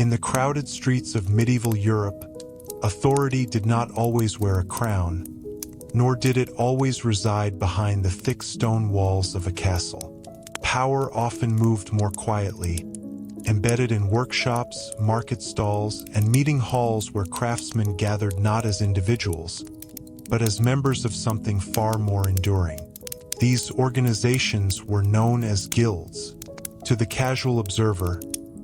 In the crowded streets of medieval Europe, authority did not always wear a crown, nor did it always reside behind the thick stone walls of a castle. Power often moved more quietly, embedded in workshops, market stalls, and meeting halls where craftsmen gathered not as individuals, but as members of something far more enduring. These organizations were known as guilds. To the casual observer,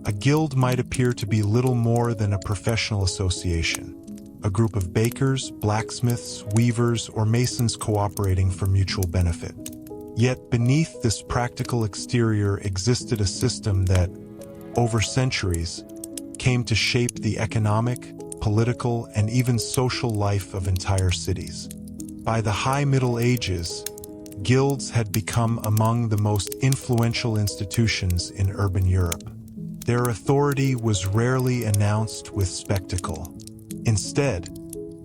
a guild might appear to be little more than a professional association, a group of bakers, blacksmiths, weavers, or masons cooperating for mutual benefit. Yet beneath this practical exterior existed a system that, over centuries, came to shape the economic, political, and even social life of entire cities. By the High Middle Ages, guilds had become among the most influential institutions in urban Europe. Their authority was rarely announced with spectacle. Instead,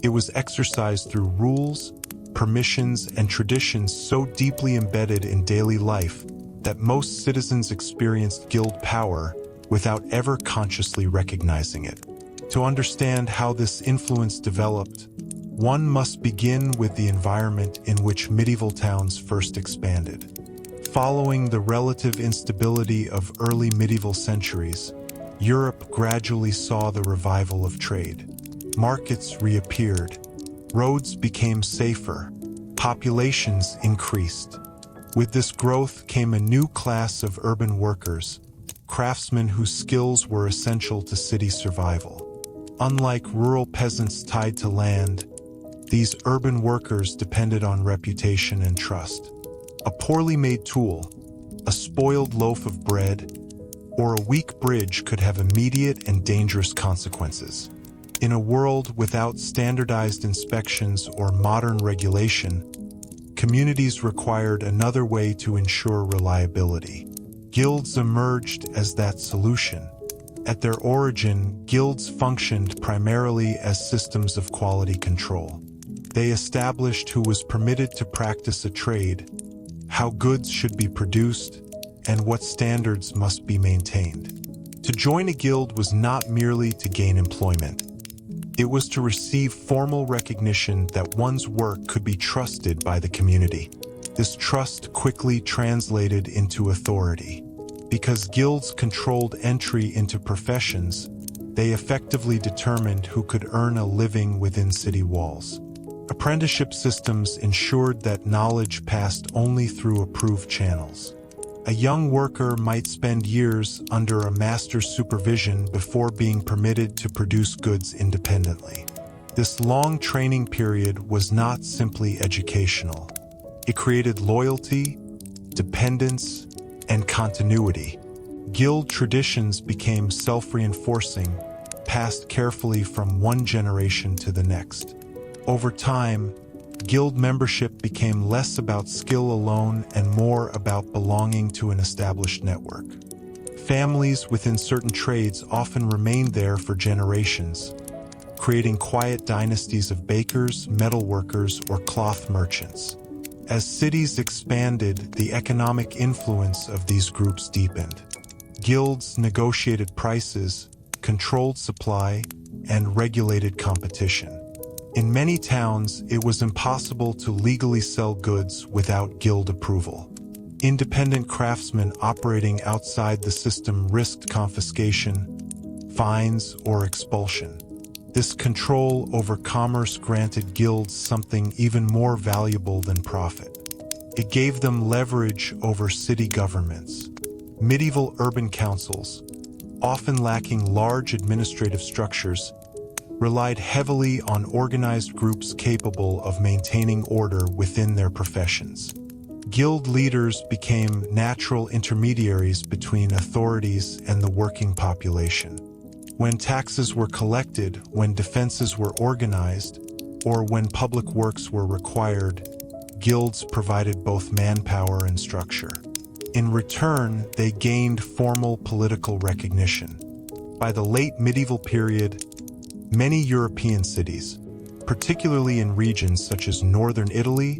it was exercised through rules, permissions, and traditions so deeply embedded in daily life that most citizens experienced guild power without ever consciously recognizing it. To understand how this influence developed, one must begin with the environment in which medieval towns first expanded. Following the relative instability of early medieval centuries, Europe gradually saw the revival of trade. Markets reappeared, roads became safer, populations increased. With this growth came a new class of urban workers, craftsmen whose skills were essential to city survival. Unlike rural peasants tied to land, these urban workers depended on reputation and trust. A poorly made tool, a spoiled loaf of bread, or a weak bridge could have immediate and dangerous consequences. In a world without standardized inspections or modern regulation, communities required another way to ensure reliability. Guilds emerged as that solution. At their origin, guilds functioned primarily as systems of quality control. They established who was permitted to practice a trade, how goods should be produced, and what standards must be maintained. To join a guild was not merely to gain employment. It was to receive formal recognition that one's work could be trusted by the community. This trust quickly translated into authority. Because guilds controlled entry into professions, they effectively determined who could earn a living within city walls. Apprenticeship systems ensured that knowledge passed only through approved channels. A young worker might spend years under a master's supervision before being permitted to produce goods independently. This long training period was not simply educational. It created loyalty, dependence, and continuity. Guild traditions became self-reinforcing, passed carefully from one generation to the next. Over time, guild membership became less about skill alone and more about belonging to an established network. Families within certain trades often remained there for generations, creating quiet dynasties of bakers, metalworkers, or cloth merchants. As cities expanded, the economic influence of these groups deepened. Guilds negotiated prices, controlled supply, and regulated competition. In many towns, it was impossible to legally sell goods without guild approval. Independent craftsmen operating outside the system risked confiscation, fines, or expulsion. This control over commerce granted guilds something even more valuable than profit. It gave them leverage over city governments. Medieval urban councils, often lacking large administrative structures, relied heavily on organized groups capable of maintaining order within their professions. Guild leaders became natural intermediaries between authorities and the working population. When taxes were collected, when defenses were organized, or when public works were required, guilds provided both manpower and structure. In return, they gained formal political recognition. By the late medieval period, many European cities, particularly in regions such as northern Italy,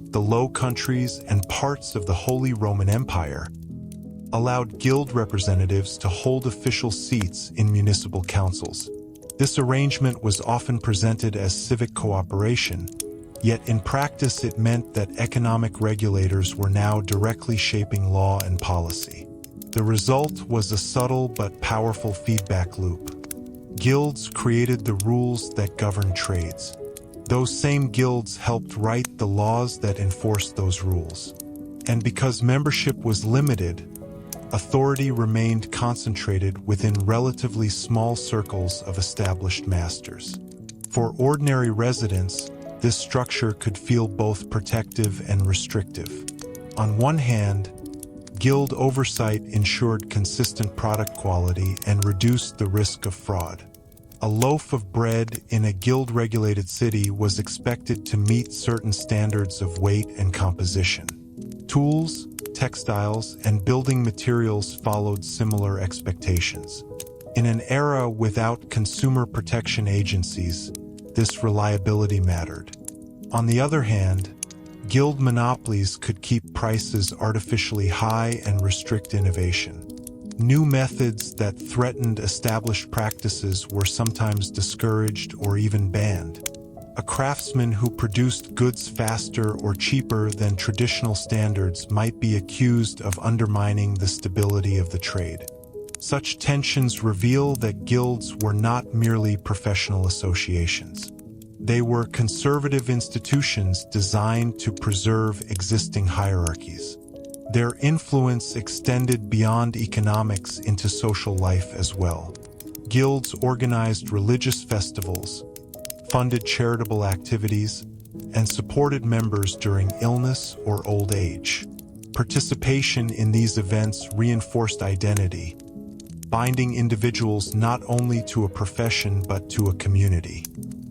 the Low Countries, and parts of the Holy Roman Empire, allowed guild representatives to hold official seats in municipal councils. This arrangement was often presented as civic cooperation, yet in practice it meant that economic regulators were now directly shaping law and policy. The result was a subtle but powerful feedback loop. Guilds created the rules that governed trades. Those same guilds helped write the laws that enforced those rules. And because membership was limited, authority remained concentrated within relatively small circles of established masters. For ordinary residents, this structure could feel both protective and restrictive. On one hand, guild oversight ensured consistent product quality and reduced the risk of fraud. A loaf of bread in a guild-regulated city was expected to meet certain standards of weight and composition. Tools, textiles, and building materials followed similar expectations. In an era without consumer protection agencies, this reliability mattered. On the other hand, guild monopolies could keep prices artificially high and restrict innovation. New methods that threatened established practices were sometimes discouraged or even banned. A craftsman who produced goods faster or cheaper than traditional standards might be accused of undermining the stability of the trade. Such tensions reveal that guilds were not merely professional associations. They were conservative institutions designed to preserve existing hierarchies. Their influence extended beyond economics into social life as well. Guilds organized religious festivals, funded charitable activities, and supported members during illness or old age. Participation in these events reinforced identity, binding individuals not only to a profession but to a community.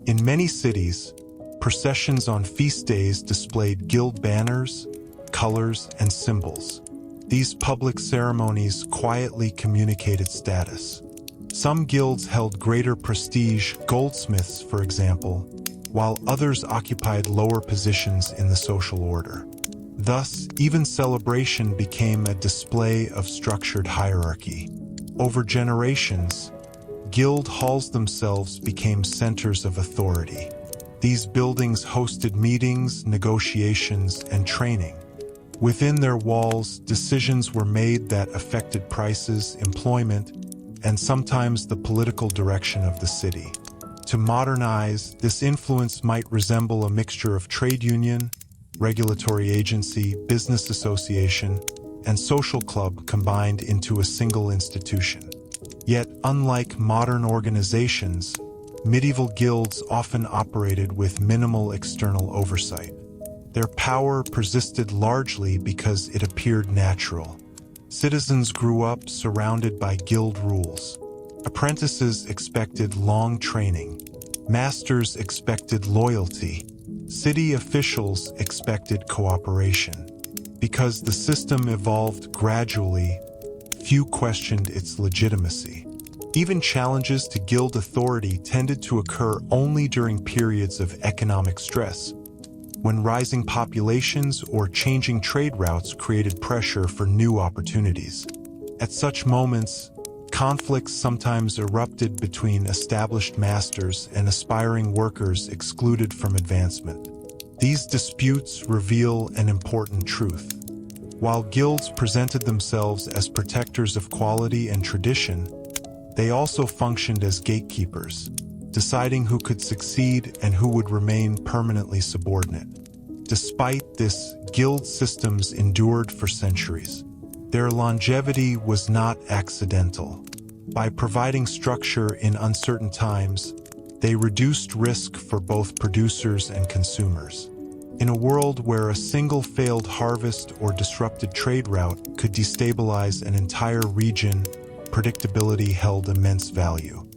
In many cities, processions on feast days displayed guild banners, colors, and symbols. These public ceremonies quietly communicated status. Some guilds held greater prestige, goldsmiths, for example, while others occupied lower positions in the social order. Thus, even celebration became a display of structured hierarchy. Over generations, guild halls themselves became centers of authority. These buildings hosted meetings, negotiations, and training. Within their walls, decisions were made that affected prices, employment, and sometimes the political direction of the city. To modernize, this influence might resemble a mixture of trade union, regulatory agency, business association, and social club combined into a single institution. Yet, unlike modern organizations, medieval guilds often operated with minimal external oversight. Their power persisted largely because it appeared natural. Citizens grew up surrounded by guild rules. Apprentices expected long training. Masters expected loyalty. City officials expected cooperation. Because the system evolved gradually, few questioned its legitimacy. Even challenges to guild authority tended to occur only during periods of economic stress, when rising populations or changing trade routes created pressure for new opportunities. At such moments, conflicts sometimes erupted between established masters and aspiring workers excluded from advancement. These disputes reveal an important truth. While guilds presented themselves as protectors of quality and tradition, they also functioned as gatekeepers, deciding who could succeed and who would remain permanently subordinate. Despite this, guild systems endured for centuries. Their longevity was not accidental. By providing structure in uncertain times, they reduced risk for both producers and consumers. In a world where a single failed harvest or disrupted trade route could destabilize an entire region, predictability held immense value.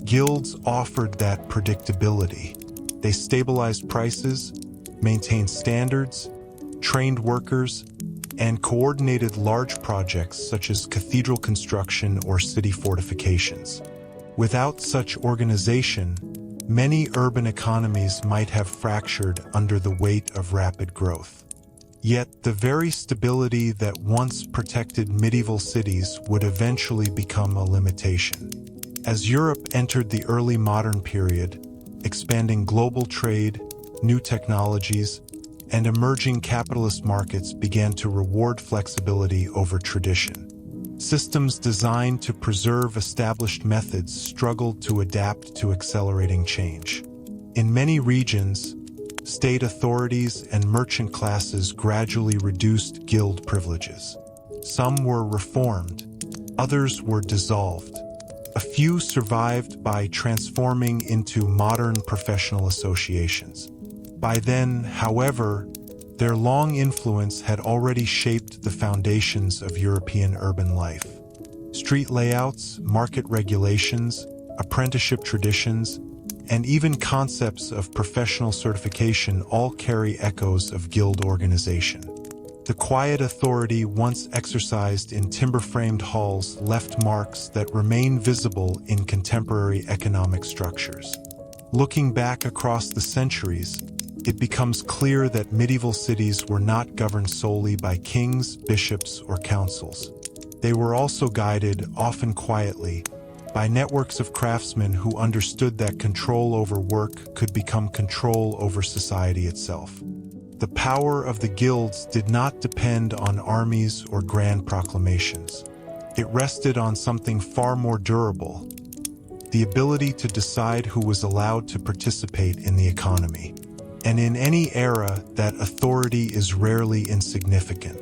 Guilds offered that predictability. They stabilized prices, maintained standards, trained workers, and coordinated large projects such as cathedral construction or city fortifications. Without such organization, many urban economies might have fractured under the weight of rapid growth. Yet the very stability that once protected medieval cities would eventually become a limitation. As Europe entered the early modern period, expanding global trade, new technologies, and emerging capitalist markets began to reward flexibility over tradition. Systems designed to preserve established methods struggled to adapt to accelerating change. In many regions, state authorities and merchant classes gradually reduced guild privileges. Some were reformed, others were dissolved. A few survived by transforming into modern professional associations. By then, however, their long influence had already shaped the foundations of European urban life. Street layouts, market regulations, apprenticeship traditions, and even concepts of professional certification all carry echoes of guild organization. The quiet authority once exercised in timber-framed halls left marks that remain visible in contemporary economic structures. Looking back across the centuries, it becomes clear that medieval cities were not governed solely by kings, bishops, or councils. They were also guided, often quietly, by networks of craftsmen who understood that control over work could become control over society itself. The power of the guilds did not depend on armies or grand proclamations. It rested on something far more durable: the ability to decide who was allowed to participate in the economy. And in any era, that authority is rarely insignificant.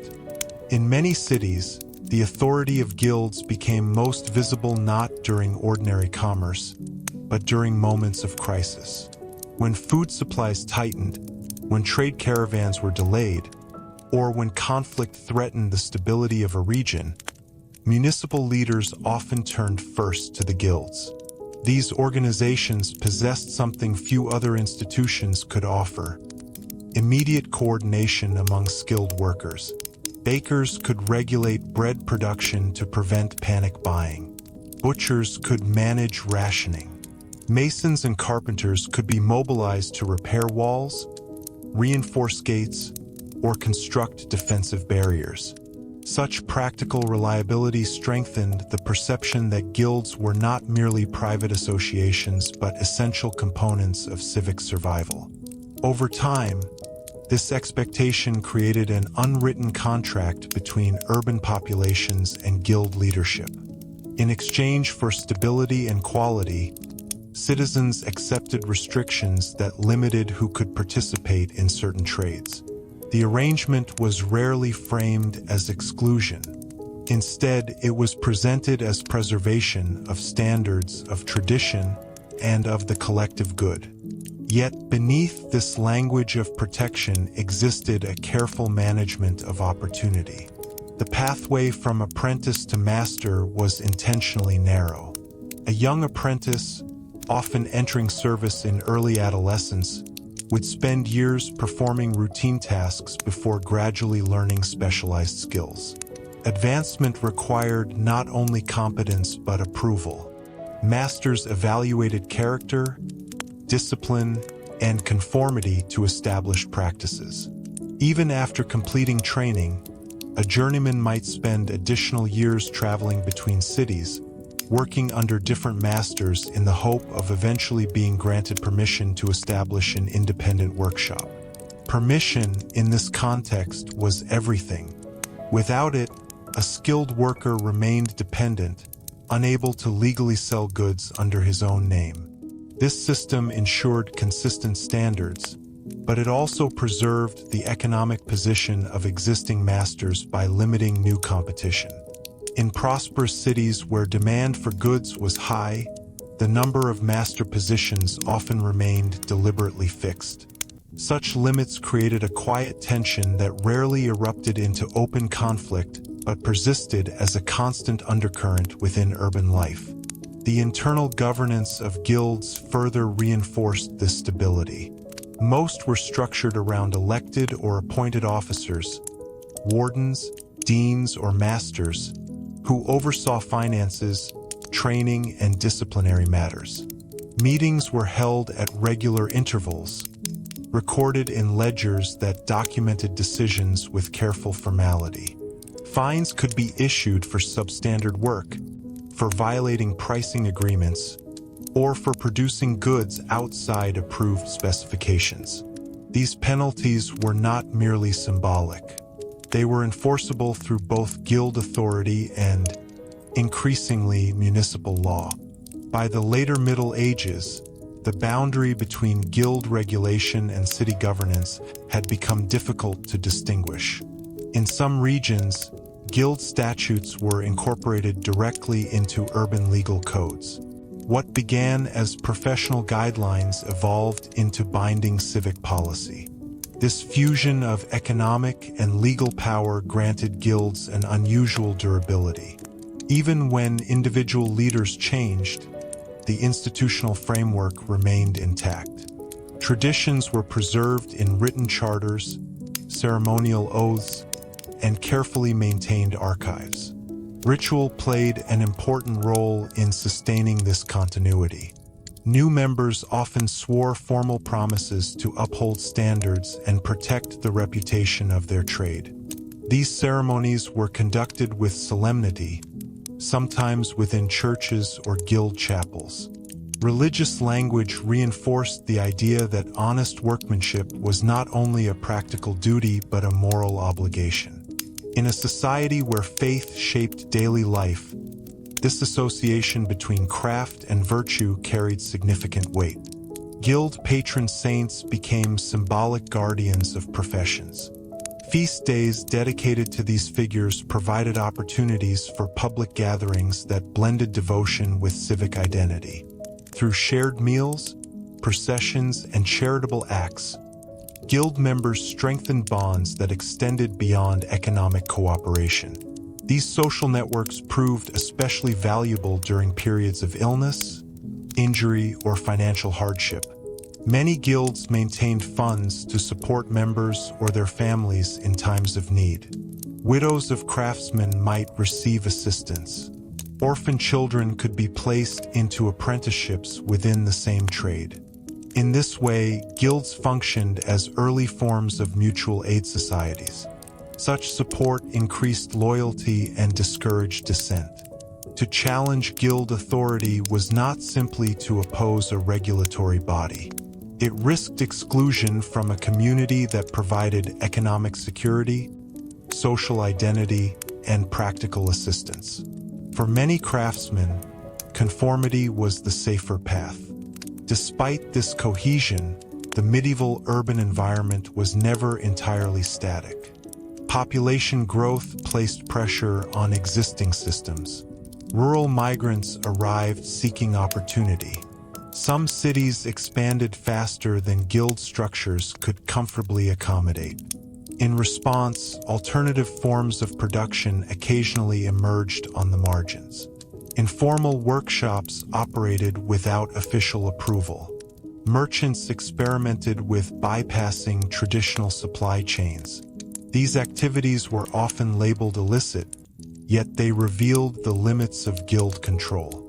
In many cities, the authority of guilds became most visible not during ordinary commerce, but during moments of crisis. When food supplies tightened, when trade caravans were delayed, or when conflict threatened the stability of a region, municipal leaders often turned first to the guilds. These organizations possessed something few other institutions could offer: immediate coordination among skilled workers. Bakers could regulate bread production to prevent panic buying. Butchers could manage rationing. Masons and carpenters could be mobilized to repair walls, reinforce gates, or construct defensive barriers. Such practical reliability strengthened the perception that guilds were not merely private associations but essential components of civic survival. Over time, this expectation created an unwritten contract between urban populations and guild leadership. In exchange for stability and quality, citizens accepted restrictions that limited who could participate in certain trades. The arrangement was rarely framed as exclusion. Instead, it was presented as preservation of standards, of tradition, and of the collective good. Yet beneath this language of protection existed a careful management of opportunity. The pathway from apprentice to master was intentionally narrow. A young apprentice, often entering service in early adolescence, would spend years performing routine tasks before gradually learning specialized skills. Advancement required not only competence but approval. Masters evaluated character, discipline, and conformity to established practices. Even after completing training, a journeyman might spend additional years traveling between cities, working under different masters in the hope of eventually being granted permission to establish an independent workshop. Permission, in this context, was everything. Without it, a skilled worker remained dependent, unable to legally sell goods under his own name. This system ensured consistent standards, but it also preserved the economic position of existing masters by limiting new competition. In prosperous cities where demand for goods was high, the number of master positions often remained deliberately fixed. Such limits created a quiet tension that rarely erupted into open conflict but persisted as a constant undercurrent within urban life. The internal governance of guilds further reinforced this stability. Most were structured around elected or appointed officers, wardens, deans, or masters, who oversaw finances, training, and disciplinary matters. Meetings were held at regular intervals, recorded in ledgers that documented decisions with careful formality. Fines could be issued for substandard work, for violating pricing agreements, or for producing goods outside approved specifications. These penalties were not merely symbolic. They were enforceable through both guild authority and, increasingly, municipal law. By the later Middle Ages, the boundary between guild regulation and city governance had become difficult to distinguish. In some regions, guild statutes were incorporated directly into urban legal codes. What began as professional guidelines evolved into binding civic policy. This fusion of economic and legal power granted guilds an unusual durability. Even when individual leaders changed, the institutional framework remained intact. Traditions were preserved in written charters, ceremonial oaths, and carefully maintained archives. Ritual played an important role in sustaining this continuity. New members often swore formal promises to uphold standards and protect the reputation of their trade. These ceremonies were conducted with solemnity, sometimes within churches or guild chapels. Religious language reinforced the idea that honest workmanship was not only a practical duty but a moral obligation. In a society where faith shaped daily life, this association between craft and virtue carried significant weight. Guild patron saints became symbolic guardians of professions. Feast days dedicated to these figures provided opportunities for public gatherings that blended devotion with civic identity. Through shared meals, processions, and charitable acts, guild members strengthened bonds that extended beyond economic cooperation. These social networks proved especially valuable during periods of illness, injury, or financial hardship. Many guilds maintained funds to support members or their families in times of need. Widows of craftsmen might receive assistance. Orphan children could be placed into apprenticeships within the same trade. In this way, guilds functioned as early forms of mutual aid societies. Such support increased loyalty and discouraged dissent. To challenge guild authority was not simply to oppose a regulatory body. It risked exclusion from a community that provided economic security, social identity, and practical assistance. For many craftsmen, conformity was the safer path. Despite this cohesion, the medieval urban environment was never entirely static. Population growth placed pressure on existing systems. Rural migrants arrived seeking opportunity. Some cities expanded faster than guild structures could comfortably accommodate. In response, alternative forms of production occasionally emerged on the margins. Informal workshops operated without official approval. Merchants experimented with bypassing traditional supply chains. These activities were often labeled illicit, yet they revealed the limits of guild control.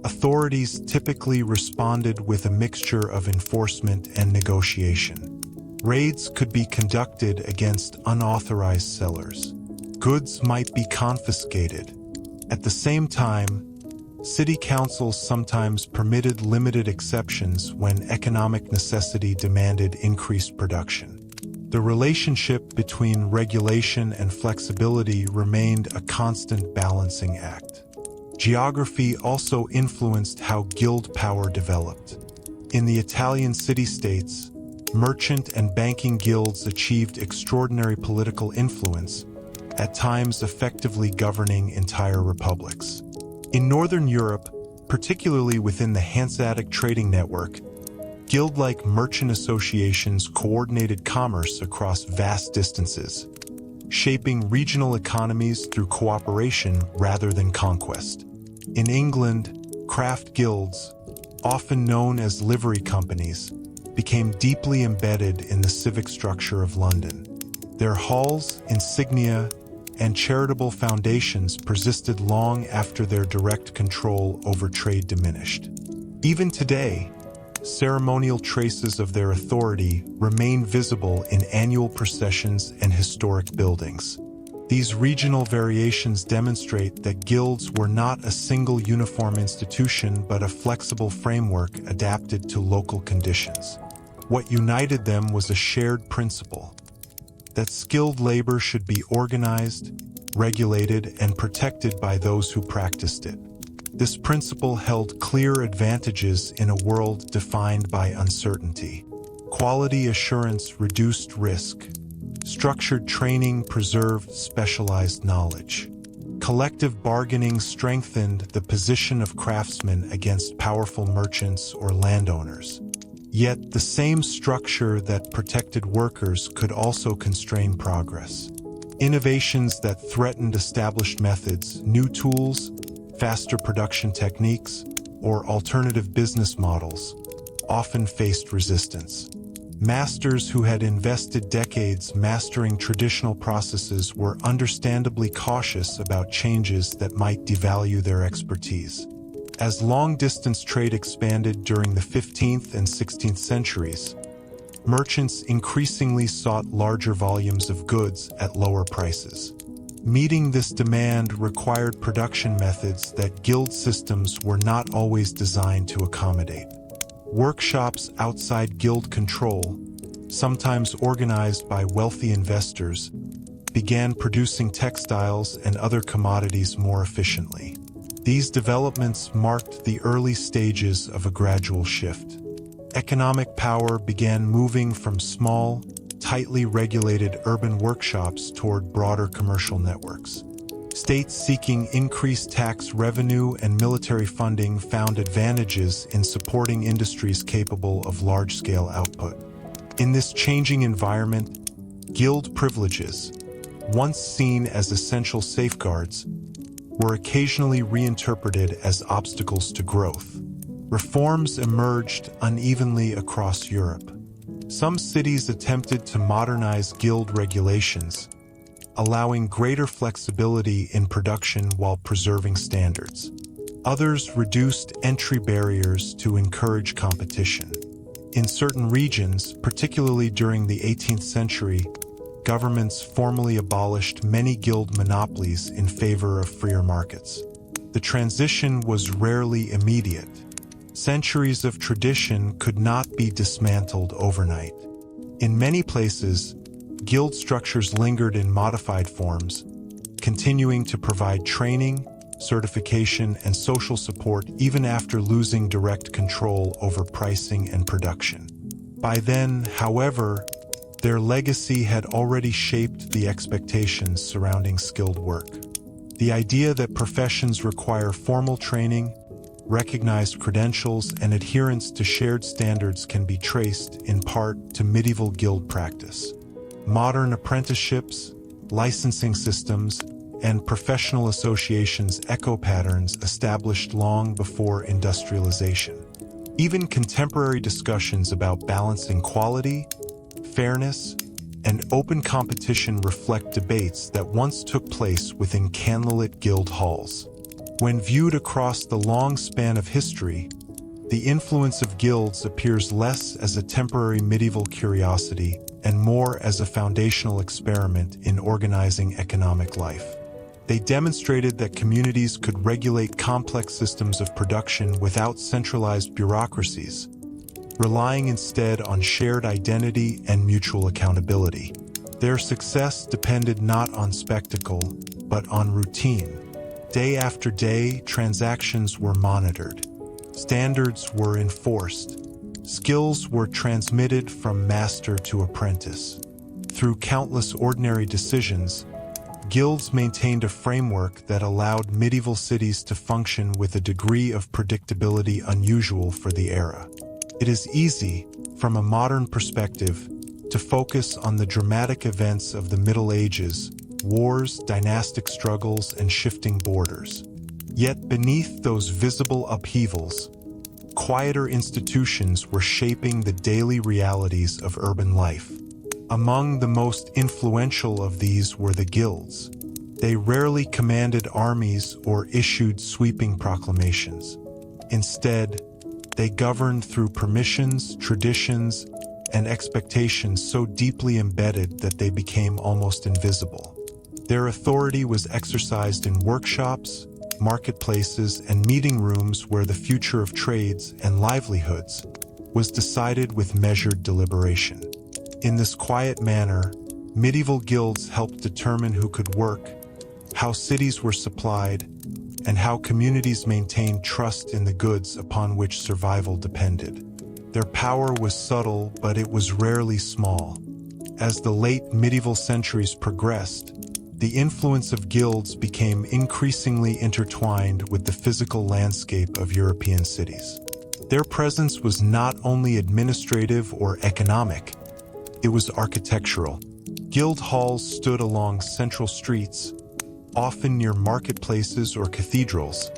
Authorities typically responded with a mixture of enforcement and negotiation. Raids could be conducted against unauthorized sellers. Goods might be confiscated. At the same time, city councils sometimes permitted limited exceptions when economic necessity demanded increased production. The relationship between regulation and flexibility remained a constant balancing act. Geography also influenced how guild power developed. In the Italian city-states, merchant and banking guilds achieved extraordinary political influence, at times effectively governing entire republics. In Northern Europe, particularly within the Hanseatic trading network, guild-like merchant associations coordinated commerce across vast distances, shaping regional economies through cooperation rather than conquest. In England, craft guilds, often known as livery companies, became deeply embedded in the civic structure of London. Their halls, insignia, and charitable foundations persisted long after their direct control over trade diminished. Even today, ceremonial traces of their authority remain visible in annual processions and historic buildings. These regional variations demonstrate that guilds were not a single uniform institution but a flexible framework adapted to local conditions. What united them was a shared principle: that skilled labor should be organized, regulated, and protected by those who practiced it. This principle held clear advantages in a world defined by uncertainty. Quality assurance reduced risk. Structured training preserved specialized knowledge. Collective bargaining strengthened the position of craftsmen against powerful merchants or landowners. Yet the same structure that protected workers could also constrain progress. Innovations that threatened established methods, new tools, faster production techniques, or alternative business models often faced resistance. Masters who had invested decades mastering traditional processes were understandably cautious about changes that might devalue their expertise. As long-distance trade expanded during the 15th and 16th centuries, merchants increasingly sought larger volumes of goods at lower prices. Meeting this demand required production methods that guild systems were not always designed to accommodate. Workshops outside guild control, sometimes organized by wealthy investors, began producing textiles and other commodities more efficiently. These developments marked the early stages of a gradual shift. Economic power began moving from small, tightly regulated urban workshops toward broader commercial networks. States seeking increased tax revenue and military funding found advantages in supporting industries capable of large-scale output. In this changing environment, guild privileges, once seen as essential safeguards, were occasionally reinterpreted as obstacles to growth. Reforms emerged unevenly across Europe. Some cities attempted to modernize guild regulations, allowing greater flexibility in production while preserving standards. Others reduced entry barriers to encourage competition. In certain regions, particularly during the 18th century, governments formally abolished many guild monopolies in favor of freer markets. The transition was rarely immediate. Centuries of tradition could not be dismantled overnight. In many places, guild structures lingered in modified forms, continuing to provide training, certification, and social support even after losing direct control over pricing and production. By then, however, their legacy had already shaped the expectations surrounding skilled work. The idea that professions require formal training, recognized credentials, and adherence to shared standards can be traced, in part, to medieval guild practice. Modern apprenticeships, licensing systems, and professional associations echo patterns established long before industrialization. Even contemporary discussions about balancing quality, fairness, and open competition reflect debates that once took place within candlelit guild halls. When viewed across the long span of history, the influence of guilds appears less as a temporary medieval curiosity and more as a foundational experiment in organizing economic life. They demonstrated that communities could regulate complex systems of production without centralized bureaucracies, relying instead on shared identity and mutual accountability. Their success depended not on spectacle, but on routine. Day after day, transactions were monitored. Standards were enforced. Skills were transmitted from master to apprentice. Through countless ordinary decisions, guilds maintained a framework that allowed medieval cities to function with a degree of predictability unusual for the era. It is easy, from a modern perspective, to focus on the dramatic events of the Middle Ages: wars, dynastic struggles, and shifting borders. Yet beneath those visible upheavals, quieter institutions were shaping the daily realities of urban life. Among the most influential of these were the guilds. They rarely commanded armies or issued sweeping proclamations. Instead, They governed through permissions, traditions, and expectations so deeply embedded that they became almost invisible. Their authority was exercised in workshops, marketplaces, and meeting rooms where the future of trades and livelihoods was decided with measured deliberation. In this quiet manner, medieval guilds helped determine who could work, how cities were supplied, and how communities maintained trust in the goods upon which survival depended. Their power was subtle, but it was rarely small. As the late medieval centuries progressed, the influence of guilds became increasingly intertwined with the physical landscape of European cities. Their presence was not only administrative or economic, it was architectural. Guild halls stood along central streets, often near marketplaces or cathedrals,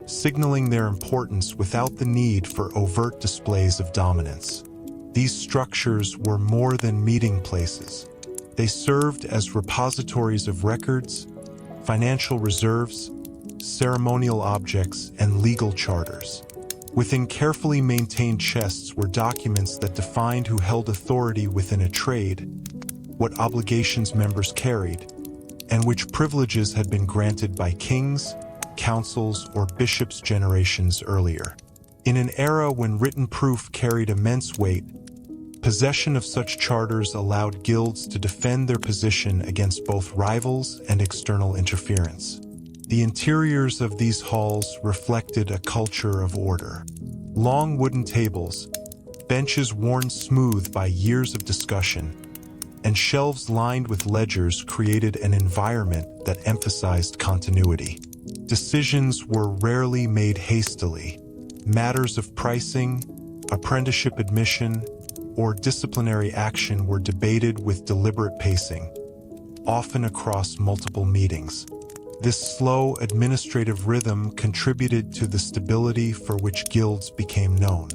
signaling their importance without the need for overt displays of dominance. These structures were more than meeting places. They served as repositories of records, financial reserves, ceremonial objects, and legal charters. Within carefully maintained chests were documents that defined who held authority within a trade, what obligations members carried, and which privileges had been granted by kings, councils, or bishops generations earlier. In an era when written proof carried immense weight, possession of such charters allowed guilds to defend their position against both rivals and external interference. The interiors of these halls reflected a culture of order. Long wooden tables, benches worn smooth by years of discussion, and shelves lined with ledgers created an environment that emphasized continuity. Decisions were rarely made hastily. Matters of pricing, apprenticeship admission, or disciplinary action were debated with deliberate pacing, often across multiple meetings. This slow administrative rhythm contributed to the stability for which guilds became known.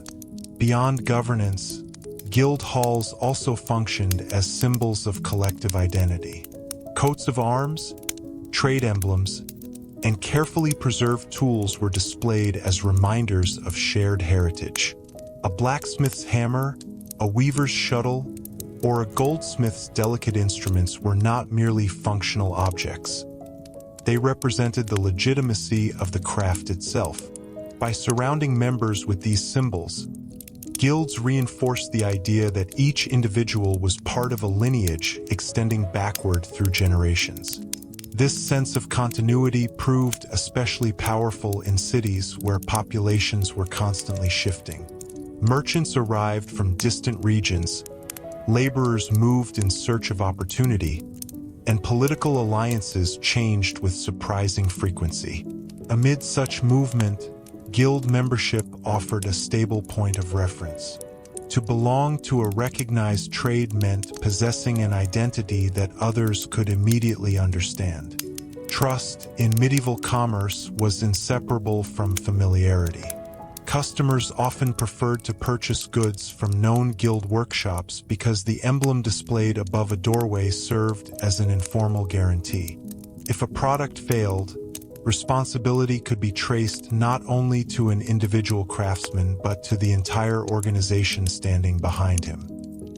Beyond governance, guild halls also functioned as symbols of collective identity. Coats of arms, trade emblems, and carefully preserved tools were displayed as reminders of shared heritage. A blacksmith's hammer, a weaver's shuttle, or a goldsmith's delicate instruments were not merely functional objects. They represented the legitimacy of the craft itself. By surrounding members with these symbols, guilds reinforced the idea that each individual was part of a lineage extending backward through generations. This sense of continuity proved especially powerful in cities where populations were constantly shifting. Merchants arrived from distant regions, laborers moved in search of opportunity, and political alliances changed with surprising frequency. Amid such movement, guild membership offered a stable point of reference. To belong to a recognized trade meant possessing an identity that others could immediately understand. Trust in medieval commerce was inseparable from familiarity. Customers often preferred to purchase goods from known guild workshops because the emblem displayed above a doorway served as an informal guarantee. If a product failed, responsibility could be traced not only to an individual craftsman but to the entire organization standing behind him.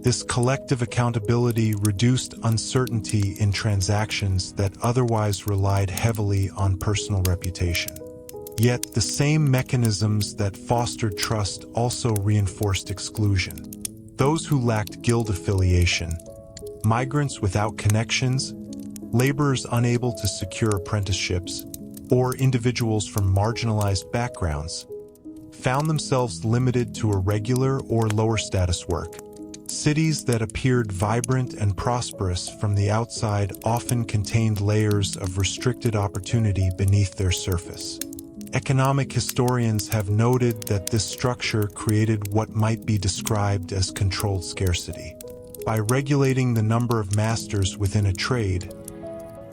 This collective accountability reduced uncertainty in transactions that otherwise relied heavily on personal reputation. Yet the same mechanisms that fostered trust also reinforced exclusion. Those who lacked guild affiliation, migrants without connections, laborers unable to secure apprenticeships, or individuals from marginalized backgrounds, found themselves limited to irregular or lower status work. Cities that appeared vibrant and prosperous from the outside often contained layers of restricted opportunity beneath their surface. Economic historians have noted that this structure created what might be described as controlled scarcity. By regulating the number of masters within a trade,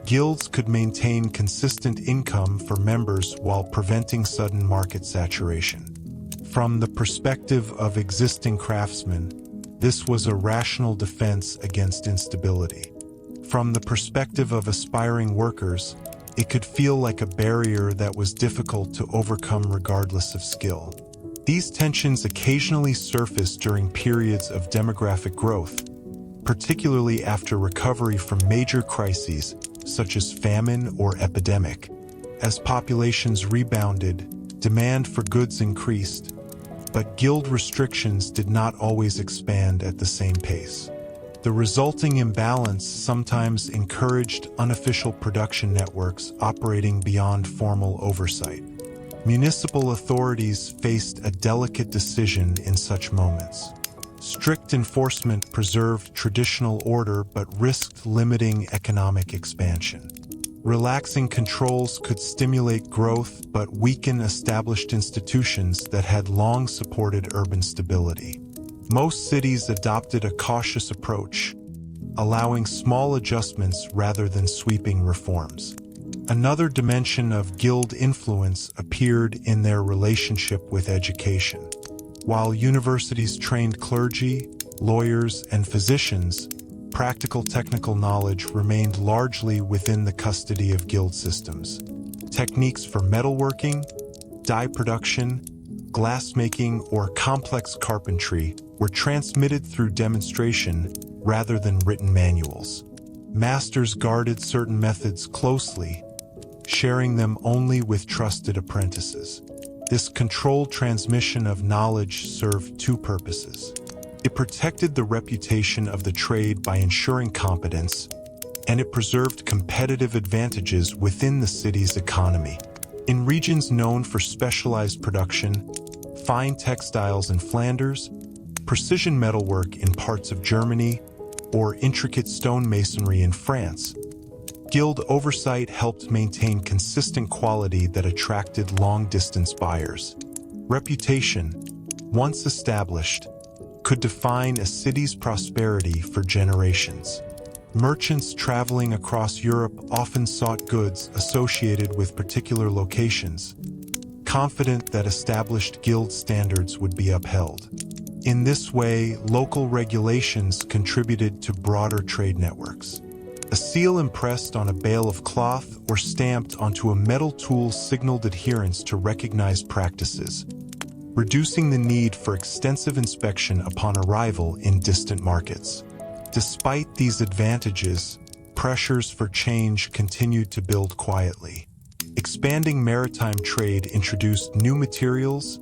guilds could maintain consistent income for members while preventing sudden market saturation. From the perspective of existing craftsmen, this was a rational defense against instability. From the perspective of aspiring workers, it could feel like a barrier that was difficult to overcome regardless of skill. These tensions occasionally surface during periods of demographic growth, particularly after recovery from major crises such as famine or epidemic. As populations rebounded, demand for goods increased, but guild restrictions did not always expand at the same pace. The resulting imbalance sometimes encouraged unofficial production networks operating beyond formal oversight. Municipal authorities faced a delicate decision in such moments. Strict enforcement preserved traditional order but risked limiting economic expansion. Relaxing controls could stimulate growth but weaken established institutions that had long supported urban stability. Most cities adopted a cautious approach, allowing small adjustments rather than sweeping reforms. Another dimension of guild influence appeared in their relationship with education. While universities trained clergy, lawyers, and physicians, practical technical knowledge remained largely within the custody of guild systems. Techniques for metalworking, dye production, glassmaking, or complex carpentry were transmitted through demonstration rather than written manuals. Masters guarded certain methods closely, sharing them only with trusted apprentices. This controlled transmission of knowledge served two purposes. It protected the reputation of the trade by ensuring competence, and it preserved competitive advantages within the city's economy. In regions known for specialized production, fine textiles in Flanders, precision metalwork in parts of Germany, or intricate stonemasonry in France, guild oversight helped maintain consistent quality that attracted long-distance buyers. Reputation, once established, could define a city's prosperity for generations. Merchants traveling across Europe often sought goods associated with particular locations, confident that established guild standards would be upheld. In this way, local regulations contributed to broader trade networks. A seal impressed on a bale of cloth or stamped onto a metal tool signaled adherence to recognized practices, reducing the need for extensive inspection upon arrival in distant markets. Despite these advantages, pressures for change continued to build quietly. Expanding maritime trade introduced new materials,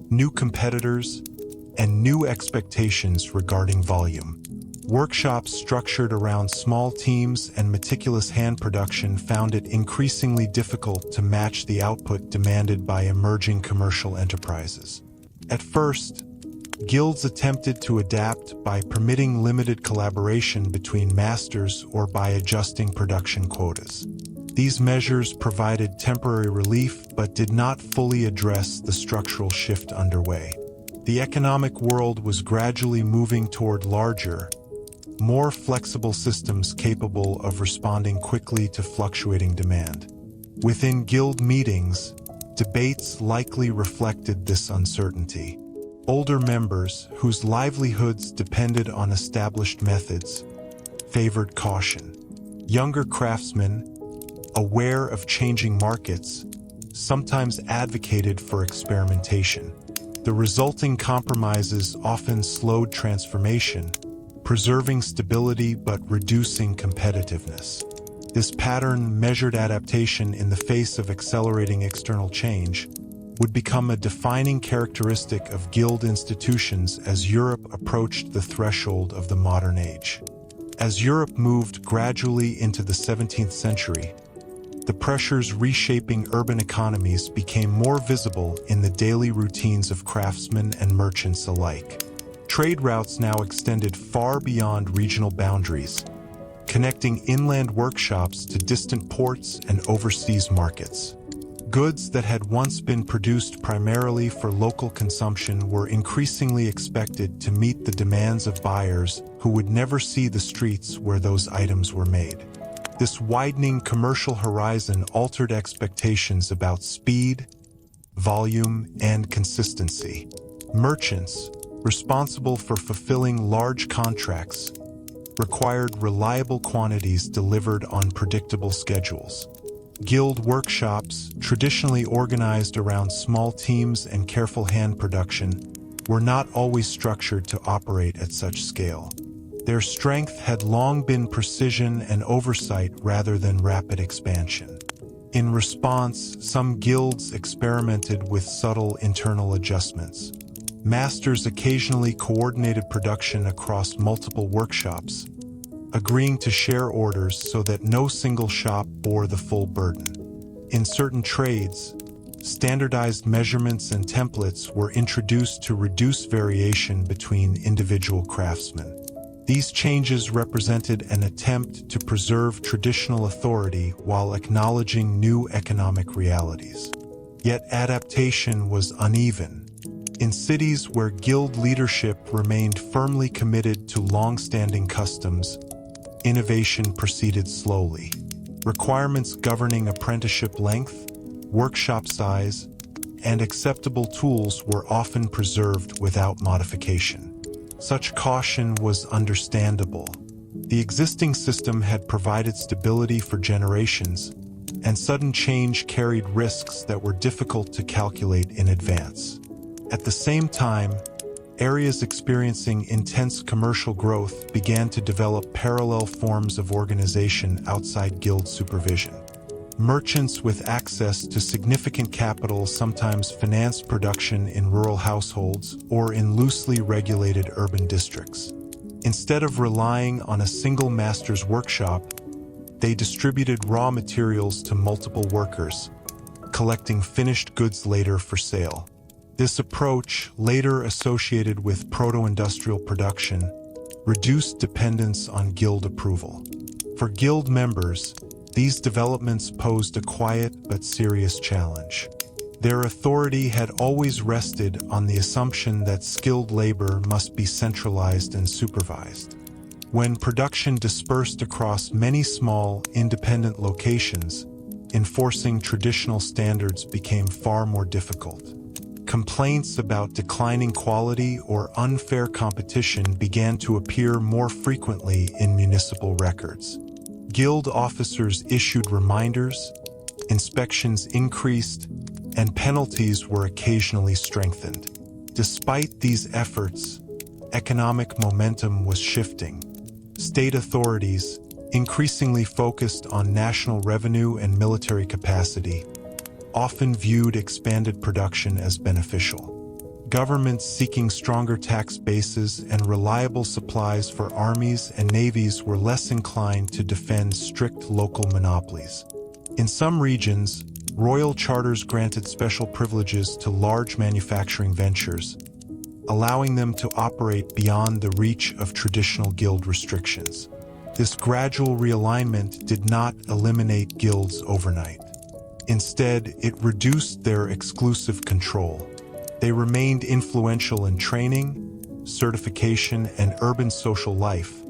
new competitors, and new expectations regarding volume. Workshops structured around small teams and meticulous hand production found it increasingly difficult to match the output demanded by emerging commercial enterprises. At first, guilds attempted to adapt by permitting limited collaboration between masters or by adjusting production quotas. These measures provided temporary relief but did not fully address the structural shift underway. The economic world was gradually moving toward larger, more flexible systems capable of responding quickly to fluctuating demand. Within guild meetings, debates likely reflected this uncertainty. Older members, whose livelihoods depended on established methods, favored caution. Younger craftsmen, aware of changing markets, sometimes advocated for experimentation. The resulting compromises often slowed transformation, preserving stability but reducing competitiveness. This pattern measured adaptation in the face of accelerating external change would become a defining characteristic of guild institutions as Europe approached the threshold of the modern age. As Europe moved gradually into the 17th century, the pressures reshaping urban economies became more visible in the daily routines of craftsmen and merchants alike. Trade routes now extended far beyond regional boundaries, connecting inland workshops to distant ports and overseas markets. Goods that had once been produced primarily for local consumption were increasingly expected to meet the demands of buyers who would never see the streets where those items were made. This widening commercial horizon altered expectations about speed, volume, and consistency. Merchants, responsible for fulfilling large contracts, required reliable quantities delivered on predictable schedules. Guild workshops, traditionally organized around small teams and careful hand production, were not always structured to operate at such scale. Their strength had long been precision and oversight rather than rapid expansion. In response, some guilds experimented with subtle internal adjustments. Masters occasionally coordinated production across multiple workshops, agreeing to share orders so that no single shop bore the full burden. In certain trades, standardized measurements and templates were introduced to reduce variation between individual craftsmen. These changes represented an attempt to preserve traditional authority while acknowledging new economic realities. Yet adaptation was uneven. In cities where guild leadership remained firmly committed to long-standing customs, innovation proceeded slowly. Requirements governing apprenticeship length, workshop size, and acceptable tools were often preserved without modification. Such caution was understandable. The existing system had provided stability for generations, and sudden change carried risks that were difficult to calculate in advance. At the same time, areas experiencing intense commercial growth began to develop parallel forms of organization outside guild supervision. Merchants with access to significant capital sometimes financed production in rural households or in loosely regulated urban districts. Instead of relying on a single master's workshop, they distributed raw materials to multiple workers, collecting finished goods later for sale. This approach, later associated with proto-industrial production, reduced dependence on guild approval. For guild members, these developments posed a quiet but serious challenge. Their authority had always rested on the assumption that skilled labor must be centralized and supervised. When production dispersed across many small, independent locations, enforcing traditional standards became far more difficult. Complaints about declining quality or unfair competition began to appear more frequently in municipal records. Guild officers issued reminders, inspections increased, and penalties were occasionally strengthened. Despite these efforts, economic momentum was shifting. State authorities, increasingly focused on national revenue and military capacity, often viewed expanded production as beneficial. Governments seeking stronger tax bases and reliable supplies for armies and navies were less inclined to defend strict local monopolies. In some regions, royal charters granted special privileges to large manufacturing ventures, allowing them to operate beyond the reach of traditional guild restrictions. This gradual realignment did not eliminate guilds overnight. Instead, it reduced their exclusive control. They remained influential in training, certification, and urban social life,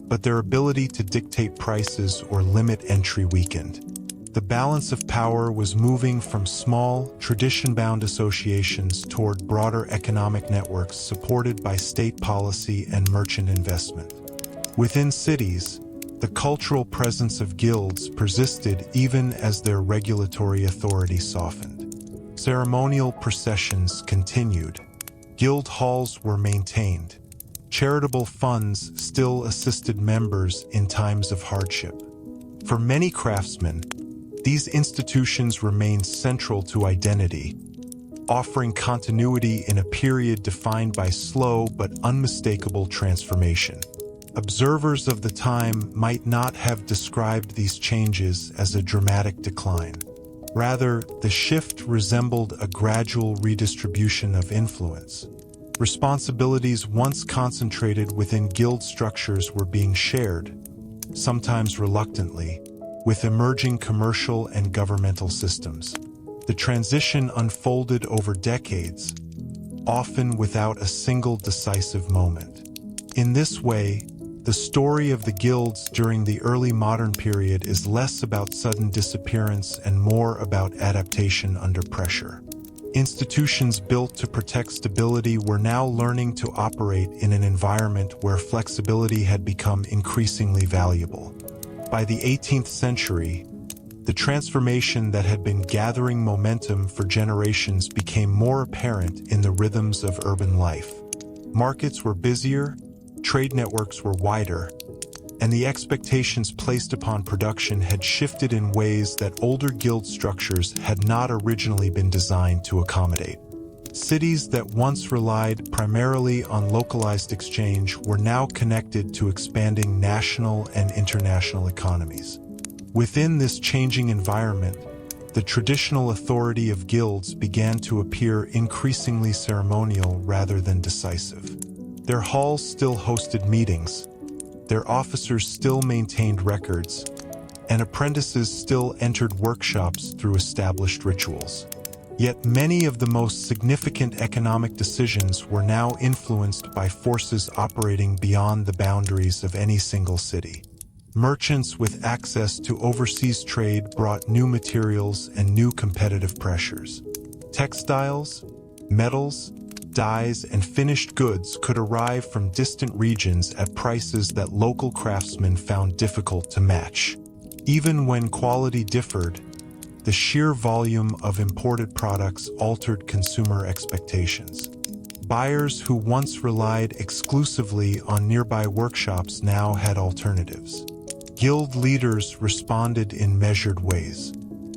but their ability to dictate prices or limit entry weakened. The balance of power was moving from small, tradition-bound associations toward broader economic networks supported by state policy and merchant investment. Within cities, the cultural presence of guilds persisted even as their regulatory authority softened. Ceremonial processions continued. Guild halls were maintained. Charitable funds still assisted members in times of hardship. For many craftsmen, these institutions remained central to identity, offering continuity in a period defined by slow but unmistakable transformation. Observers of the time might not have described these changes as a dramatic decline. Rather, the shift resembled a gradual redistribution of influence. Responsibilities once concentrated within guild structures were being shared, sometimes reluctantly, with emerging commercial and governmental systems. The transition unfolded over decades, often without a single decisive moment. In this way, the story of the guilds during the early modern period is less about sudden disappearance and more about adaptation under pressure. Institutions built to protect stability were now learning to operate in an environment where flexibility had become increasingly valuable. By the 18th century, the transformation that had been gathering momentum for generations became more apparent in the rhythms of urban life. Markets were busier, trade networks were wider, and the expectations placed upon production had shifted in ways that older guild structures had not originally been designed to accommodate. Cities that once relied primarily on localized exchange were now connected to expanding national and international economies. Within this changing environment, the traditional authority of guilds began to appear increasingly ceremonial rather than decisive. Their halls still hosted meetings, their officers still maintained records, and apprentices still entered workshops through established rituals. Yet many of the most significant economic decisions were now influenced by forces operating beyond the boundaries of any single city. Merchants with access to overseas trade brought new materials and new competitive pressures. Textiles, metals, dyes, and finished goods could arrive from distant regions at prices that local craftsmen found difficult to match. Even when quality differed, the sheer volume of imported products altered consumer expectations. Buyers who once relied exclusively on nearby workshops now had alternatives. Guild leaders responded in measured ways.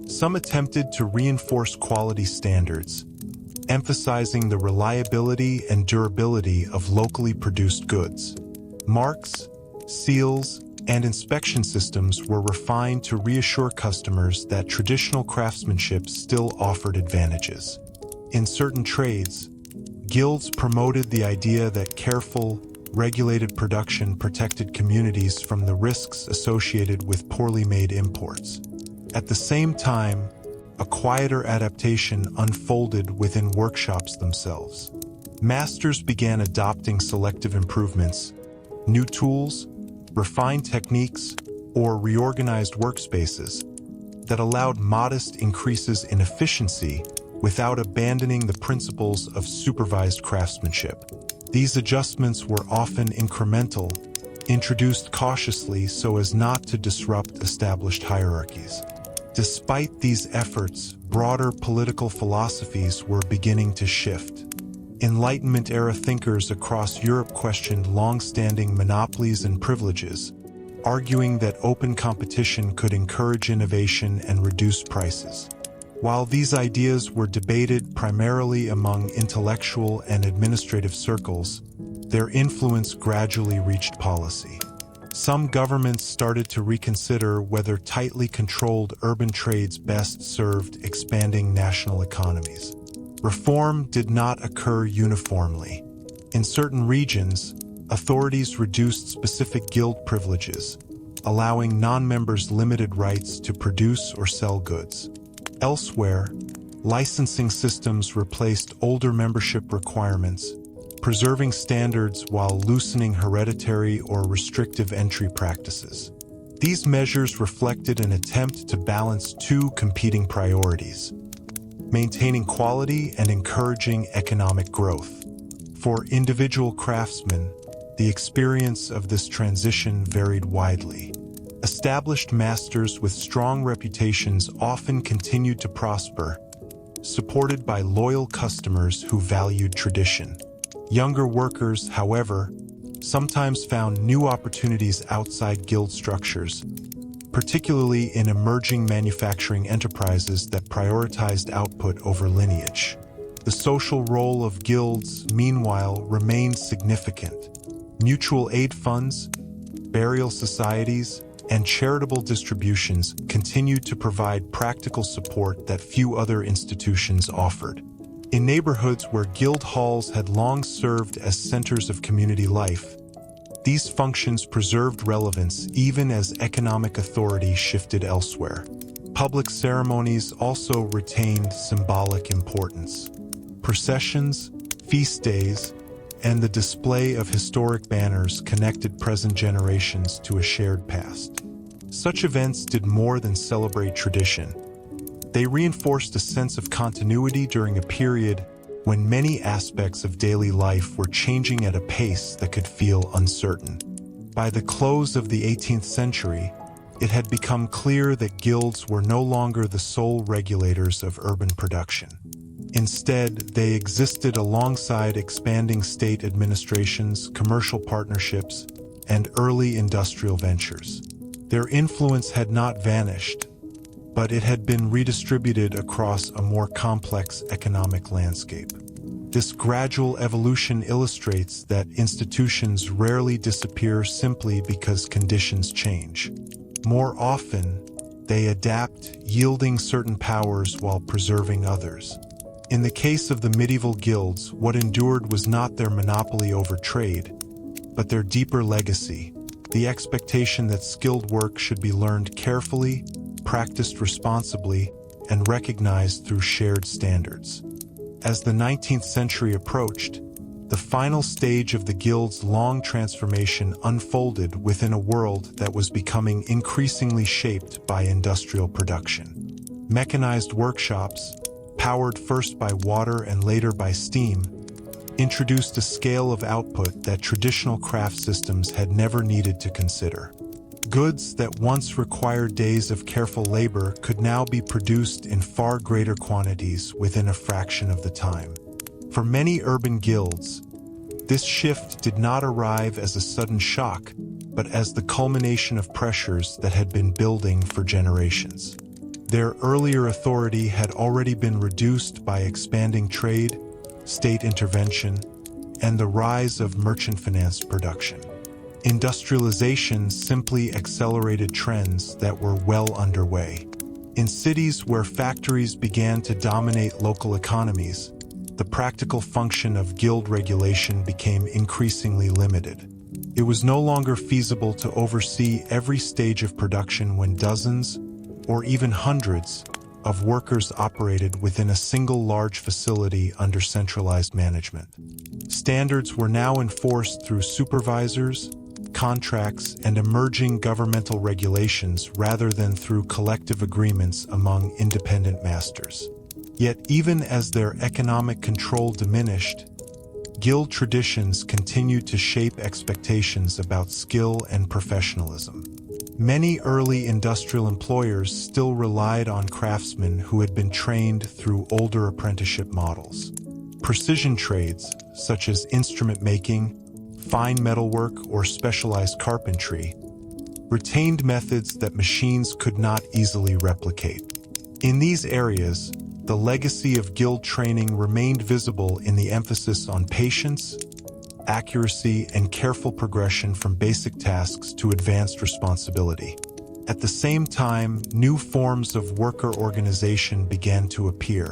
Some attempted to reinforce quality standards, emphasizing the reliability and durability of locally produced goods. Marks, seals, and inspection systems were refined to reassure customers that traditional craftsmanship still offered advantages. In certain trades, guilds promoted the idea that careful, regulated production protected communities from the risks associated with poorly made imports. At the same time, a quieter adaptation unfolded within workshops themselves. Masters began adopting selective improvements, new tools, refined techniques, or reorganized workspaces that allowed modest increases in efficiency without abandoning the principles of supervised craftsmanship. These adjustments were often incremental, introduced cautiously so as not to disrupt established hierarchies. Despite these efforts, broader political philosophies were beginning to shift. Enlightenment-era thinkers across Europe questioned long-standing monopolies and privileges, arguing that open competition could encourage innovation and reduce prices. While these ideas were debated primarily among intellectual and administrative circles, their influence gradually reached policy. Some governments started to reconsider whether tightly controlled urban trades best served expanding national economies. Reform did not occur uniformly. In certain regions, authorities reduced specific guild privileges, allowing non-members limited rights to produce or sell goods. Elsewhere, licensing systems replaced older membership requirements, preserving standards while loosening hereditary or restrictive entry practices. These measures reflected an attempt to balance two competing priorities: maintaining quality and encouraging economic growth. For individual craftsmen, the experience of this transition varied widely. Established masters with strong reputations often continued to prosper, supported by loyal customers who valued tradition. Younger workers, however, sometimes found new opportunities outside guild structures, particularly in emerging manufacturing enterprises that prioritized output over lineage. The social role of guilds, meanwhile, remained significant. Mutual aid funds, burial societies, and charitable distributions continued to provide practical support that few other institutions offered. In neighborhoods where guild halls had long served as centers of community life, these functions preserved relevance even as economic authority shifted elsewhere. Public ceremonies also retained symbolic importance. Processions, feast days, and the display of historic banners connected present generations to a shared past. Such events did more than celebrate tradition. They reinforced a sense of continuity during a period when many aspects of daily life were changing at a pace that could feel uncertain. By the close of the 18th century, it had become clear that guilds were no longer the sole regulators of urban production. Instead, they existed alongside expanding state administrations, commercial partnerships, and early industrial ventures. Their influence had not vanished, but it had been redistributed across a more complex economic landscape. This gradual evolution illustrates that institutions rarely disappear simply because conditions change. More often, they adapt, yielding certain powers while preserving others. In the case of the medieval guilds, what endured was not their monopoly over trade, but their deeper legacy, the expectation that skilled work should be learned carefully, practiced responsibly, and recognized through shared standards. As the 19th century approached, the final stage of the guild's long transformation unfolded within a world that was becoming increasingly shaped by industrial production. Mechanized workshops, powered first by water and later by steam, introduced a scale of output that traditional craft systems had never needed to consider. Goods that once required days of careful labor could now be produced in far greater quantities within a fraction of the time. For many urban guilds, this shift did not arrive as a sudden shock, but as the culmination of pressures that had been building for generations. Their earlier authority had already been reduced by expanding trade, state intervention, and the rise of merchant-financed production. Industrialization simply accelerated trends that were well underway. In cities where factories began to dominate local economies, the practical function of guild regulation became increasingly limited. It was no longer feasible to oversee every stage of production when dozens, or even hundreds, of workers operated within a single large facility under centralized management. Standards were now enforced through supervisors, contracts, and emerging governmental regulations rather than through collective agreements among independent masters. Yet even as their economic control diminished, guild traditions continued to shape expectations about skill and professionalism. Many early industrial employers still relied on craftsmen who had been trained through older apprenticeship models. Precision trades, such as instrument making, fine metalwork, or specialized carpentry, retained methods that machines could not easily replicate. In these areas, the legacy of guild training remained visible in the emphasis on patience, accuracy, and careful progression from basic tasks to advanced responsibility. At the same time, new forms of worker organization began to appear.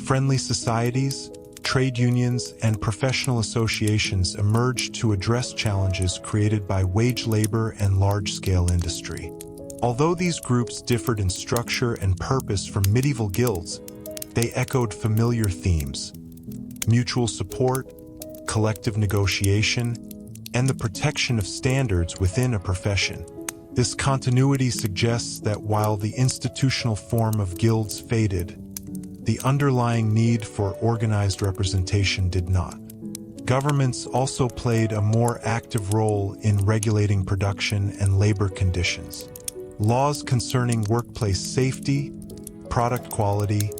Friendly societies, trade unions, and professional associations emerged to address challenges created by wage labor and large-scale industry. Although these groups differed in structure and purpose from medieval guilds, they echoed familiar themes: mutual support, collective negotiation, and the protection of standards within a profession. This continuity suggests that while the institutional form of guilds faded, the underlying need for organized representation did not. Governments also played a more active role in regulating production and labor conditions. Laws concerning workplace safety, product quality,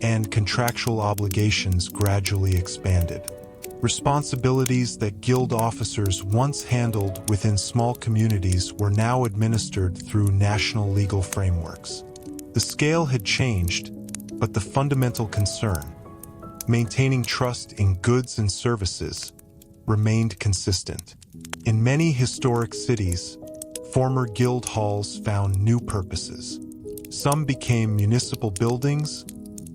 and contractual obligations gradually expanded. Responsibilities that guild officers once handled within small communities were now administered through national legal frameworks. The scale had changed, but the fundamental concern, maintaining trust in goods and services, remained consistent. In many historic cities, former guild halls found new purposes. Some became municipal buildings,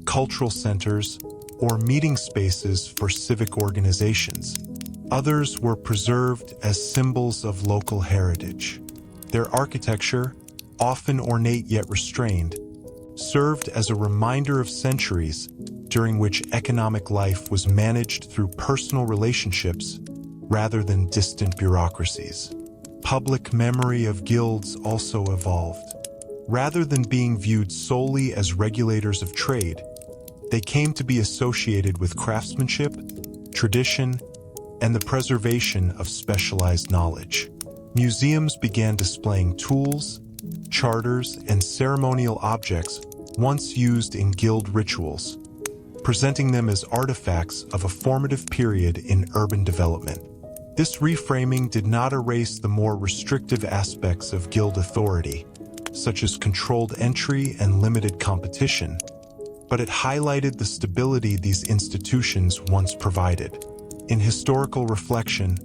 cultural centers, or meeting spaces for civic organizations. Others were preserved as symbols of local heritage. Their architecture, often ornate yet restrained, served as a reminder of centuries during which economic life was managed through personal relationships rather than distant bureaucracies. Public memory of guilds also evolved. Rather than being viewed solely as regulators of trade, they came to be associated with craftsmanship, tradition, and the preservation of specialized knowledge. Museums began displaying tools, charters, and ceremonial objects once used in guild rituals, presenting them as artifacts of a formative period in urban development. This reframing did not erase the more restrictive aspects of guild authority, such as controlled entry and limited competition, but it highlighted the stability these institutions once provided. In historical reflection,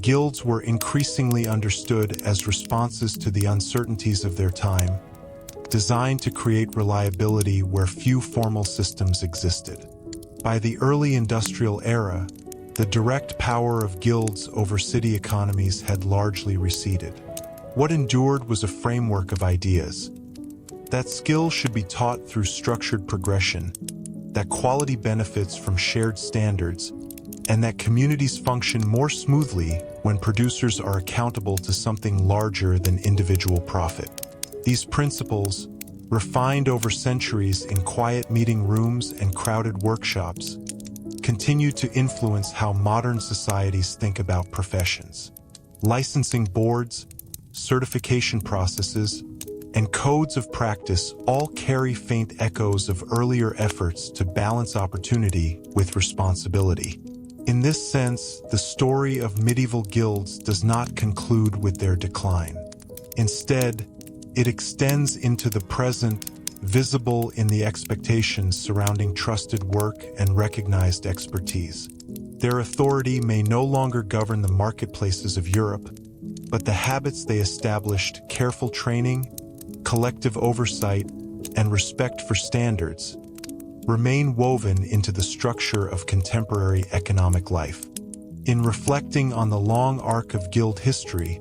guilds were increasingly understood as responses to the uncertainties of their time, designed to create reliability where few formal systems existed. By the early industrial era, the direct power of guilds over city economies had largely receded. What endured was a framework of ideas: that skill should be taught through structured progression, that quality benefits from shared standards, and that communities function more smoothly when producers are accountable to something larger than individual profit. These principles, refined over centuries in quiet meeting rooms and crowded workshops, continue to influence how modern societies think about professions. Licensing boards, certification processes, and codes of practice all carry faint echoes of earlier efforts to balance opportunity with responsibility. In this sense, the story of medieval guilds does not conclude with their decline. Instead, it extends into the present, visible in the expectations surrounding trusted work and recognized expertise. Their authority may no longer govern the marketplaces of Europe, but the habits they established, careful training, collective oversight, and respect for standards, remain woven into the structure of contemporary economic life. In reflecting on the long arc of guild history,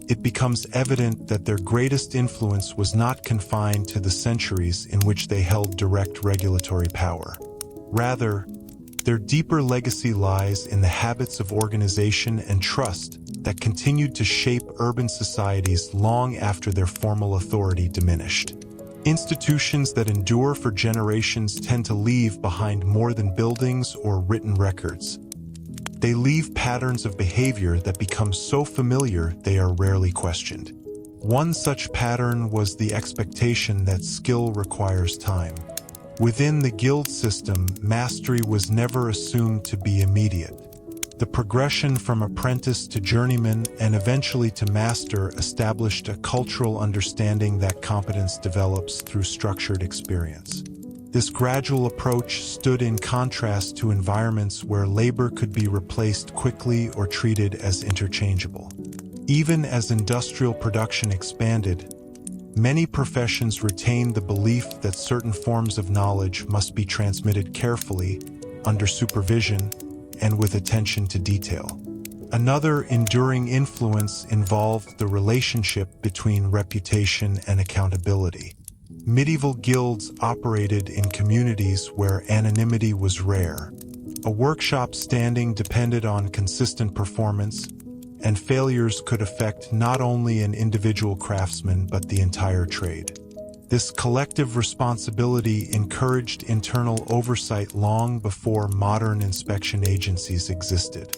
it becomes evident that their greatest influence was not confined to the centuries in which they held direct regulatory power. Rather, their deeper legacy lies in the habits of organization and trust that continued to shape urban societies long after their formal authority diminished. Institutions that endure for generations tend to leave behind more than buildings or written records. They leave patterns of behavior that become so familiar they are rarely questioned. One such pattern was the expectation that skill requires time. Within the guild system, mastery was never assumed to be immediate. The progression from apprentice to journeyman and eventually to master established a cultural understanding that competence develops through structured experience. This gradual approach stood in contrast to environments where labor could be replaced quickly or treated as interchangeable. Even as industrial production expanded, many professions retained the belief that certain forms of knowledge must be transmitted carefully, under supervision, and with attention to detail. Another enduring influence involved the relationship between reputation and accountability. Medieval guilds operated in communities where anonymity was rare. A workshop standing depended on consistent performance, and failures could affect not only an individual craftsman but the entire trade. This collective responsibility encouraged internal oversight long before modern inspection agencies existed.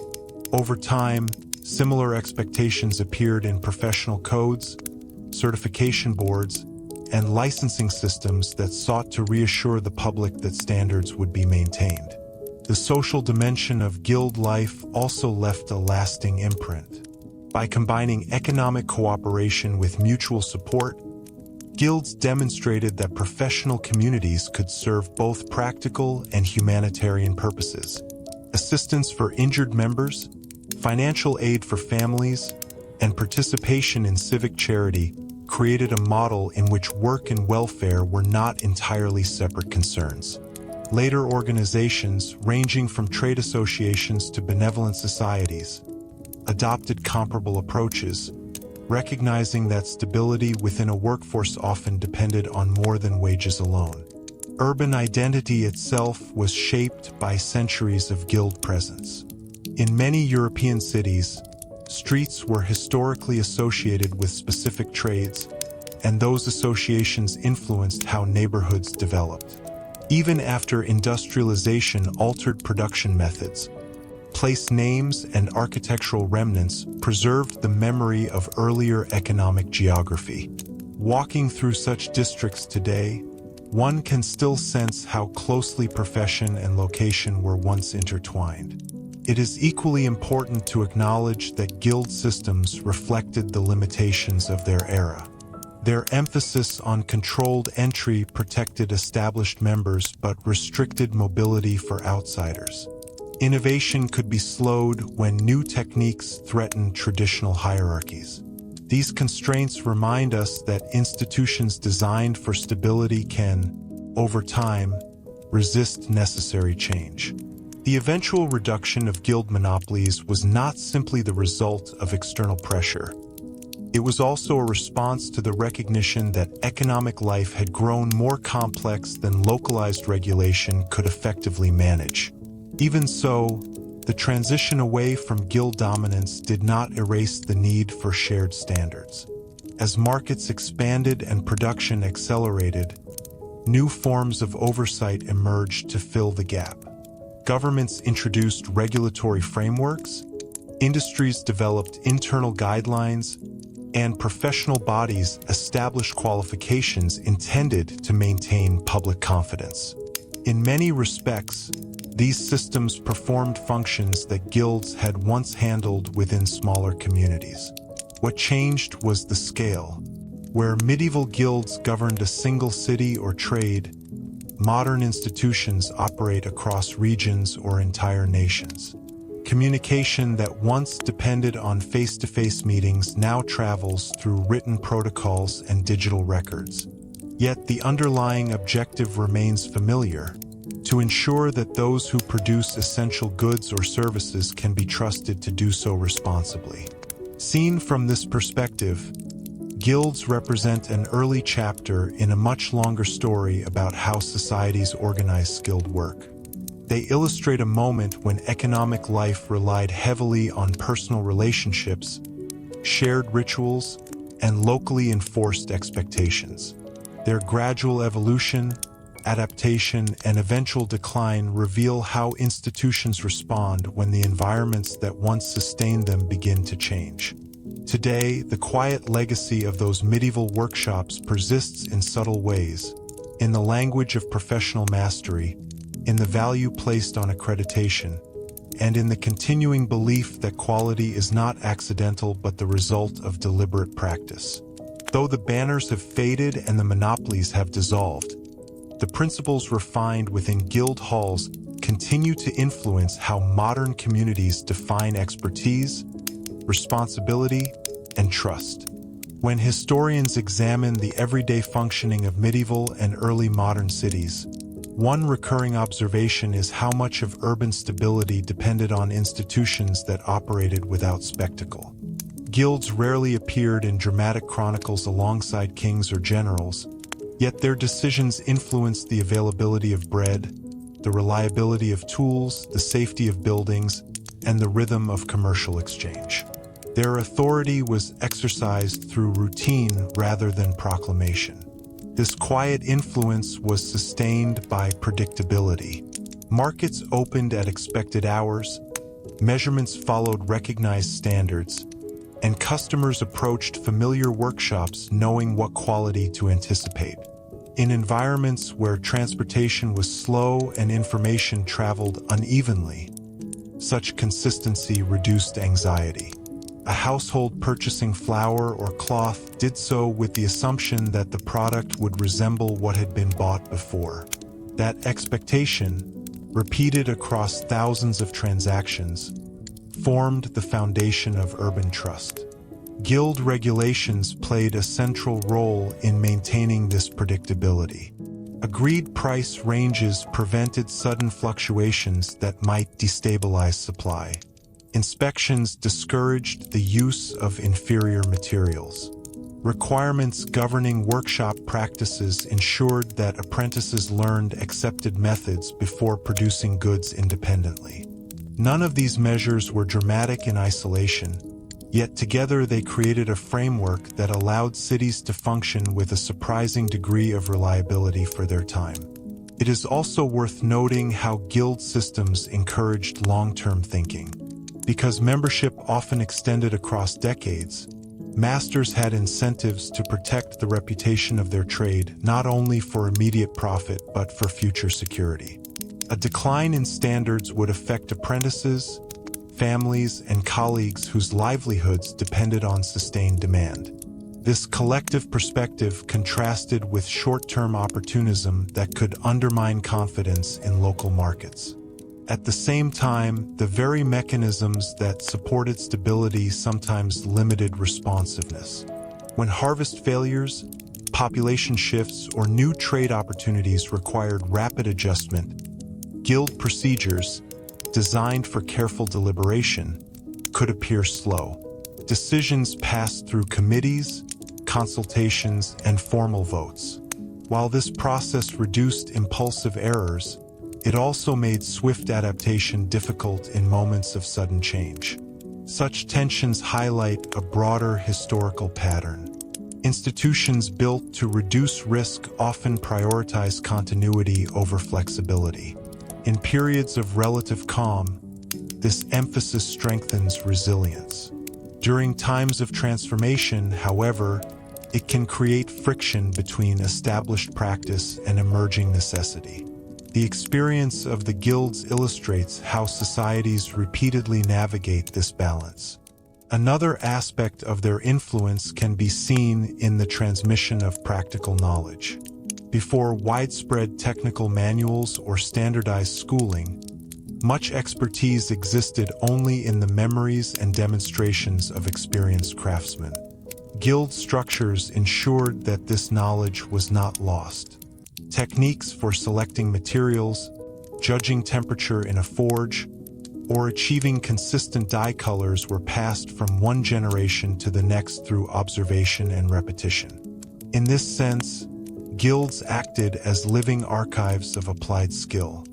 Over time, similar expectations appeared in professional codes, certification boards, and licensing systems that sought to reassure the public that standards would be maintained. The social dimension of guild life also left a lasting imprint. By combining economic cooperation with mutual support, guilds demonstrated that professional communities could serve both practical and humanitarian purposes. Assistance for injured members, financial aid for families, and participation in civic charity created a model in which work and welfare were not entirely separate concerns. Later organizations, ranging from trade associations to benevolent societies, adopted comparable approaches, recognizing that stability within a workforce often depended on more than wages alone. Urban identity itself was shaped by centuries of guild presence. In many European cities, streets were historically associated with specific trades, and those associations influenced how neighborhoods developed. Even after industrialization altered production methods, place names and architectural remnants preserved the memory of earlier economic geography. Walking through such districts today, one can still sense how closely profession and location were once intertwined. It is equally important to acknowledge that guild systems reflected the limitations of their era. Their emphasis on controlled entry protected established members but restricted mobility for outsiders. Innovation could be slowed when new techniques threatened traditional hierarchies. These constraints remind us that institutions designed for stability can, over time, resist necessary change. The eventual reduction of guild monopolies was not simply the result of external pressure. It was also a response to the recognition that economic life had grown more complex than localized regulation could effectively manage. Even so, the transition away from guild dominance did not erase the need for shared standards. As markets expanded and production accelerated, new forms of oversight emerged to fill the gap. Governments introduced regulatory frameworks, industries developed internal guidelines, and professional bodies established qualifications intended to maintain public confidence. In many respects, these systems performed functions that guilds had once handled within smaller communities. What changed was the scale. Where medieval guilds governed a single city or trade, modern institutions operate across regions or entire nations. Communication that once depended on face-to-face meetings now travels through written protocols and digital records. Yet the underlying objective remains familiar: to ensure that those who produce essential goods or services can be trusted to do so responsibly. Seen from this perspective, guilds represent an early chapter in a much longer story about how societies organize skilled work. They illustrate a moment when economic life relied heavily on personal relationships, shared rituals, and locally enforced expectations. Their gradual evolution, adaptation, and eventual decline reveal how institutions respond when the environments that once sustained them begin to change. Today, the quiet legacy of those medieval workshops persists in subtle ways, in the language of professional mastery, in the value placed on accreditation, and in the continuing belief that quality is not accidental but the result of deliberate practice. Though the banners have faded and the monopolies have dissolved, the principles refined within guild halls continue to influence how modern communities define expertise, responsibility, and trust. When historians examine the everyday functioning of medieval and early modern cities, one recurring observation is how much of urban stability depended on institutions that operated without spectacle. Guilds rarely appeared in dramatic chronicles alongside kings or generals, yet their decisions influenced the availability of bread, the reliability of tools, the safety of buildings, and the rhythm of commercial exchange. Their authority was exercised through routine rather than proclamation. This quiet influence was sustained by predictability. Markets opened at expected hours, measurements followed recognized standards, and customers approached familiar workshops knowing what quality to anticipate. In environments where transportation was slow and information traveled unevenly, such consistency reduced anxiety. A household purchasing flour or cloth did so with the assumption that the product would resemble what had been bought before. That expectation, repeated across thousands of transactions, formed the foundation of urban trust. Guild regulations played a central role in maintaining this predictability. Agreed price ranges prevented sudden fluctuations that might destabilize supply. Inspections discouraged the use of inferior materials. Requirements governing workshop practices ensured that apprentices learned accepted methods before producing goods independently. None of these measures were dramatic in isolation, yet together they created a framework that allowed cities to function with a surprising degree of reliability for their time. It is also worth noting how guild systems encouraged long-term thinking. Because membership often extended across decades, Masters had incentives to protect the reputation of their trade, not only for immediate profit but for future security. A decline in standards would affect apprentices, families, and colleagues whose livelihoods depended on sustained demand. This collective perspective contrasted with short-term opportunism that could undermine confidence in local markets. At the same time, the very mechanisms that supported stability sometimes limited responsiveness. When harvest failures, population shifts, or new trade opportunities required rapid adjustment, guild procedures, designed for careful deliberation, could appear slow. Decisions passed through committees, consultations, and formal votes. While this process reduced impulsive errors, it also made swift adaptation difficult in moments of sudden change. Such tensions highlight a broader historical pattern. Institutions built to reduce risk often prioritize continuity over flexibility. In periods of relative calm, this emphasis strengthens resilience. During times of transformation, however, it can create friction between established practice and emerging necessity. The experience of the guilds illustrates how societies repeatedly navigate this balance. Another aspect of their influence can be seen in the transmission of practical knowledge. Before widespread technical manuals or standardized schooling, much expertise existed only in the memories and demonstrations of experienced craftsmen. Guild structures ensured that this knowledge was not lost. Techniques for selecting materials, judging temperature in a forge, or achieving consistent dye colors were passed from one generation to the next through observation and repetition. In this sense, guilds acted as living archives of applied skill.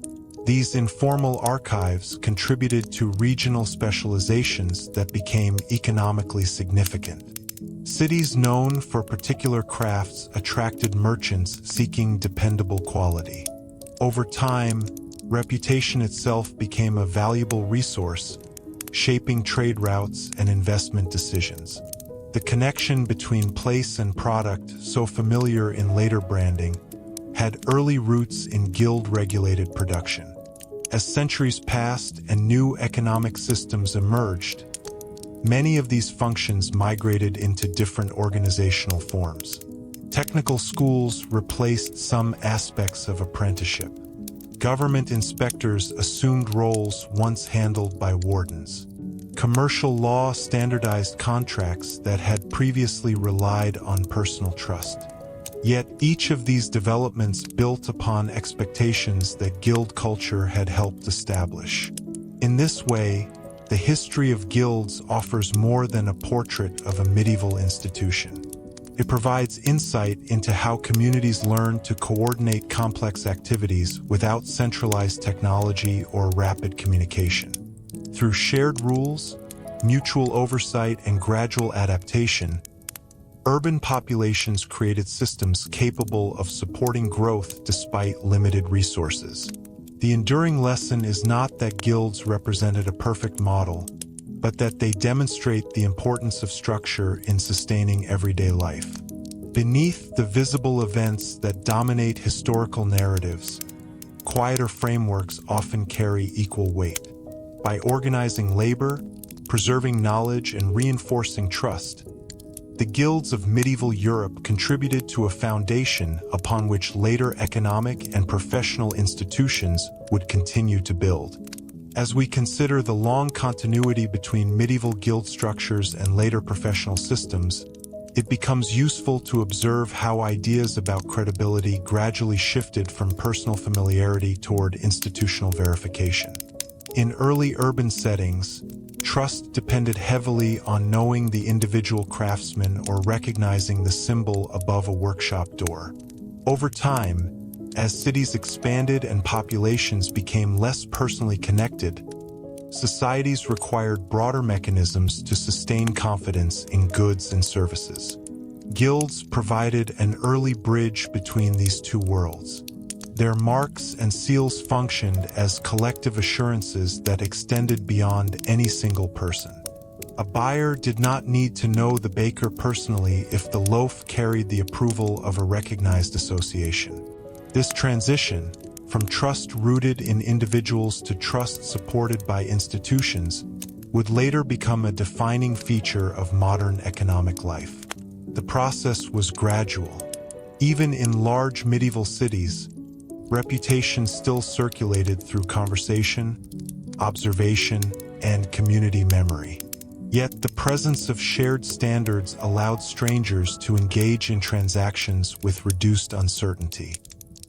These informal archives contributed to regional specializations that became economically significant. Cities known for particular crafts attracted merchants seeking dependable quality. Over time, reputation itself became a valuable resource, shaping trade routes and investment decisions. The connection between place and product, so familiar in later branding, had early roots in guild-regulated production. As centuries passed and new economic systems emerged, many of these functions migrated into different organizational forms. Technical schools replaced some aspects of apprenticeship. Government inspectors assumed roles once handled by wardens. Commercial law standardized contracts that had previously relied on personal trust. Yet each of these developments built upon expectations that guild culture had helped establish. In this way, the history of guilds offers more than a portrait of a medieval institution. It provides insight into how communities learned to coordinate complex activities without centralized technology or rapid communication. Through shared rules, mutual oversight, and gradual adaptation, urban populations created systems capable of supporting growth despite limited resources. The enduring lesson is not that guilds represented a perfect model, but that they demonstrate the importance of structure in sustaining everyday life. Beneath the visible events that dominate historical narratives, quieter frameworks often carry equal weight. By organizing labor, preserving knowledge, and reinforcing trust, the guilds of medieval Europe contributed to a foundation upon which later economic and professional institutions would continue to build. As we consider the long continuity between medieval guild structures and later professional systems, it becomes useful to observe how ideas about credibility gradually shifted from personal familiarity toward institutional verification. In early urban settings, trust depended heavily on knowing the individual craftsman or recognizing the symbol above a workshop door. Over time, as cities expanded and populations became less personally connected, societies required broader mechanisms to sustain confidence in goods and services. Guilds provided an early bridge between these two worlds. Their marks and seals functioned as collective assurances that extended beyond any single person. A buyer did not need to know the baker personally if the loaf carried the approval of a recognized association. This transition, from trust rooted in individuals to trust supported by institutions, would later become a defining feature of modern economic life. The process was gradual. Even in large medieval cities, reputation still circulated through conversation, observation, and community memory. Yet the presence of shared standards allowed strangers to engage in transactions with reduced uncertainty.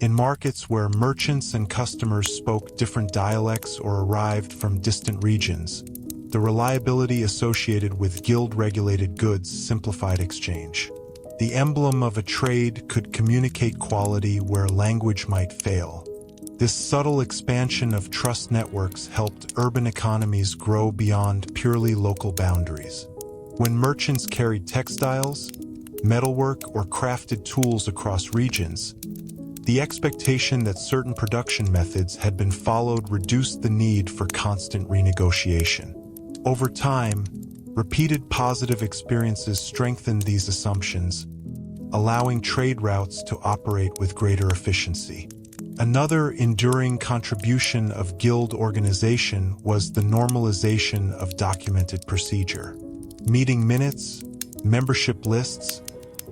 In markets where merchants and customers spoke different dialects or arrived from distant regions, the reliability associated with guild-regulated goods simplified exchange. The emblem of a trade could communicate quality where language might fail. This subtle expansion of trust networks helped urban economies grow beyond purely local boundaries. When merchants carried textiles, metalwork, or crafted tools across regions, the expectation that certain production methods had been followed reduced the need for constant renegotiation. Over time, repeated positive experiences strengthened these assumptions, allowing trade routes to operate with greater efficiency. Another enduring contribution of guild organization was the normalization of documented procedure. Meeting minutes, membership lists,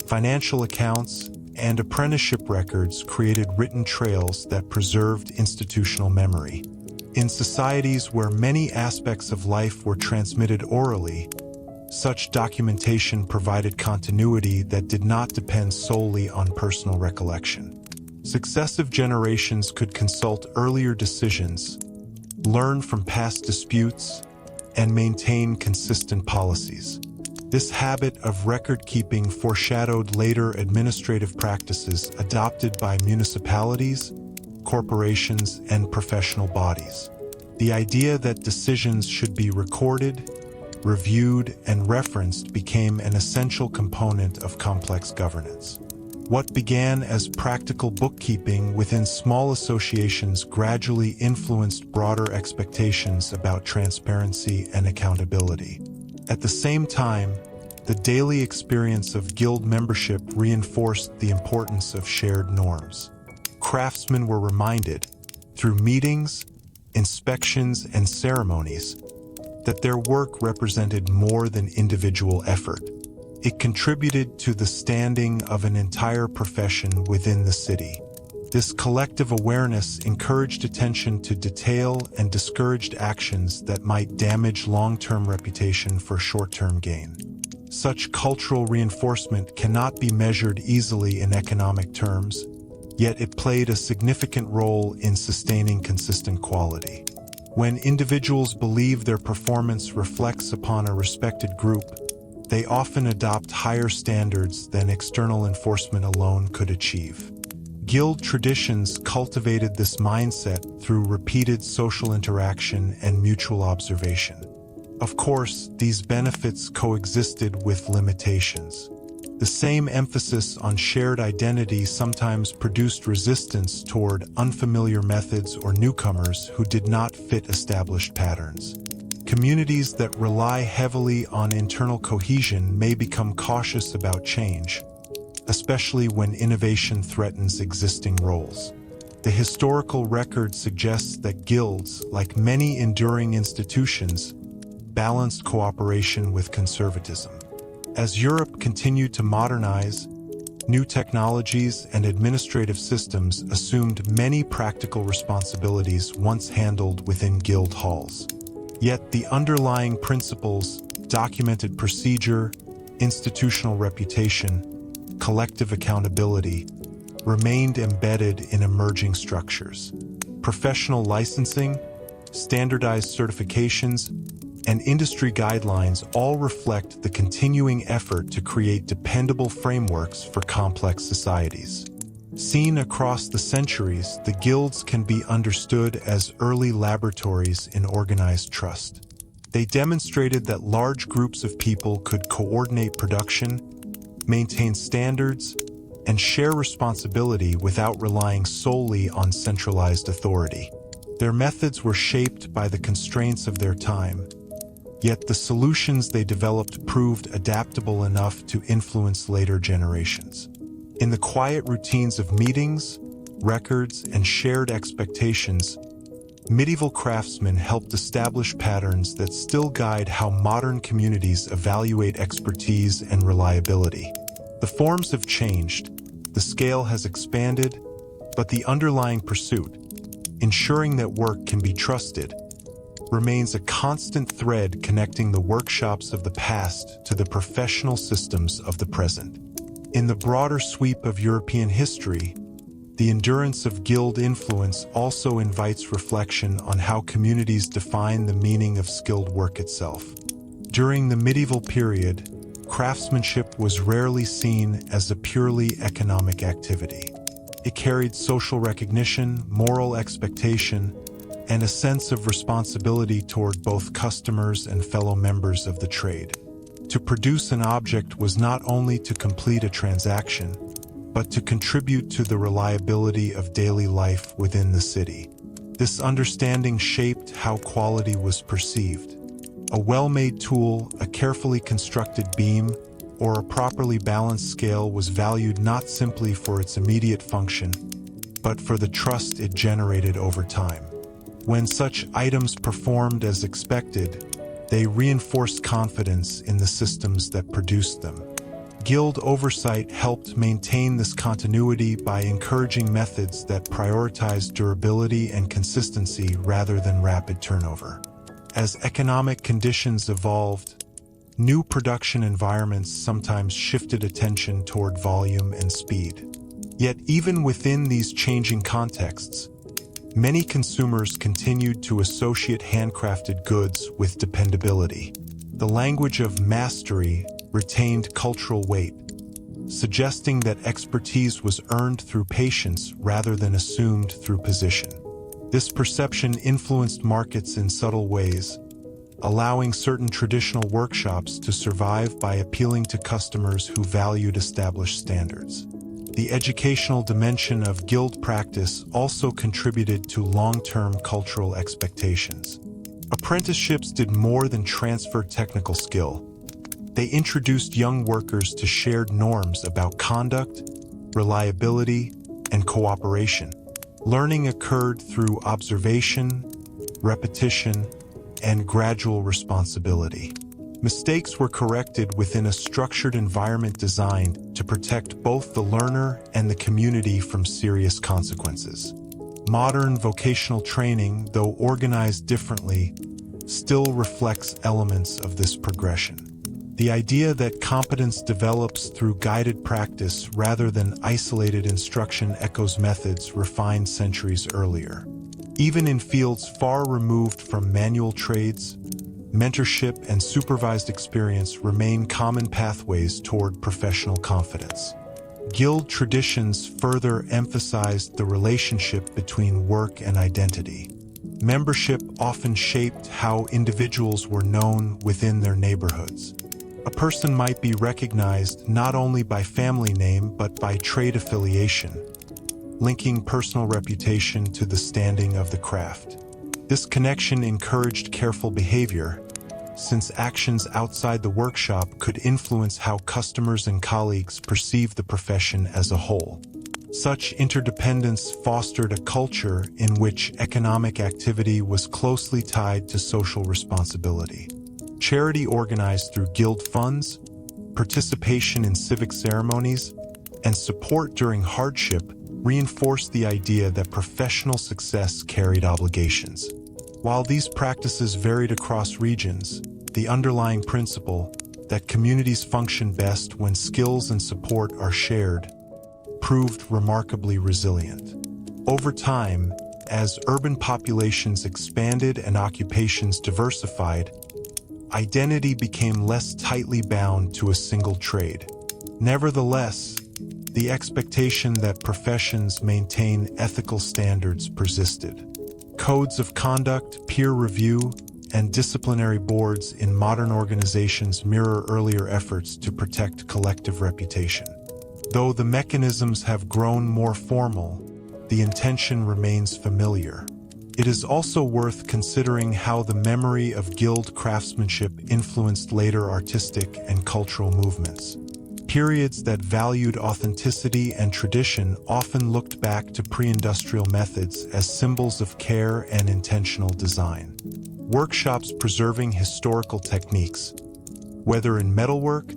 financial accounts, and apprenticeship records created written trails that preserved institutional memory. In societies where many aspects of life were transmitted orally, such documentation provided continuity that did not depend solely on personal recollection. Successive generations could consult earlier decisions, learn from past disputes, and maintain consistent policies. This habit of record-keeping foreshadowed later administrative practices adopted by municipalities, corporations, and professional bodies. The idea that decisions should be recorded, reviewed, and referenced became an essential component of complex governance. What began as practical bookkeeping within small associations gradually influenced broader expectations about transparency and accountability. At the same time, the daily experience of guild membership reinforced the importance of shared norms. Craftsmen were reminded, through meetings, inspections, and ceremonies, that their work represented more than individual effort. It contributed to the standing of an entire profession within the city. This collective awareness encouraged attention to detail and discouraged actions that might damage long-term reputation for short-term gain. Such cultural reinforcement cannot be measured easily in economic terms, yet it played a significant role in sustaining consistent quality. When individuals believe their performance reflects upon a respected group, they often adopt higher standards than external enforcement alone could achieve. Guild traditions cultivated this mindset through repeated social interaction and mutual observation. Of course, these benefits coexisted with limitations. The same emphasis on shared identity sometimes produced resistance toward unfamiliar methods or newcomers who did not fit established patterns. Communities that rely heavily on internal cohesion may become cautious about change, especially when innovation threatens existing roles. The historical record suggests that guilds, like many enduring institutions, balanced cooperation with conservatism. As Europe continued to modernize, new technologies and administrative systems assumed many practical responsibilities once handled within guild halls. Yet the underlying principles, documented procedure, institutional reputation, collective accountability, remained embedded in emerging structures. Professional licensing, standardized certifications, and industry guidelines all reflect the continuing effort to create dependable frameworks for complex societies. Seen across the centuries, the guilds can be understood as early laboratories in organized trust. They demonstrated that large groups of people could coordinate production, maintain standards, and share responsibility without relying solely on centralized authority. Their methods were shaped by the constraints of their time, Yet the solutions they developed proved adaptable enough to influence later generations. In the quiet routines of meetings, records, and shared expectations, medieval craftsmen helped establish patterns that still guide how modern communities evaluate expertise and reliability. The forms have changed, the scale has expanded, but the underlying pursuit, ensuring that work can be trusted, remains a constant thread connecting the workshops of the past to the professional systems of the present. In the broader sweep of European history, the endurance of guild influence also invites reflection on how communities define the meaning of skilled work itself. During the medieval period, craftsmanship was rarely seen as a purely economic activity. It carried social recognition, moral expectation, and a sense of responsibility toward both customers and fellow members of the trade. To produce an object was not only to complete a transaction, but to contribute to the reliability of daily life within the city. This understanding shaped how quality was perceived. A well-made tool, a carefully constructed beam, or a properly balanced scale was valued not simply for its immediate function, but for the trust it generated over time. When such items performed as expected, they reinforced confidence in the systems that produced them. Guild oversight helped maintain this continuity by encouraging methods that prioritized durability and consistency rather than rapid turnover. As economic conditions evolved, new production environments sometimes shifted attention toward volume and speed. Yet even within these changing contexts, many consumers continued to associate handcrafted goods with dependability. The language of mastery retained cultural weight, suggesting that expertise was earned through patience rather than assumed through position. This perception influenced markets in subtle ways, allowing certain traditional workshops to survive by appealing to customers who valued established standards. The educational dimension of guild practice also contributed to long-term cultural expectations. Apprenticeships did more than transfer technical skill. They introduced young workers to shared norms about conduct, reliability, and cooperation. Learning occurred through observation, repetition, and gradual responsibility. Mistakes were corrected within a structured environment designed to protect both the learner and the community from serious consequences. Modern vocational training, though organized differently, still reflects elements of this progression. The idea that competence develops through guided practice rather than isolated instruction echoes methods refined centuries earlier. Even in fields far removed from manual trades, mentorship and supervised experience remain common pathways toward professional confidence. Guild traditions further emphasized the relationship between work and identity. Membership often shaped how individuals were known within their neighborhoods. A person might be recognized not only by family name but by trade affiliation, linking personal reputation to the standing of the craft. This connection encouraged careful behavior, since actions outside the workshop could influence how customers and colleagues perceived the profession as a whole. Such interdependence fostered a culture in which economic activity was closely tied to social responsibility. Charity organized through guild funds, participation in civic ceremonies, and support during hardship reinforced the idea that professional success carried obligations. While these practices varied across regions, the underlying principle that communities function best when skills and support are shared proved remarkably resilient. Over time, as urban populations expanded and occupations diversified, identity became less tightly bound to a single trade. Nevertheless, the expectation that professions maintain ethical standards persisted. Codes of conduct, peer review, and disciplinary boards in modern organizations mirror earlier efforts to protect collective reputation. Though the mechanisms have grown more formal, the intention remains familiar. It is also worth considering how the memory of guild craftsmanship influenced later artistic and cultural movements. Periods that valued authenticity and tradition often looked back to pre-industrial methods as symbols of care and intentional design. Workshops preserving historical techniques, whether in metalwork,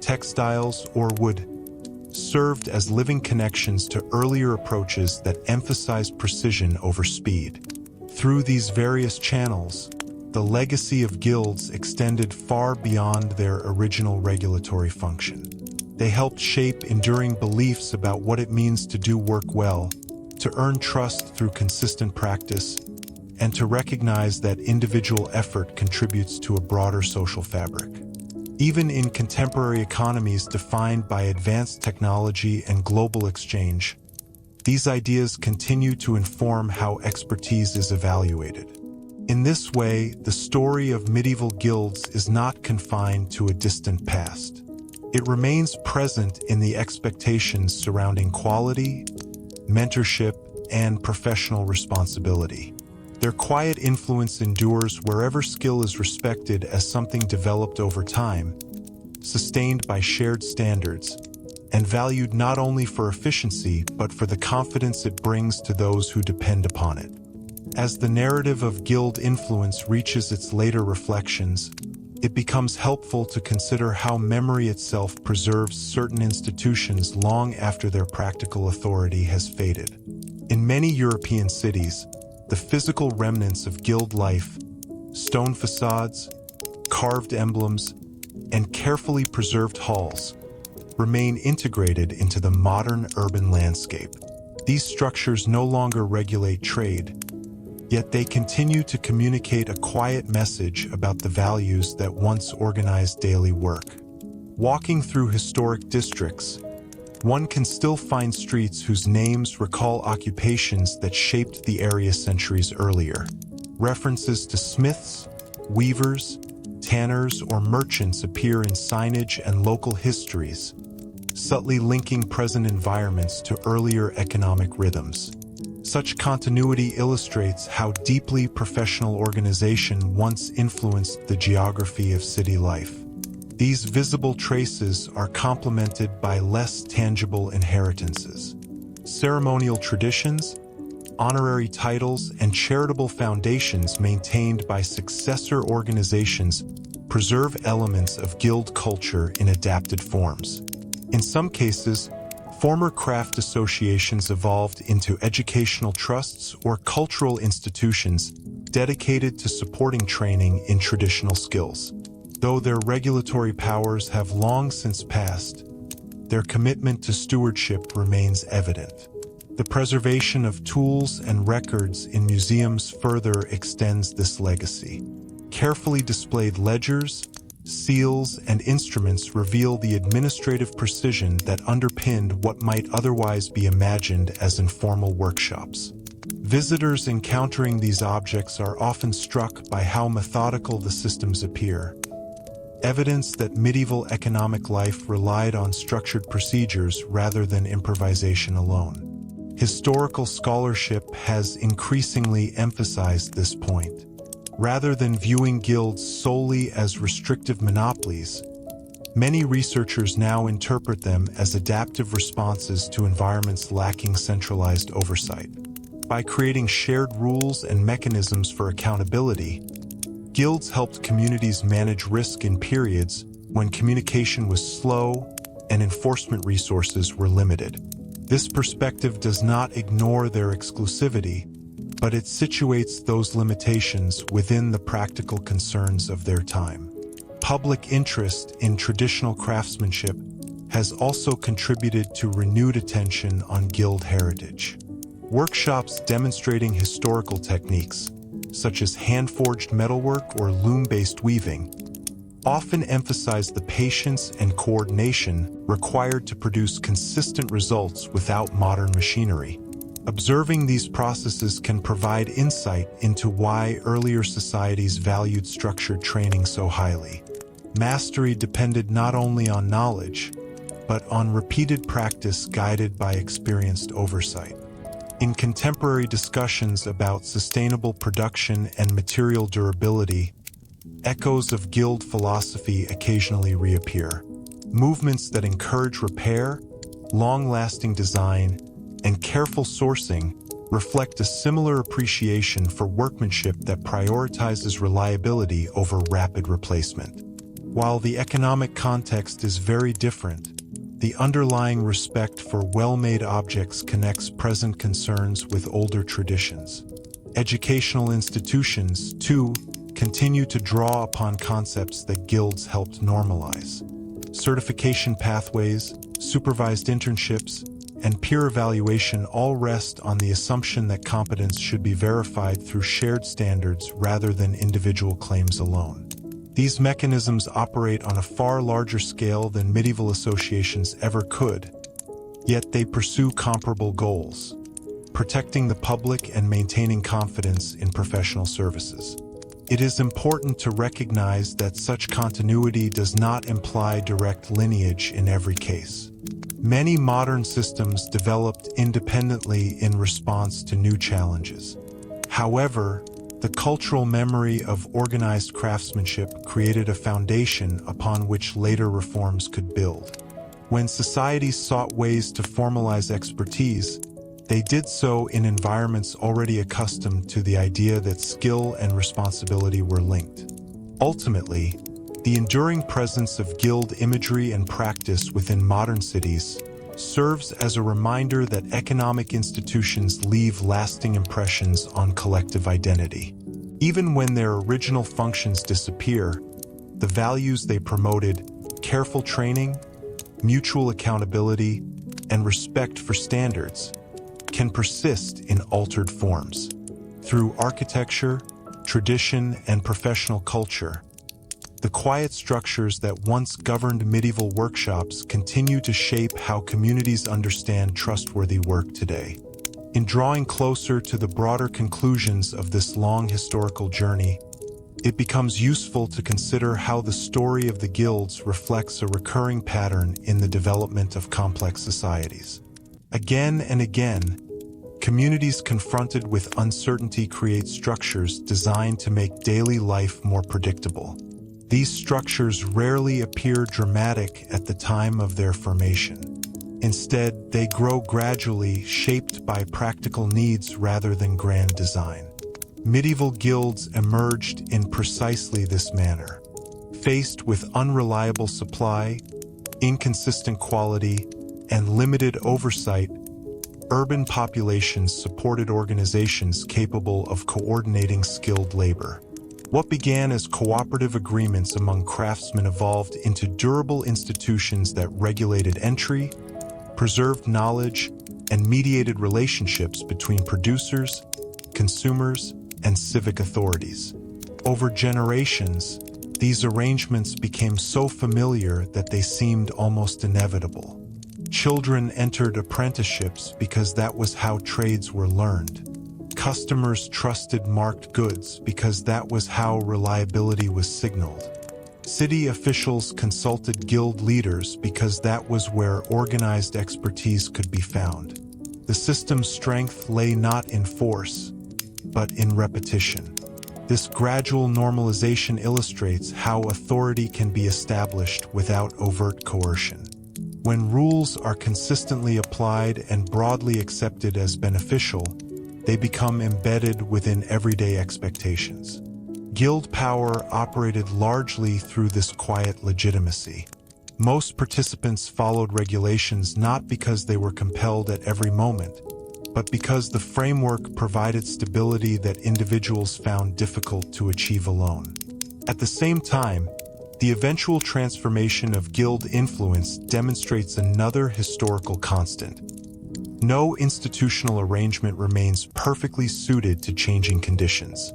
textiles, or wood, served as living connections to earlier approaches that emphasized precision over speed. Through these various channels, the legacy of guilds extended far beyond their original regulatory function. They helped shape enduring beliefs about what it means to do work well, to earn trust through consistent practice, and to recognize that individual effort contributes to a broader social fabric. Even in contemporary economies defined by advanced technology and global exchange, these ideas continue to inform how expertise is evaluated. In this way, the story of medieval guilds is not confined to a distant past. It remains present in the expectations surrounding quality, mentorship, and professional responsibility. Their quiet influence endures wherever skill is respected as something developed over time, sustained by shared standards, and valued not only for efficiency but for the confidence it brings to those who depend upon it. As the narrative of guild influence reaches its later reflections, it becomes helpful to consider how memory itself preserves certain institutions long after their practical authority has faded. In many European cities, the physical remnants of guild life, stone facades, carved emblems, and carefully preserved halls, remain integrated into the modern urban landscape. These structures no longer regulate trade, yet they continue to communicate a quiet message about the values that once organized daily work. Walking through historic districts, one can still find streets whose names recall occupations that shaped the area centuries earlier. References to smiths, weavers, tanners, or merchants appear in signage and local histories, subtly linking present environments to earlier economic rhythms. Such continuity illustrates how deeply professional organization once influenced the geography of city life. These visible traces are complemented by less tangible inheritances. Ceremonial traditions, honorary titles, and charitable foundations maintained by successor organizations preserve elements of guild culture in adapted forms. In some cases, former craft associations evolved into educational trusts or cultural institutions dedicated to supporting training in traditional skills. Though their regulatory powers have long since passed, their commitment to stewardship remains evident. The preservation of tools and records in museums further extends this legacy. Carefully displayed ledgers, seals, and instruments reveal the administrative precision that underpinned what might otherwise be imagined as informal workshops. Visitors encountering these objects are often struck by how methodical the systems appear, evidence that medieval economic life relied on structured procedures rather than improvisation alone. Historical scholarship has increasingly emphasized this point. Rather than viewing guilds solely as restrictive monopolies, many researchers now interpret them as adaptive responses to environments lacking centralized oversight. By creating shared rules and mechanisms for accountability, guilds helped communities manage risk in periods when communication was slow and enforcement resources were limited. This perspective does not ignore their exclusivity, but it situates those limitations within the practical concerns of their time. Public interest in traditional craftsmanship has also contributed to renewed attention on guild heritage. Workshops demonstrating historical techniques, such as hand-forged metalwork or loom-based weaving, often emphasize the patience and coordination required to produce consistent results without modern machinery. Observing these processes can provide insight into why earlier societies valued structured training so highly. Mastery depended not only on knowledge, but on repeated practice guided by experienced oversight. In contemporary discussions about sustainable production and material durability, echoes of guild philosophy occasionally reappear. Movements that encourage repair, long-lasting design, and careful sourcing reflect a similar appreciation for workmanship that prioritizes reliability over rapid replacement. While the economic context is very different, the underlying respect for well-made objects connects present concerns with older traditions. Educational institutions, too, continue to draw upon concepts that guilds helped normalize. Certification pathways, supervised internships, and peer evaluation all rest on the assumption that competence should be verified through shared standards rather than individual claims alone. These mechanisms operate on a far larger scale than medieval associations ever could, yet they pursue comparable goals: protecting the public and maintaining confidence in professional services. It is important to recognize that such continuity does not imply direct lineage in every case. Many modern systems developed independently in response to new challenges. However, the cultural memory of organized craftsmanship created a foundation upon which later reforms could build. When societies sought ways to formalize expertise, they did so in environments already accustomed to the idea that skill and responsibility were linked. Ultimately, the enduring presence of guild imagery and practice within modern cities serves as a reminder that economic institutions leave lasting impressions on collective identity. Even when their original functions disappear, the values they promoted, careful training, mutual accountability, and respect for standards, can persist in altered forms. Through architecture, tradition, and professional culture, the quiet structures that once governed medieval workshops continue to shape how communities understand trustworthy work today. In drawing closer to the broader conclusions of this long historical journey, it becomes useful to consider how the story of the guilds reflects a recurring pattern in the development of complex societies. Again and again, communities confronted with uncertainty create structures designed to make daily life more predictable. These structures rarely appear dramatic at the time of their formation. Instead, they grow gradually, shaped by practical needs rather than grand design. Medieval guilds emerged in precisely this manner. Faced with unreliable supply, inconsistent quality, and limited oversight, urban populations supported organizations capable of coordinating skilled labor. What began as cooperative agreements among craftsmen evolved into durable institutions that regulated entry, preserved knowledge, and mediated relationships between producers, consumers, and civic authorities. Over generations, these arrangements became so familiar that they seemed almost inevitable. Children entered apprenticeships because that was how trades were learned. Customers trusted marked goods because that was how reliability was signaled. City officials consulted guild leaders because that was where organized expertise could be found. The system's strength lay not in force, but in repetition. This gradual normalization illustrates how authority can be established without overt coercion. When rules are consistently applied and broadly accepted as beneficial, they become embedded within everyday expectations. Guild power operated largely through this quiet legitimacy. Most participants followed regulations not because they were compelled at every moment, but because the framework provided stability that individuals found difficult to achieve alone. At the same time, the eventual transformation of guild influence demonstrates another historical constant. No institutional arrangement remains perfectly suited to changing conditions.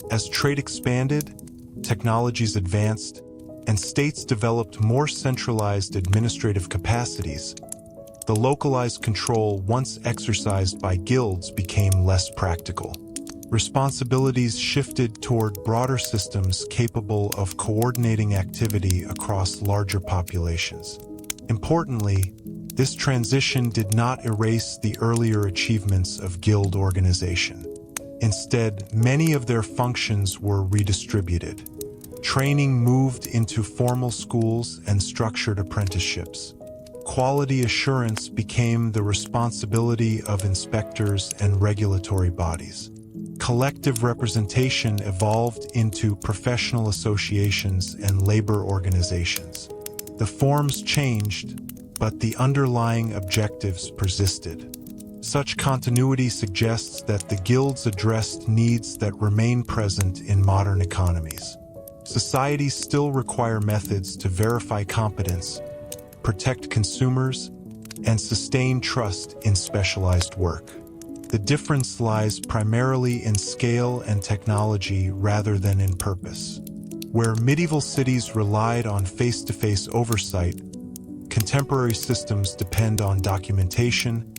As trade expanded, technologies advanced, and states developed more centralized administrative capacities, the localized control once exercised by guilds became less practical. Responsibilities shifted toward broader systems capable of coordinating activity across larger populations. Importantly, This transition did not erase the earlier achievements of guild organization. Instead, many of their functions were redistributed. Training moved into formal schools and structured apprenticeships. Quality assurance became the responsibility of inspectors and regulatory bodies. Collective representation evolved into professional associations and labor organizations. The forms changed, but the underlying objectives persisted. Such continuity suggests that the guilds addressed needs that remain present in modern economies. Societies still require methods to verify competence, protect consumers, and sustain trust in specialized work. The difference lies primarily in scale and technology rather than in purpose. Where medieval cities relied on face-to-face oversight, contemporary systems depend on documentation,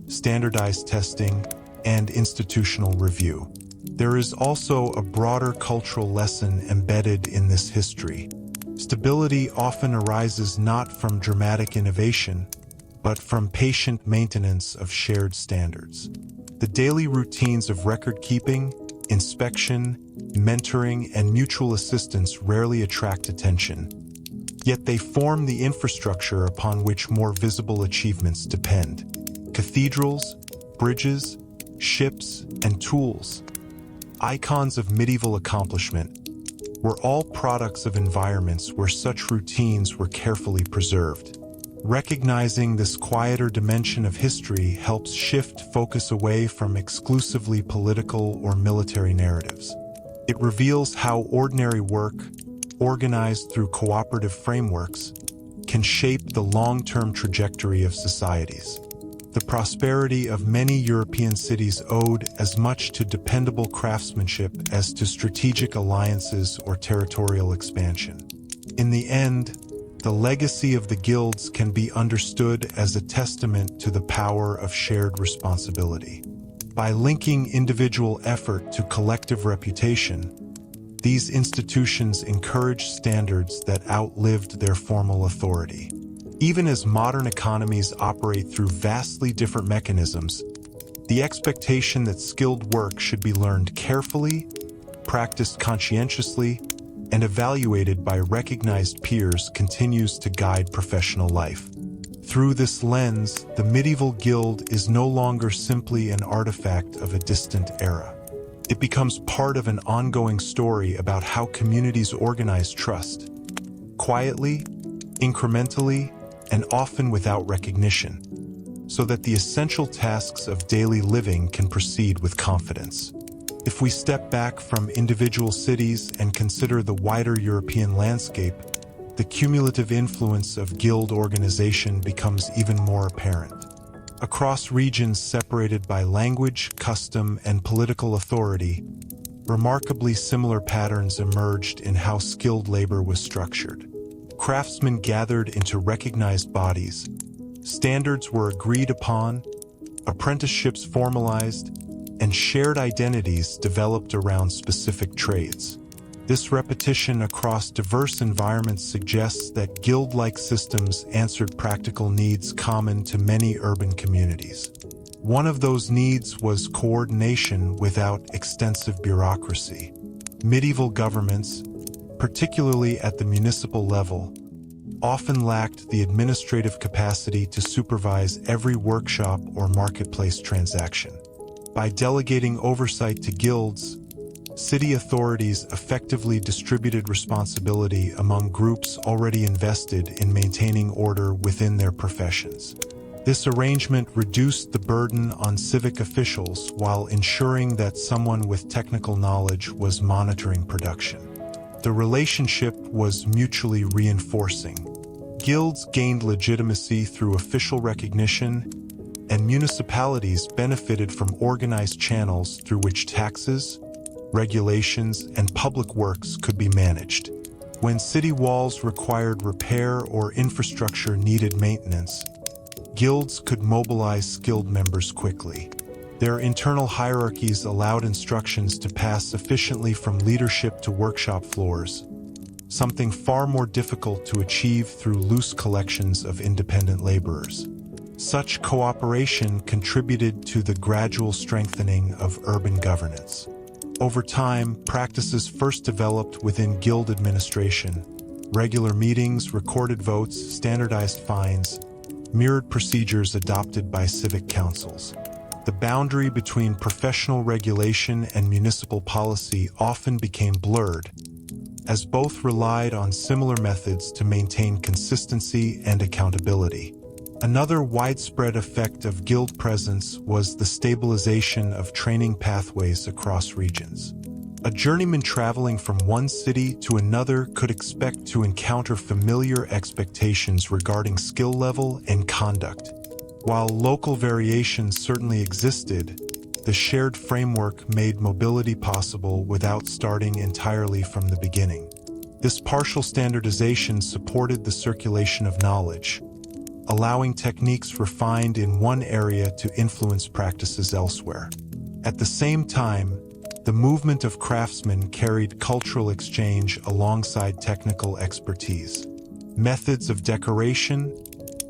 standardized testing, and institutional review. There is also a broader cultural lesson embedded in this history. Stability often arises not from dramatic innovation, but from patient maintenance of shared standards. The daily routines of record-keeping, inspection, mentoring, and mutual assistance rarely attract attention, yet they form the infrastructure upon which more visible achievements depend. Cathedrals, bridges, ships, and tools, icons of medieval accomplishment, were all products of environments where such routines were carefully preserved. Recognizing this quieter dimension of history helps shift focus away from exclusively political or military narratives. It reveals how ordinary work, organized through cooperative frameworks, can shape the long-term trajectory of societies. The prosperity of many European cities owed as much to dependable craftsmanship as to strategic alliances or territorial expansion. In the end, the legacy of the guilds can be understood as a testament to the power of shared responsibility. By linking individual effort to collective reputation, these institutions encourage standards that outlived their formal authority. Even as modern economies operate through vastly different mechanisms, the expectation that skilled work should be learned carefully, practiced conscientiously, and evaluated by recognized peers continues to guide professional life. Through this lens, the medieval guild is no longer simply an artifact of a distant era. It becomes part of an ongoing story about how communities organize trust, quietly, incrementally, and often without recognition, so that the essential tasks of daily living can proceed with confidence. If we step back from individual cities and consider the wider European landscape, the cumulative influence of guild organization becomes even more apparent. Across regions separated by language, custom, and political authority, remarkably similar patterns emerged in how skilled labor was structured. Craftsmen gathered into recognized bodies, standards were agreed upon, apprenticeships formalized, and shared identities developed around specific trades. This repetition across diverse environments suggests that guild-like systems answered practical needs common to many urban communities. One of those needs was coordination without extensive bureaucracy. Medieval governments, particularly at the municipal level, often lacked the administrative capacity to supervise every workshop or marketplace transaction. By delegating oversight to guilds, city authorities effectively distributed responsibility among groups already invested in maintaining order within their professions. This arrangement reduced the burden on civic officials while ensuring that someone with technical knowledge was monitoring production. The relationship was mutually reinforcing. Guilds gained legitimacy through official recognition, and municipalities benefited from organized channels through which taxes, regulations, and public works could be managed. When city walls required repair or infrastructure needed maintenance, guilds could mobilize skilled members quickly. Their internal hierarchies allowed instructions to pass efficiently from leadership to workshop floors, something far more difficult to achieve through loose collections of independent laborers. Such cooperation contributed to the gradual strengthening of urban governance. Over time, practices first developed within guild administration. Regular meetings, recorded votes, standardized fines, mirrored procedures adopted by civic councils. The boundary between professional regulation and municipal policy often became blurred, as both relied on similar methods to maintain consistency and accountability. Another widespread effect of guild presence was the stabilization of training pathways across regions. A journeyman traveling from one city to another could expect to encounter familiar expectations regarding skill level and conduct. While local variations certainly existed, the shared framework made mobility possible without starting entirely from the beginning. This partial standardization supported the circulation of knowledge, allowing techniques refined in one area to influence practices elsewhere. At the same time, the movement of craftsmen carried cultural exchange alongside technical expertise. Methods of decoration,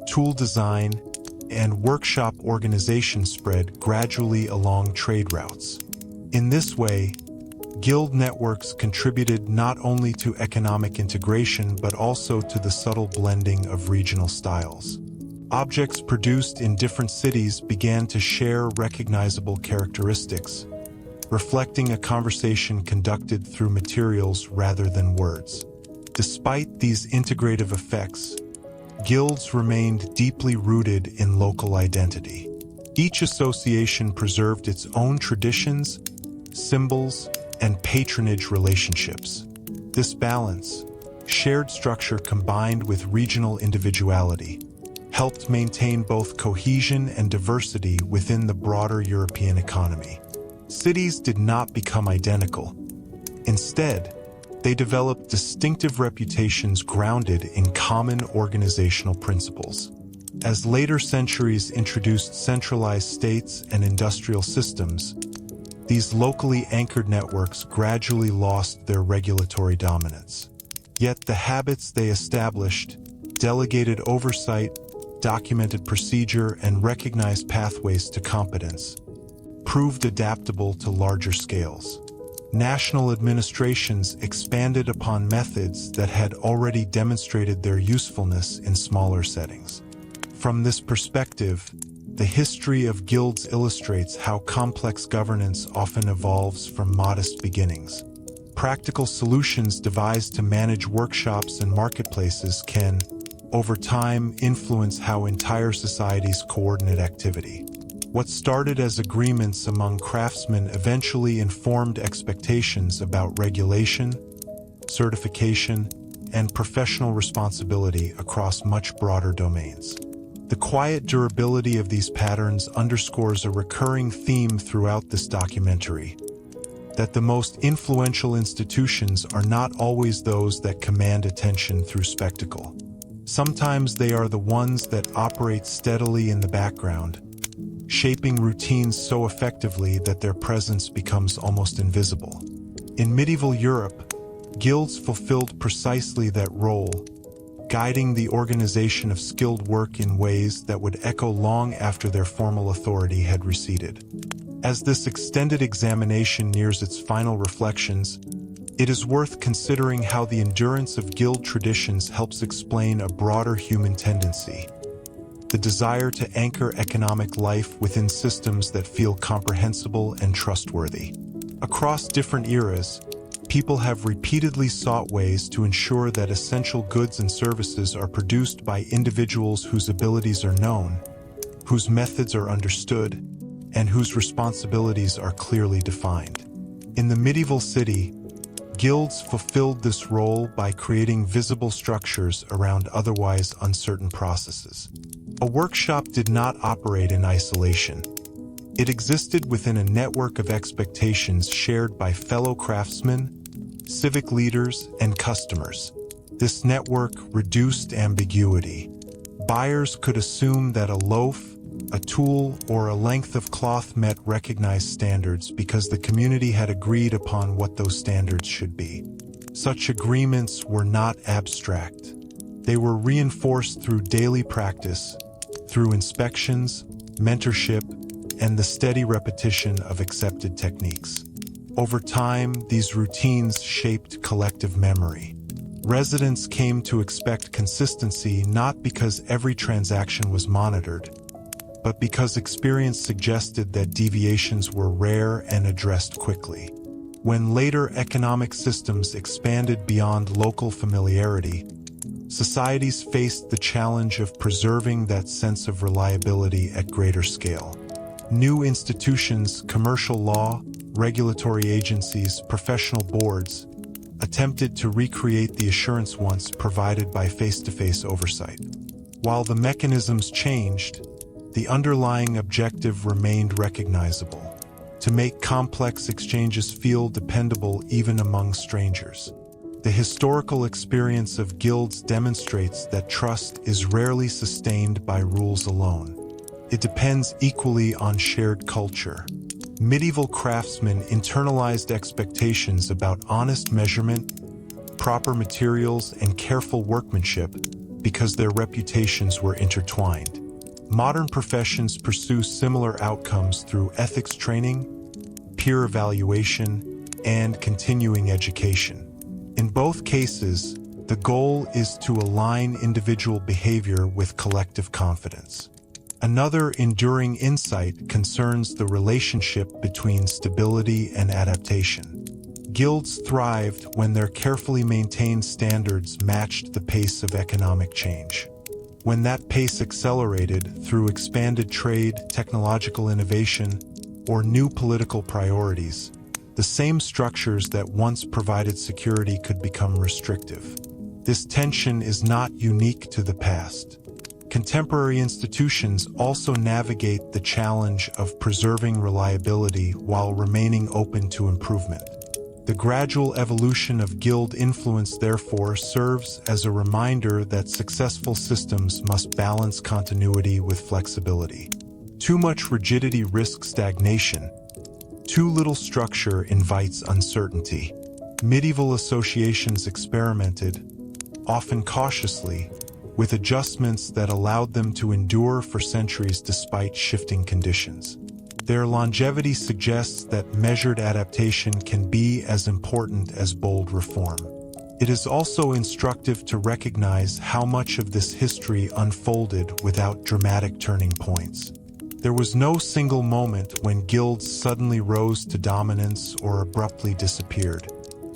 tool design, and workshop organization spread gradually along trade routes. In this way, guild networks contributed not only to economic integration but also to the subtle blending of regional styles. Objects produced in different cities began to share recognizable characteristics, reflecting a conversation conducted through materials rather than words. Despite these integrative effects, guilds remained deeply rooted in local identity. Each association preserved its own traditions, symbols, and patronage relationships. This balance, shared structure combined with regional individuality, helped maintain both cohesion and diversity within the broader European economy. Cities did not become identical. Instead, they developed distinctive reputations grounded in common organizational principles. As later centuries introduced centralized states and industrial systems, these locally anchored networks gradually lost their regulatory dominance. Yet the habits they established, delegated oversight, documented procedure, and recognized pathways to competence, proved adaptable to larger scales. National administrations expanded upon methods that had already demonstrated their usefulness in smaller settings. From this perspective, the history of guilds illustrates how complex governance often evolves from modest beginnings. Practical solutions devised to manage workshops and marketplaces can, over time, influence how entire societies coordinate activity. What started as agreements among craftsmen eventually informed expectations about regulation, certification, and professional responsibility across much broader domains. The quiet durability of these patterns underscores a recurring theme throughout this documentary: that the most influential institutions are not always those that command attention through spectacle. Sometimes they are the ones that operate steadily in the background, shaping routines so effectively that their presence becomes almost invisible. In medieval Europe, guilds fulfilled precisely that role, guiding the organization of skilled work in ways that would echo long after their formal authority had receded. As this extended examination nears its final reflections, it is worth considering how the endurance of guild traditions helps explain a broader human tendency: the desire to anchor economic life within systems that feel comprehensible and trustworthy. Across different eras, people have repeatedly sought ways to ensure that essential goods and services are produced by individuals whose abilities are known, whose methods are understood, and whose responsibilities are clearly defined. In the medieval city, guilds fulfilled this role by creating visible structures around otherwise uncertain processes. A workshop did not operate in isolation. It existed within a network of expectations shared by fellow craftsmen, civic leaders, and customers. This network reduced ambiguity. Buyers could assume that a loaf, a tool, or a length of cloth met recognized standards because the community had agreed upon what those standards should be. Such agreements were not abstract. They were reinforced through daily practice, through inspections, mentorship, and the steady repetition of accepted techniques. Over time, these routines shaped collective memory. Residents came to expect consistency not because every transaction was monitored, but because experience suggested that deviations were rare and addressed quickly. When later economic systems expanded beyond local familiarity, societies faced the challenge of preserving that sense of reliability at greater scale. New institutions, commercial law, regulatory agencies, professional boards, attempted to recreate the assurance once provided by face-to-face oversight. While the mechanisms changed, the underlying objective remained recognizable: to make complex exchanges feel dependable even among strangers. The historical experience of guilds demonstrates that trust is rarely sustained by rules alone. It depends equally on shared culture. Medieval craftsmen internalized expectations about honest measurement, proper materials, and careful workmanship because their reputations were intertwined. Modern professions pursue similar outcomes through ethics training, peer evaluation, and continuing education. In both cases, the goal is to align individual behavior with collective confidence. Another enduring insight concerns the relationship between stability and adaptation. Guilds thrived when their carefully maintained standards matched the pace of economic change. When that pace accelerated through expanded trade, technological innovation, or new political priorities, the same structures that once provided security could become restrictive. This tension is not unique to the past. Contemporary institutions also navigate the challenge of preserving reliability while remaining open to improvement. The gradual evolution of guild influence, therefore, serves as a reminder that successful systems must balance continuity with flexibility. Too much rigidity risks stagnation. Too little structure invites uncertainty. Medieval associations experimented, often cautiously, with adjustments that allowed them to endure for centuries despite shifting conditions. Their longevity suggests that measured adaptation can be as important as bold reform. It is also instructive to recognize how much of this history unfolded without dramatic turning points. There was no single moment when guilds suddenly rose to dominance or abruptly disappeared.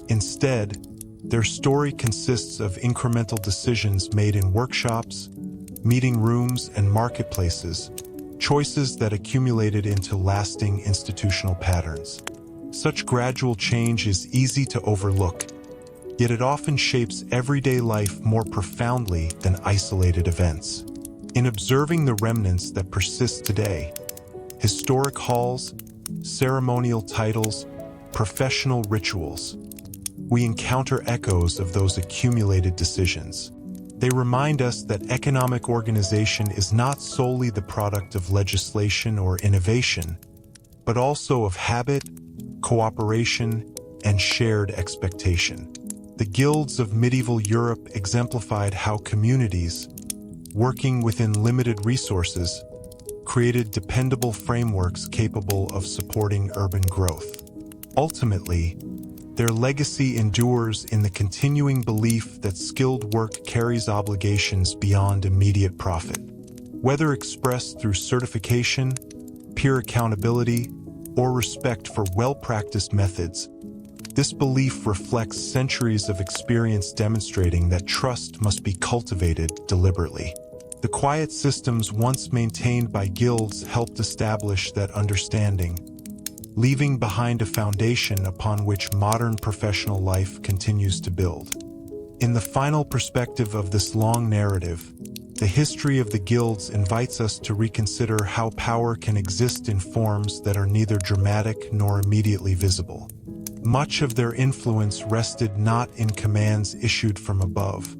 Instead, their story consists of incremental decisions made in workshops, meeting rooms, and marketplaces, choices that accumulated into lasting institutional patterns. Such gradual change is easy to overlook, yet it often shapes everyday life more profoundly than isolated events. In observing the remnants that persist today, historic halls, ceremonial titles, professional rituals, we encounter echoes of those accumulated decisions. They remind us that economic organization is not solely the product of legislation or innovation, but also of habit, cooperation, and shared expectation. The guilds of medieval Europe exemplified how communities, working within limited resources, created dependable frameworks capable of supporting urban growth. Ultimately, their legacy endures in the continuing belief that skilled work carries obligations beyond immediate profit. Whether expressed through certification, peer accountability, or respect for well-practiced methods, this belief reflects centuries of experience demonstrating that trust must be cultivated deliberately. The quiet systems once maintained by guilds helped establish that understanding, leaving behind a foundation upon which modern professional life continues to build. In the final perspective of this long narrative, the history of the guilds invites us to reconsider how power can exist in forms that are neither dramatic nor immediately visible. Much of their influence rested not in commands issued from above,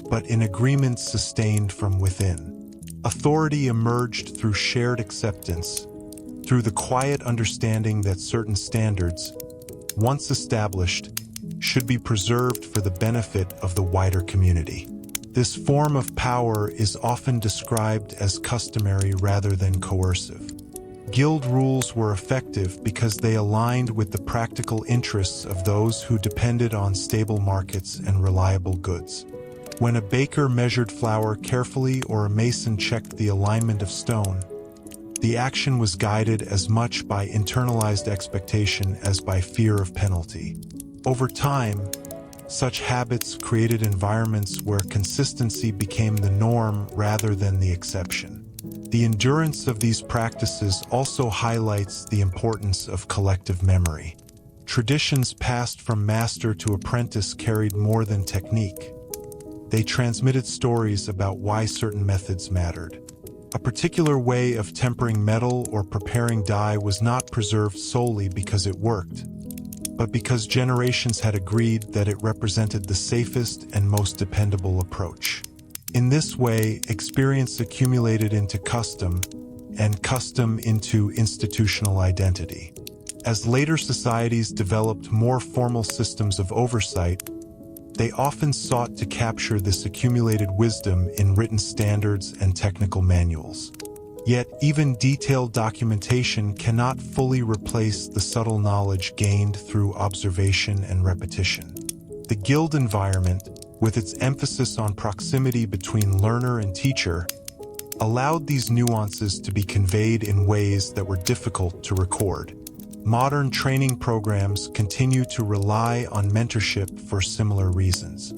but in agreements sustained from within. Authority emerged through shared acceptance, through the quiet understanding that certain standards, once established, should be preserved for the benefit of the wider community. This form of power is often described as customary rather than coercive. Guild rules were effective because they aligned with the practical interests of those who depended on stable markets and reliable goods. When a baker measured flour carefully or a mason checked the alignment of stone, the action was guided as much by internalized expectation as by fear of penalty. Over time, such habits created environments where consistency became the norm rather than the exception. The endurance of these practices also highlights the importance of collective memory. Traditions passed from master to apprentice carried more than technique. They transmitted stories about why certain methods mattered. A particular way of tempering metal or preparing dye was not preserved solely because it worked, but because generations had agreed that it represented the safest and most dependable approach. In this way, experience accumulated into custom, and custom into institutional identity. As later societies developed more formal systems of oversight, they often sought to capture this accumulated wisdom in written standards and technical manuals. Yet, even detailed documentation cannot fully replace the subtle knowledge gained through observation and repetition. The guild environment, with its emphasis on proximity between learner and teacher, allowed these nuances to be conveyed in ways that were difficult to record. Modern training programs continue to rely on mentorship for similar reasons.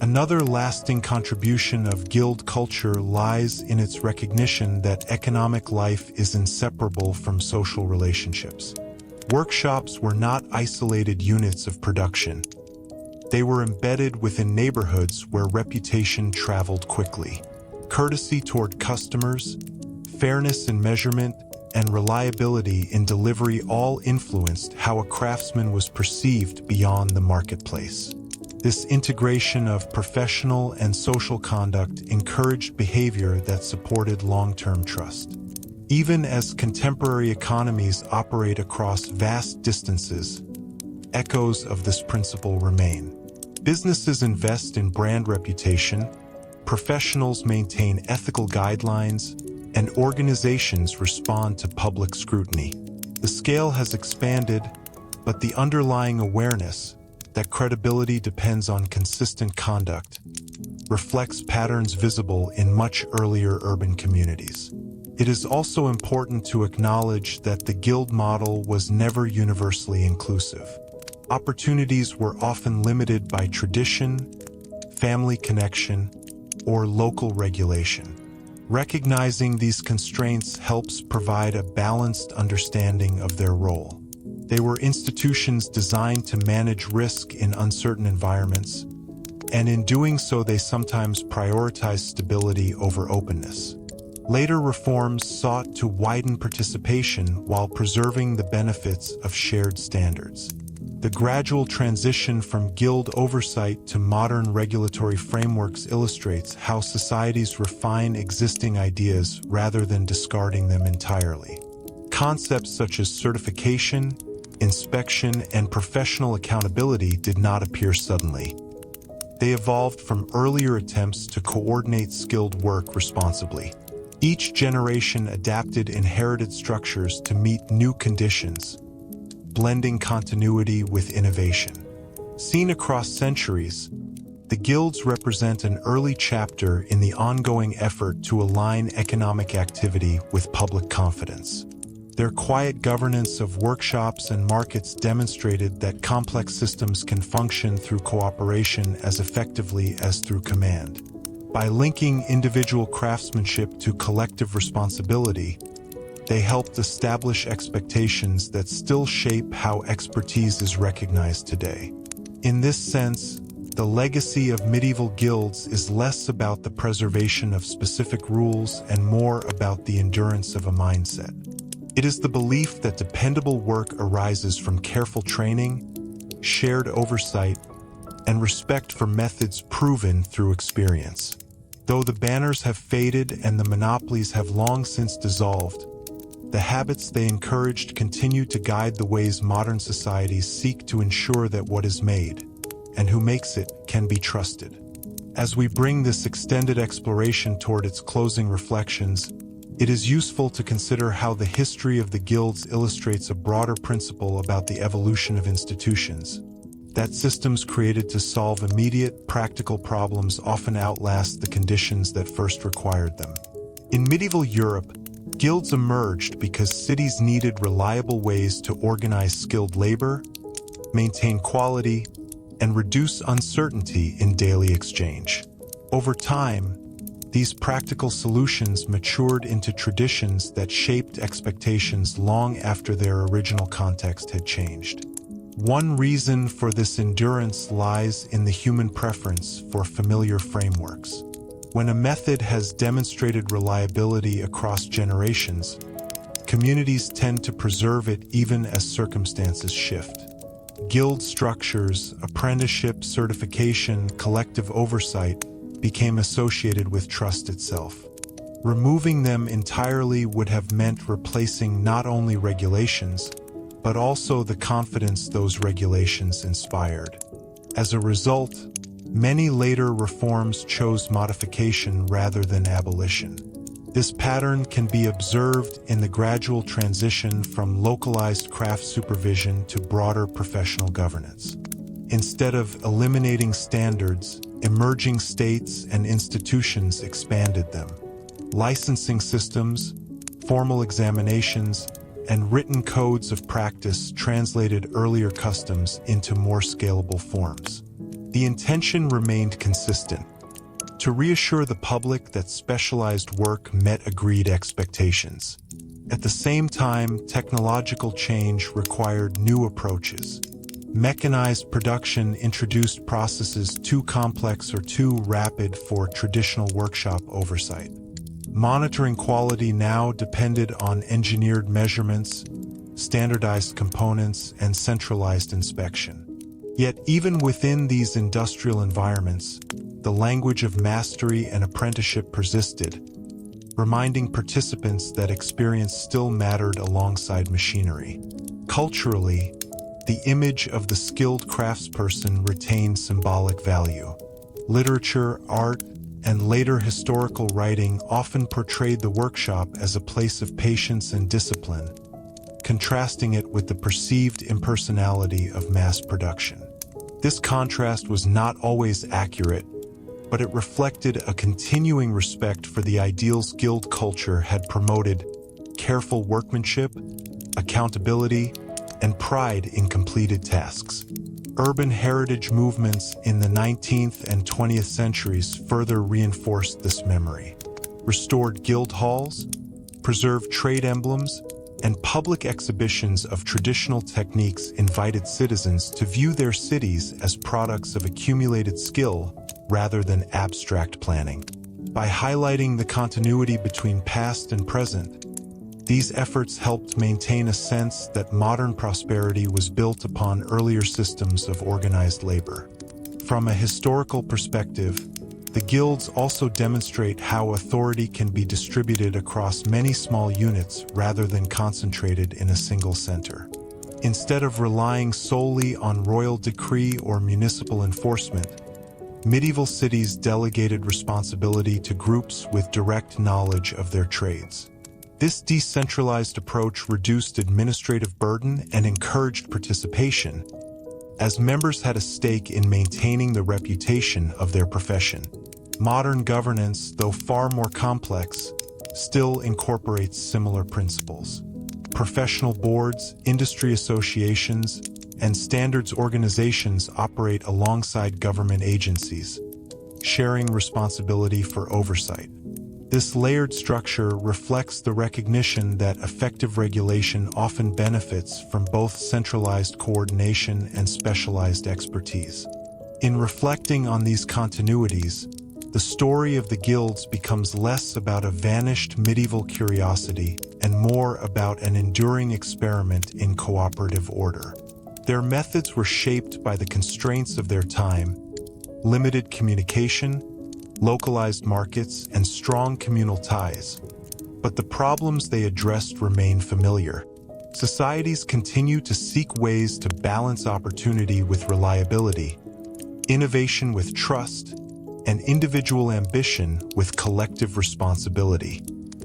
Another lasting contribution of guild culture lies in its recognition that economic life is inseparable from social relationships. Workshops were not isolated units of production. They were embedded within neighborhoods where reputation traveled quickly. Courtesy toward customers, fairness in measurement, and reliability in delivery all influenced how a craftsman was perceived beyond the marketplace. This integration of professional and social conduct encouraged behavior that supported long-term trust. Even as contemporary economies operate across vast distances, echoes of this principle remain. Businesses invest in brand reputation, professionals maintain ethical guidelines, and organizations respond to public scrutiny. The scale has expanded, but the underlying awareness that credibility depends on consistent conduct reflects patterns visible in much earlier urban communities. It is also important to acknowledge that the guild model was never universally inclusive. Opportunities were often limited by tradition, family connection, or local regulation. Recognizing these constraints helps provide a balanced understanding of their role. They were institutions designed to manage risk in uncertain environments, and in doing so they sometimes prioritized stability over openness. Later reforms sought to widen participation while preserving the benefits of shared standards. The gradual transition from guild oversight to modern regulatory frameworks illustrates how societies refine existing ideas rather than discarding them entirely. Concepts such as certification, inspection, and professional accountability did not appear suddenly. They evolved from earlier attempts to coordinate skilled work responsibly. Each generation adapted inherited structures to meet new conditions, blending continuity with innovation. Seen across centuries, the guilds represent an early chapter in the ongoing effort to align economic activity with public confidence. Their quiet governance of workshops and markets demonstrated that complex systems can function through cooperation as effectively as through command. By linking individual craftsmanship to collective responsibility, they helped establish expectations that still shape how expertise is recognized today. In this sense, the legacy of medieval guilds is less about the preservation of specific rules and more about the endurance of a mindset. It is the belief that dependable work arises from careful training, shared oversight, and respect for methods proven through experience. Though the banners have faded and the monopolies have long since dissolved, the habits they encouraged continue to guide the ways modern societies seek to ensure that what is made, and who makes it, can be trusted. As we bring this extended exploration toward its closing reflections, it is useful to consider how the history of the guilds illustrates a broader principle about the evolution of institutions. That systems created to solve immediate, practical problems often outlast the conditions that first required them. In medieval Europe, guilds emerged because cities needed reliable ways to organize skilled labor, maintain quality, and reduce uncertainty in daily exchange. Over time, these practical solutions matured into traditions that shaped expectations long after their original context had changed. One reason for this endurance lies in the human preference for familiar frameworks. When a method has demonstrated reliability across generations, communities tend to preserve it even as circumstances shift. Guild structures, apprenticeship certification, collective oversight became associated with trust itself. Removing them entirely would have meant replacing not only regulations, but also the confidence those regulations inspired. As a result, many later reforms chose modification rather than abolition. This pattern can be observed in the gradual transition from localized craft supervision to broader professional governance. Instead of eliminating standards, emerging states and institutions expanded them. Licensing systems, formal examinations, and written codes of practice translated earlier customs into more scalable forms. The intention remained consistent: to reassure the public that specialized work met agreed expectations. At the same time, technological change required new approaches. Mechanized production introduced processes too complex or too rapid for traditional workshop oversight. Monitoring quality now depended on engineered measurements, standardized components, and centralized inspection. Yet even within these industrial environments, the language of mastery and apprenticeship persisted, reminding participants that experience still mattered alongside machinery. Culturally, the image of the skilled craftsperson retained symbolic value. Literature, art, and later historical writing often portrayed the workshop as a place of patience and discipline, contrasting it with the perceived impersonality of mass production. This contrast was not always accurate, but it reflected a continuing respect for the ideals guild culture had promoted: careful workmanship, accountability, and pride in completed tasks. Urban heritage movements in the 19th and 20th centuries further reinforced this memory. Restored guild halls, preserved trade emblems, and public exhibitions of traditional techniques invited citizens to view their cities as products of accumulated skill rather than abstract planning. By highlighting the continuity between past and present, these efforts helped maintain a sense that modern prosperity was built upon earlier systems of organized labor. From a historical perspective, the guilds also demonstrate how authority can be distributed across many small units rather than concentrated in a single center. Instead of relying solely on royal decree or municipal enforcement, medieval cities delegated responsibility to groups with direct knowledge of their trades. This decentralized approach reduced administrative burden and encouraged participation, as members had a stake in maintaining the reputation of their profession. Modern governance, though far more complex, still incorporates similar principles. Professional boards, industry associations, and standards organizations operate alongside government agencies, sharing responsibility for oversight. This layered structure reflects the recognition that effective regulation often benefits from both centralized coordination and specialized expertise. In reflecting on these continuities, the story of the guilds becomes less about a vanished medieval curiosity and more about an enduring experiment in cooperative order. Their methods were shaped by the constraints of their time: limited communication, localized markets, and strong communal ties. But the problems they addressed remain familiar. Societies continue to seek ways to balance opportunity with reliability, innovation with trust, and individual ambition with collective responsibility.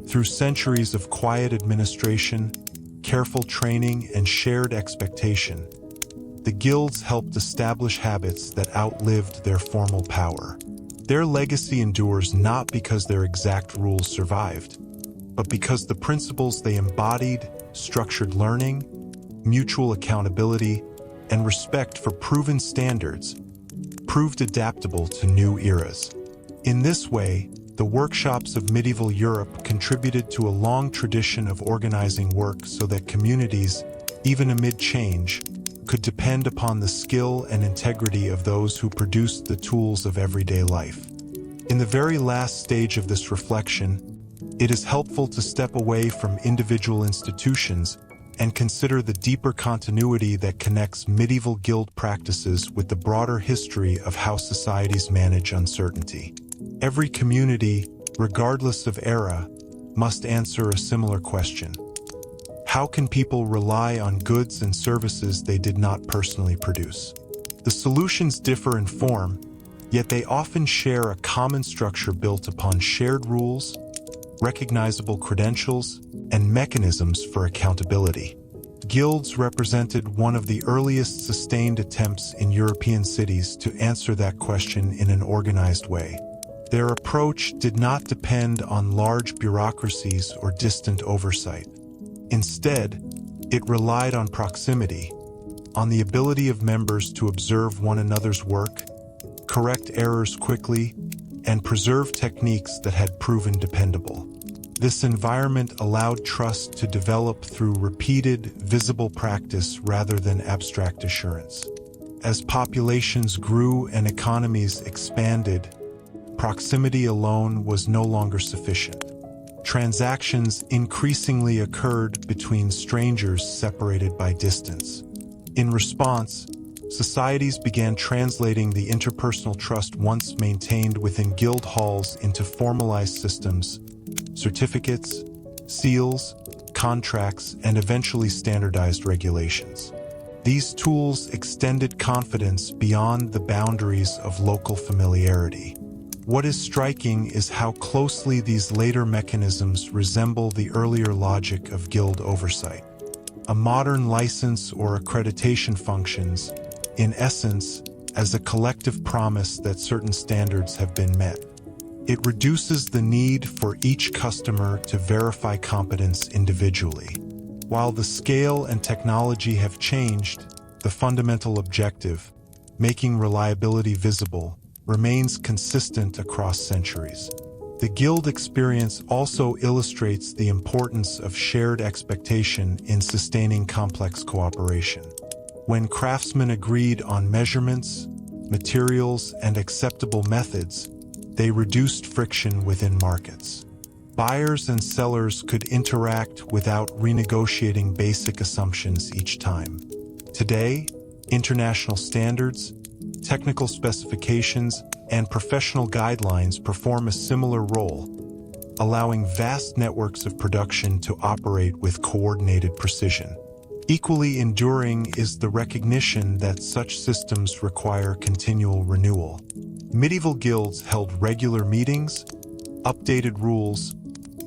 Through centuries of quiet administration, careful training, and shared expectation, the guilds helped establish habits that outlived their formal power. Their legacy endures not because their exact rules survived, but because the principles they embodied, structured learning, mutual accountability, and respect for proven standards, proved adaptable to new eras. In this way, the workshops of medieval Europe contributed to a long tradition of organizing work so that communities, even amid change, could depend upon the skill and integrity of those who produced the tools of everyday life. In the very last stage of this reflection, it is helpful to step away from individual institutions and consider the deeper continuity that connects medieval guild practices with the broader history of how societies manage uncertainty. Every community, regardless of era, must answer a similar question. How can people rely on goods and services they did not personally produce? The solutions differ in form, yet they often share a common structure built upon shared rules, recognizable credentials, and mechanisms for accountability. Guilds represented one of the earliest sustained attempts in European cities to answer that question in an organized way. Their approach did not depend on large bureaucracies or distant oversight. Instead, it relied on proximity, on the ability of members to observe one another's work, correct errors quickly, and preserve techniques that had proven dependable. This environment allowed trust to develop through repeated, visible practice rather than abstract assurance. As populations grew and economies expanded, proximity alone was no longer sufficient. Transactions increasingly occurred between strangers separated by distance. In response, societies began translating the interpersonal trust once maintained within guild halls into formalized systems, certificates, seals, contracts, and eventually standardized regulations. These tools extended confidence beyond the boundaries of local familiarity. What is striking is how closely these later mechanisms resemble the earlier logic of guild oversight. A modern license or accreditation functions, in essence, as a collective promise that certain standards have been met. It reduces the need for each customer to verify competence individually. While the scale and technology have changed, the fundamental objective, making reliability visible, remains consistent across centuries. The guild experience also illustrates the importance of shared expectation in sustaining complex cooperation. When craftsmen agreed on measurements, materials, and acceptable methods, they reduced friction within markets. Buyers and sellers could interact without renegotiating basic assumptions each time. Today, international standards, technical specifications, and professional guidelines perform a similar role, allowing vast networks of production to operate with coordinated precision. Equally enduring is the recognition that such systems require continual renewal. Medieval guilds held regular meetings, updated rules,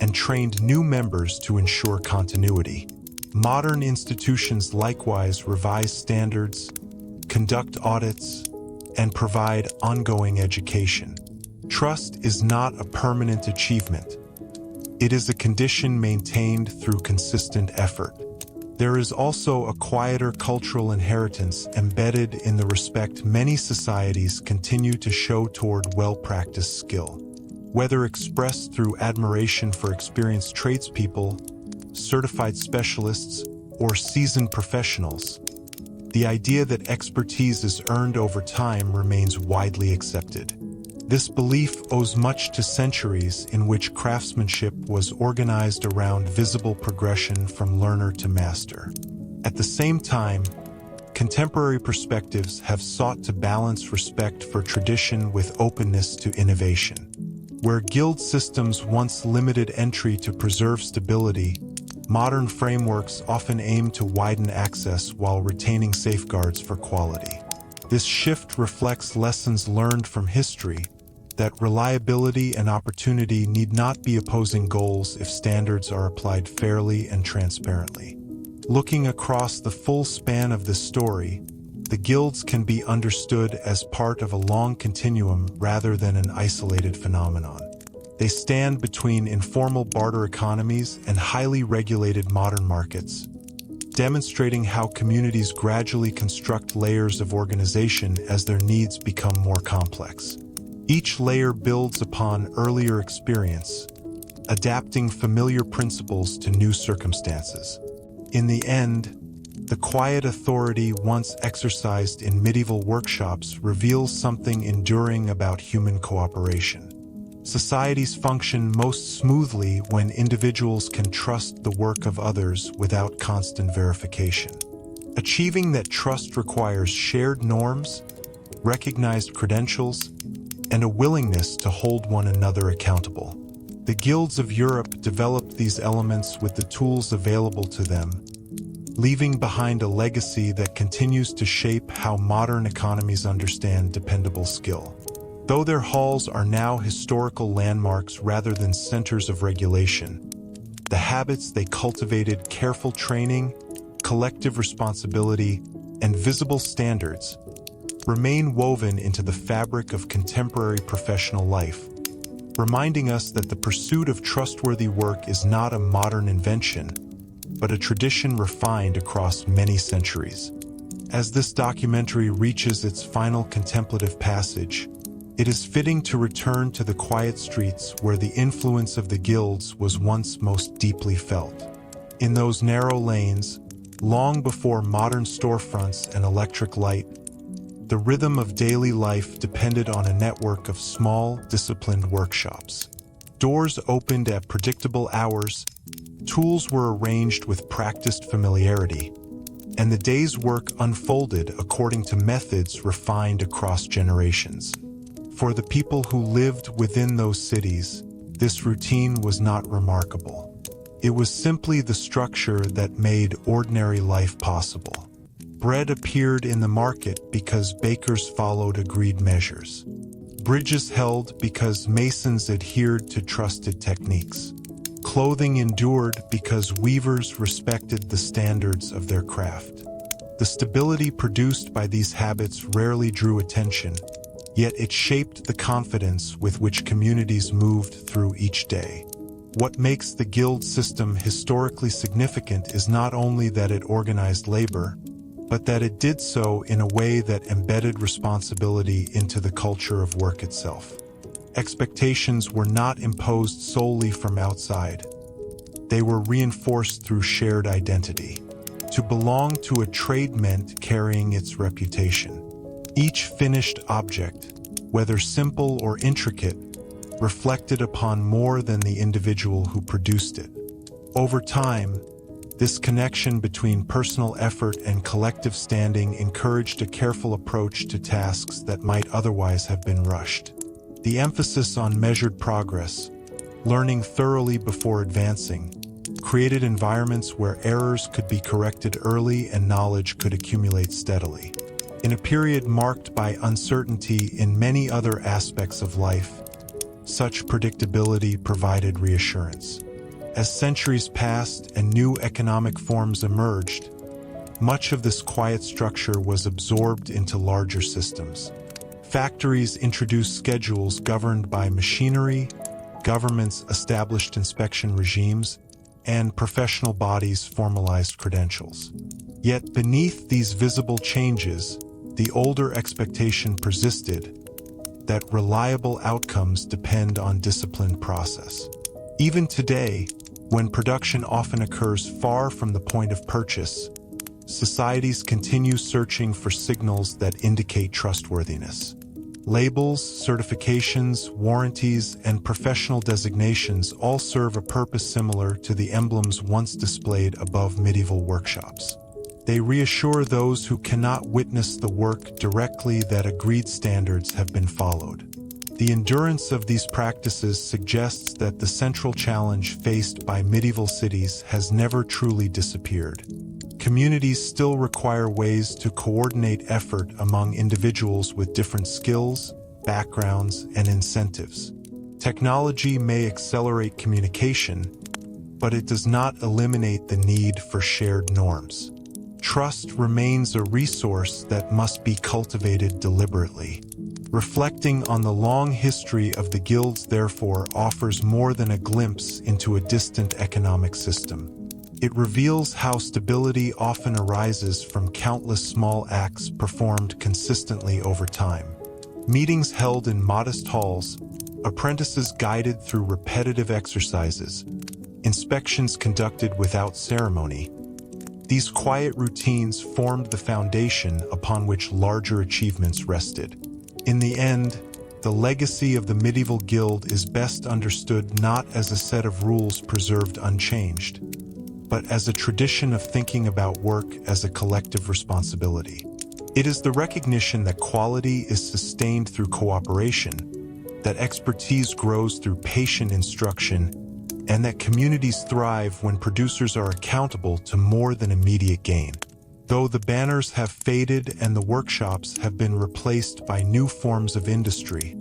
and trained new members to ensure continuity. Modern institutions likewise revise standards, conduct audits, and provide ongoing education. Trust is not a permanent achievement. It is a condition maintained through consistent effort. There is also a quieter cultural inheritance embedded in the respect many societies continue to show toward well-practiced skill. Whether expressed through admiration for experienced tradespeople, certified specialists, or seasoned professionals, the idea that expertise is earned over time remains widely accepted. This belief owes much to centuries in which craftsmanship was organized around visible progression from learner to master. At the same time, contemporary perspectives have sought to balance respect for tradition with openness to innovation. Where guild systems once limited entry to preserve stability, modern frameworks often aim to widen access while retaining safeguards for quality. This shift reflects lessons learned from history, that reliability and opportunity need not be opposing goals if standards are applied fairly and transparently. Looking across the full span of this story, the guilds can be understood as part of a long continuum rather than an isolated phenomenon. They stand between informal barter economies and highly regulated modern markets, demonstrating how communities gradually construct layers of organization as their needs become more complex. Each layer builds upon earlier experience, adapting familiar principles to new circumstances. In the end, the quiet authority once exercised in medieval workshops reveals something enduring about human cooperation. Societies function most smoothly when individuals can trust the work of others without constant verification. Achieving that trust requires shared norms, recognized credentials, and a willingness to hold one another accountable. The guilds of Europe developed these elements with the tools available to them, leaving behind a legacy that continues to shape how modern economies understand dependable skill. Though their halls are now historical landmarks rather than centers of regulation, the habits they cultivated, careful training, collective responsibility, and visible standards, remain woven into the fabric of contemporary professional life, reminding us that the pursuit of trustworthy work is not a modern invention, but a tradition refined across many centuries. As this documentary reaches its final contemplative passage, it is fitting to return to the quiet streets where the influence of the guilds was once most deeply felt. In those narrow lanes, long before modern storefronts and electric light, the rhythm of daily life depended on a network of small, disciplined workshops. Doors opened at predictable hours, tools were arranged with practiced familiarity, and the day's work unfolded according to methods refined across generations. For the people who lived within those cities, this routine was not remarkable. It was simply the structure that made ordinary life possible. Bread appeared in the market because bakers followed agreed measures. Bridges held because masons adhered to trusted techniques. Clothing endured because weavers respected the standards of their craft. The stability produced by these habits rarely drew attention, yet it shaped the confidence with which communities moved through each day. What makes the guild system historically significant is not only that it organized labor, but that it did so in a way that embedded responsibility into the culture of work itself. Expectations were not imposed solely from outside. They were reinforced through shared identity. To belong to a trade meant carrying its reputation. Each finished object, whether simple or intricate, reflected upon more than the individual who produced it. Over time, this connection between personal effort and collective standing encouraged a careful approach to tasks that might otherwise have been rushed. The emphasis on measured progress, learning thoroughly before advancing, created environments where errors could be corrected early and knowledge could accumulate steadily. In a period marked by uncertainty in many other aspects of life, such predictability provided reassurance. As centuries passed and new economic forms emerged, much of this quiet structure was absorbed into larger systems. Factories introduced schedules governed by machinery, governments established inspection regimes, and professional bodies formalized credentials. Yet beneath these visible changes, the older expectation persisted that reliable outcomes depend on disciplined process. Even today, when production often occurs far from the point of purchase, societies continue searching for signals that indicate trustworthiness. Labels, certifications, warranties, and professional designations all serve a purpose similar to the emblems once displayed above medieval workshops. They reassure those who cannot witness the work directly that agreed standards have been followed. The endurance of these practices suggests that the central challenge faced by medieval cities has never truly disappeared. Communities still require ways to coordinate effort among individuals with different skills, backgrounds, and incentives. Technology may accelerate communication, but it does not eliminate the need for shared norms. Trust remains a resource that must be cultivated deliberately. Reflecting on the long history of the guilds, therefore, offers more than a glimpse into a distant economic system. It reveals how stability often arises from countless small acts performed consistently over time. Meetings held in modest halls, apprentices guided through repetitive exercises, inspections conducted without ceremony. These quiet routines formed the foundation upon which larger achievements rested. In the end, the legacy of the medieval guild is best understood not as a set of rules preserved unchanged, but as a tradition of thinking about work as a collective responsibility. It is the recognition that quality is sustained through cooperation, that expertise grows through patient instruction, and that communities thrive when producers are accountable to more than immediate gain. Though the banners have faded and the workshops have been replaced by new forms of industry,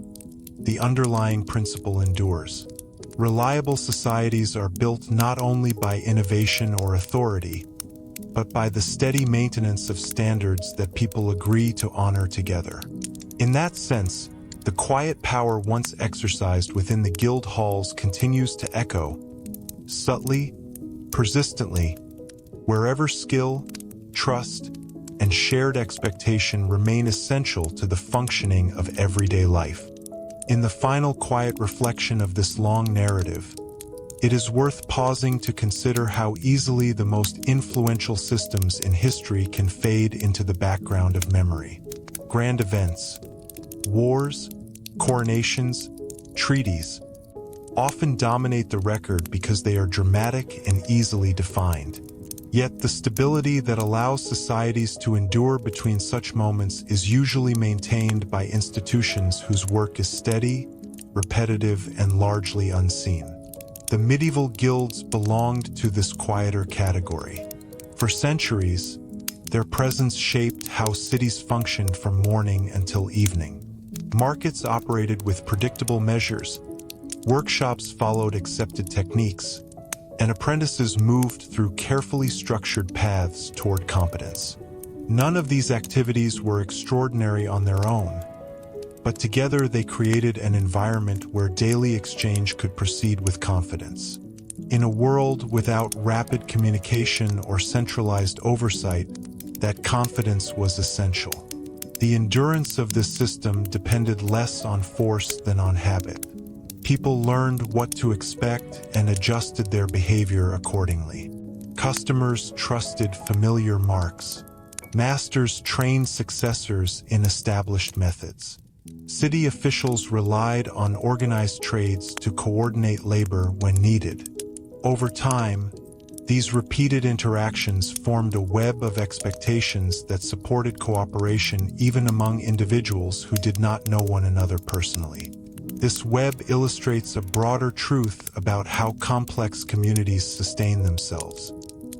the underlying principle endures. Reliable societies are built not only by innovation or authority, but by the steady maintenance of standards that people agree to honor together. In that sense, the quiet power once exercised within the guild halls continues to echo, subtly, persistently, wherever skill, trust, and shared expectation remain essential to the functioning of everyday life. In the final quiet reflection of this long narrative, it is worth pausing to consider how easily the most influential systems in history can fade into the background of memory. Grand events, wars, coronations, treaties, often dominate the record because they are dramatic and easily defined. Yet the stability that allows societies to endure between such moments is usually maintained by institutions whose work is steady, repetitive, and largely unseen. The medieval guilds belonged to this quieter category. For centuries, their presence shaped how cities functioned from morning until evening. Markets operated with predictable measures, workshops followed accepted techniques, and apprentices moved through carefully structured paths toward competence. None of these activities were extraordinary on their own, but together they created an environment where daily exchange could proceed with confidence. In a world without rapid communication or centralized oversight, that confidence was essential. The endurance of this system depended less on force than on habit. People learned what to expect and adjusted their behavior accordingly. Customers trusted familiar marks. Masters trained successors in established methods. City officials relied on organized trades to coordinate labor when needed. Over time, these repeated interactions formed a web of expectations that supported cooperation even among individuals who did not know one another personally. This web illustrates a broader truth about how complex communities sustain themselves.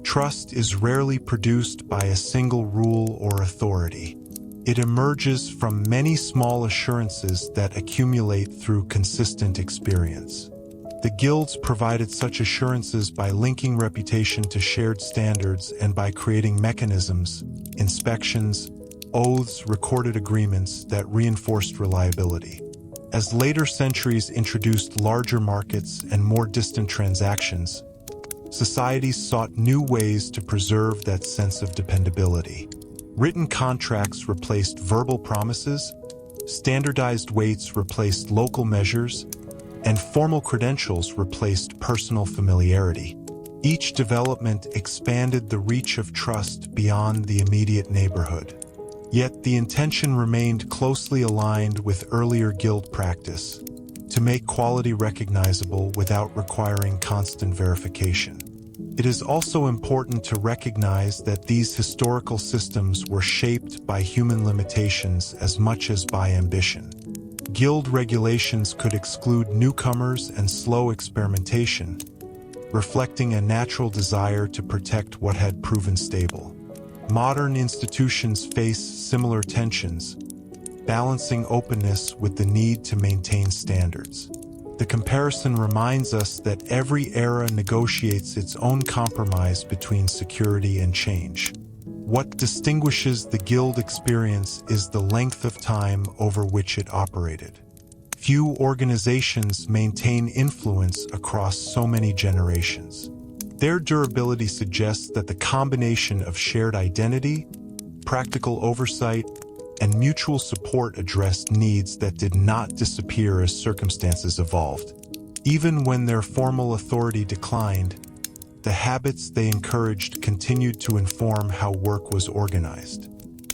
Trust is rarely produced by a single rule or authority. It emerges from many small assurances that accumulate through consistent experience. The guilds provided such assurances by linking reputation to shared standards and by creating mechanisms, inspections, oaths, recorded agreements that reinforced reliability. As later centuries introduced larger markets and more distant transactions, societies sought new ways to preserve that sense of dependability. Written contracts replaced verbal promises, standardized weights replaced local measures, and formal credentials replaced personal familiarity. Each development expanded the reach of trust beyond the immediate neighborhood. Yet the intention remained closely aligned with earlier guild practice, to make quality recognizable without requiring constant verification. It is also important to recognize that these historical systems were shaped by human limitations as much as by ambition. Guild regulations could exclude newcomers and slow experimentation, reflecting a natural desire to protect what had proven stable. Modern institutions face similar tensions, balancing openness with the need to maintain standards. The comparison reminds us that every era negotiates its own compromise between security and change. What distinguishes the Guild experience is the length of time over which it operated. Few organizations maintain influence across so many generations. Their durability suggests that the combination of shared identity, practical oversight, and mutual support addressed needs that did not disappear as circumstances evolved. Even when their formal authority declined, the habits they encouraged continued to inform how work was organized.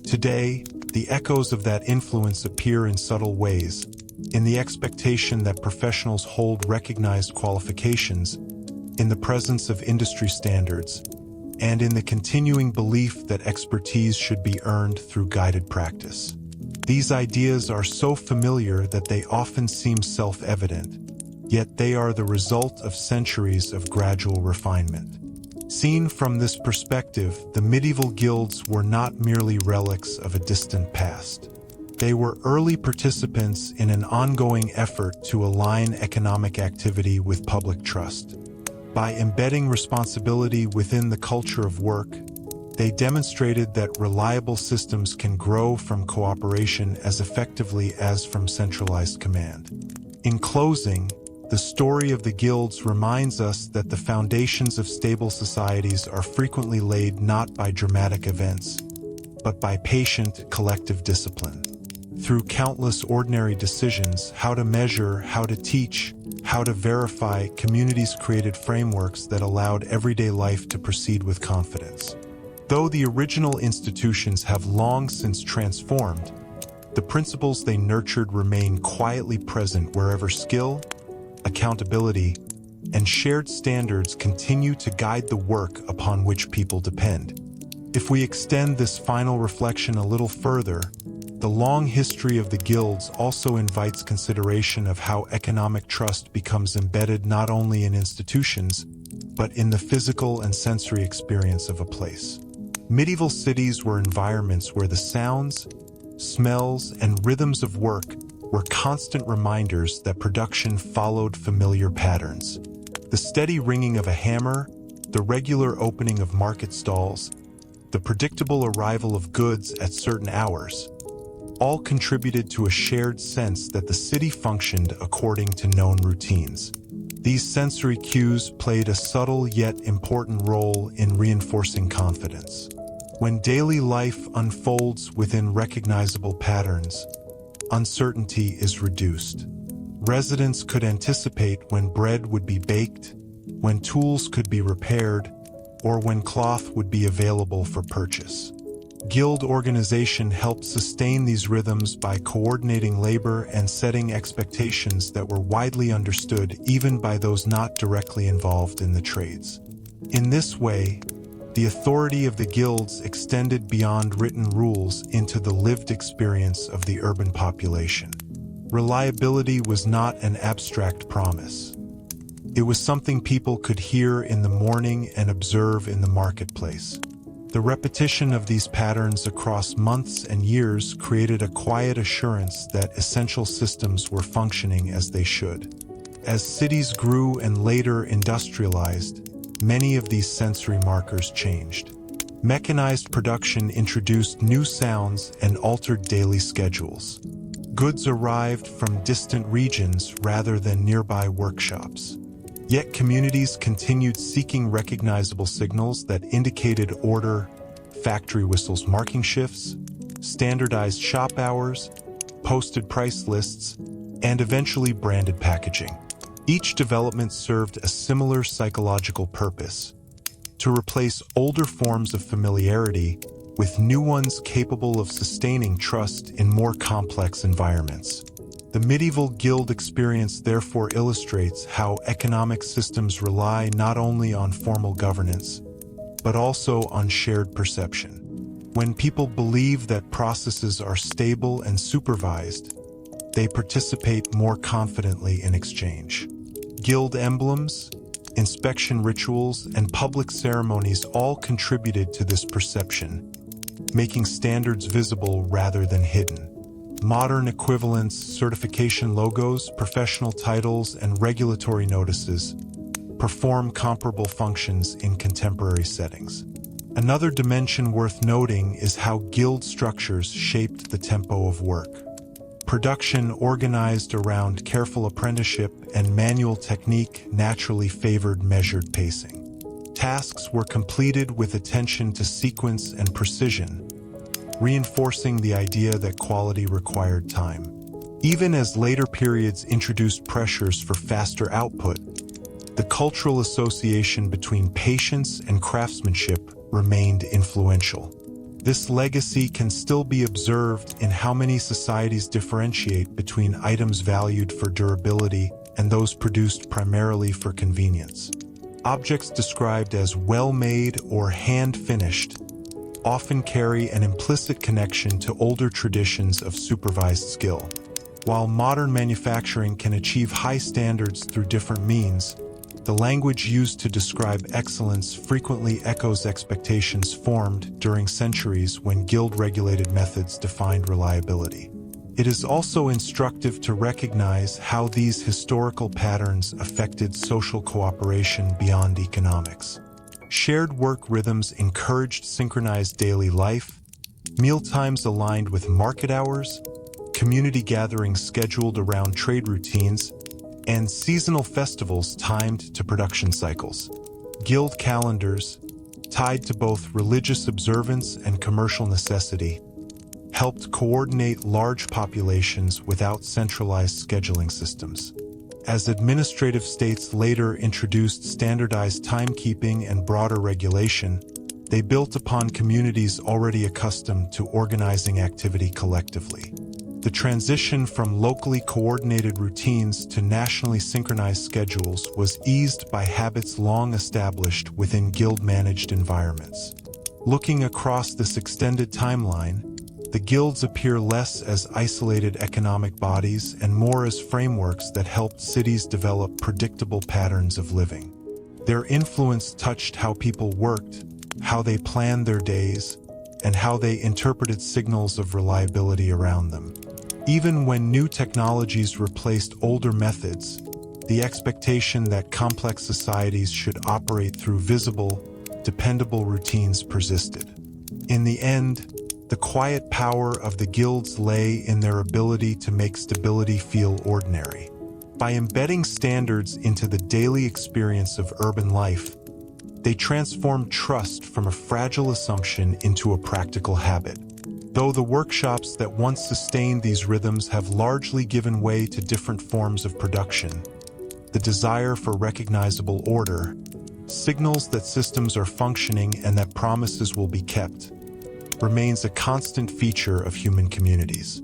Today, the echoes of that influence appear in subtle ways, in the expectation that professionals hold recognized qualifications, in the presence of industry standards, and in the continuing belief that expertise should be earned through guided practice. These ideas are so familiar that they often seem self-evident, yet they are the result of centuries of gradual refinement. Seen from this perspective, the medieval guilds were not merely relics of a distant past. They were early participants in an ongoing effort to align economic activity with public trust. By embedding responsibility within the culture of work, they demonstrated that reliable systems can grow from cooperation as effectively as from centralized command. In closing, the story of the guilds reminds us that the foundations of stable societies are frequently laid not by dramatic events, but by patient, collective discipline. Through countless ordinary decisions, how to measure, how to teach, how to verify, communities created frameworks that allowed everyday life to proceed with confidence. Though the original institutions have long since transformed, the principles they nurtured remain quietly present wherever skill, accountability, and shared standards continue to guide the work upon which people depend. If we extend this final reflection a little further, the long history of the guilds also invites consideration of how economic trust becomes embedded not only in institutions, but in the physical and sensory experience of a place. Medieval cities were environments where the sounds, smells, and rhythms of work were constant reminders that production followed familiar patterns. The steady ringing of a hammer, the regular opening of market stalls, the predictable arrival of goods at certain hours, all contributed to a shared sense that the city functioned according to known routines. These sensory cues played a subtle yet important role in reinforcing confidence. When daily life unfolds within recognizable patterns, uncertainty is reduced. Residents could anticipate when bread would be baked, when tools could be repaired, or when cloth would be available for purchase. Guild organization helped sustain these rhythms by coordinating labor and setting expectations that were widely understood even by those not directly involved in the trades. In this way, the authority of the guilds extended beyond written rules into the lived experience of the urban population. Reliability was not an abstract promise. It was something people could hear in the morning and observe in the marketplace. The repetition of these patterns across months and years created a quiet assurance that essential systems were functioning as they should. As cities grew and later industrialized, many of these sensory markers changed. Mechanized production introduced new sounds and altered daily schedules. Goods arrived from distant regions rather than nearby workshops. Yet communities continued seeking recognizable signals that indicated order, factory whistles marking shifts, standardized shop hours, posted price lists, and eventually branded packaging. Each development served a similar psychological purpose: to replace older forms of familiarity with new ones capable of sustaining trust in more complex environments. The medieval guild experience therefore illustrates how economic systems rely not only on formal governance, but also on shared perception. When people believe that processes are stable and supervised, they participate more confidently in exchange. Guild emblems, inspection rituals, and public ceremonies all contributed to this perception, making standards visible rather than hidden. modern equivalents, certification logos, professional titles, and regulatory notices, perform comparable functions in contemporary settings. Another dimension worth noting is how guild structures shaped the tempo of work. Production organized around careful apprenticeship and manual technique naturally favored measured pacing. Tasks were completed with attention to sequence and precision, reinforcing the idea that quality required time. Even as later periods introduced pressures for faster output, the cultural association between patience and craftsmanship remained influential. This legacy can still be observed in how many societies differentiate between items valued for durability and those produced primarily for convenience. Objects described as well-made or hand-finished often carry an implicit connection to older traditions of supervised skill. While modern manufacturing can achieve high standards through different means, the language used to describe excellence frequently echoes expectations formed during centuries when guild-regulated methods defined reliability. It is also instructive to recognize how these historical patterns affected social cooperation beyond economics. Shared work rhythms encouraged synchronized daily life, mealtimes aligned with market hours, community gatherings scheduled around trade routines, and seasonal festivals timed to production cycles. Guild calendars, tied to both religious observance and commercial necessity, helped coordinate large populations without centralized scheduling systems. As administrative states later introduced standardized timekeeping and broader regulation, they built upon communities already accustomed to organizing activity collectively. The transition from locally coordinated routines to nationally synchronized schedules was eased by habits long established within guild-managed environments. Looking across this extended timeline, the guilds appear less as isolated economic bodies and more as frameworks that helped cities develop predictable patterns of living. Their influence touched how people worked, how they planned their days, and how they interpreted signals of reliability around them. Even when new technologies replaced older methods, the expectation that complex societies should operate through visible, dependable routines persisted. In the end, the quiet power of the guilds lay in their ability to make stability feel ordinary. By embedding standards into the daily experience of urban life, they transformed trust from a fragile assumption into a practical habit. Though the workshops that once sustained these rhythms have largely given way to different forms of production, the desire for recognizable order signals that systems are functioning and that promises will be kept, remains a constant feature of human communities.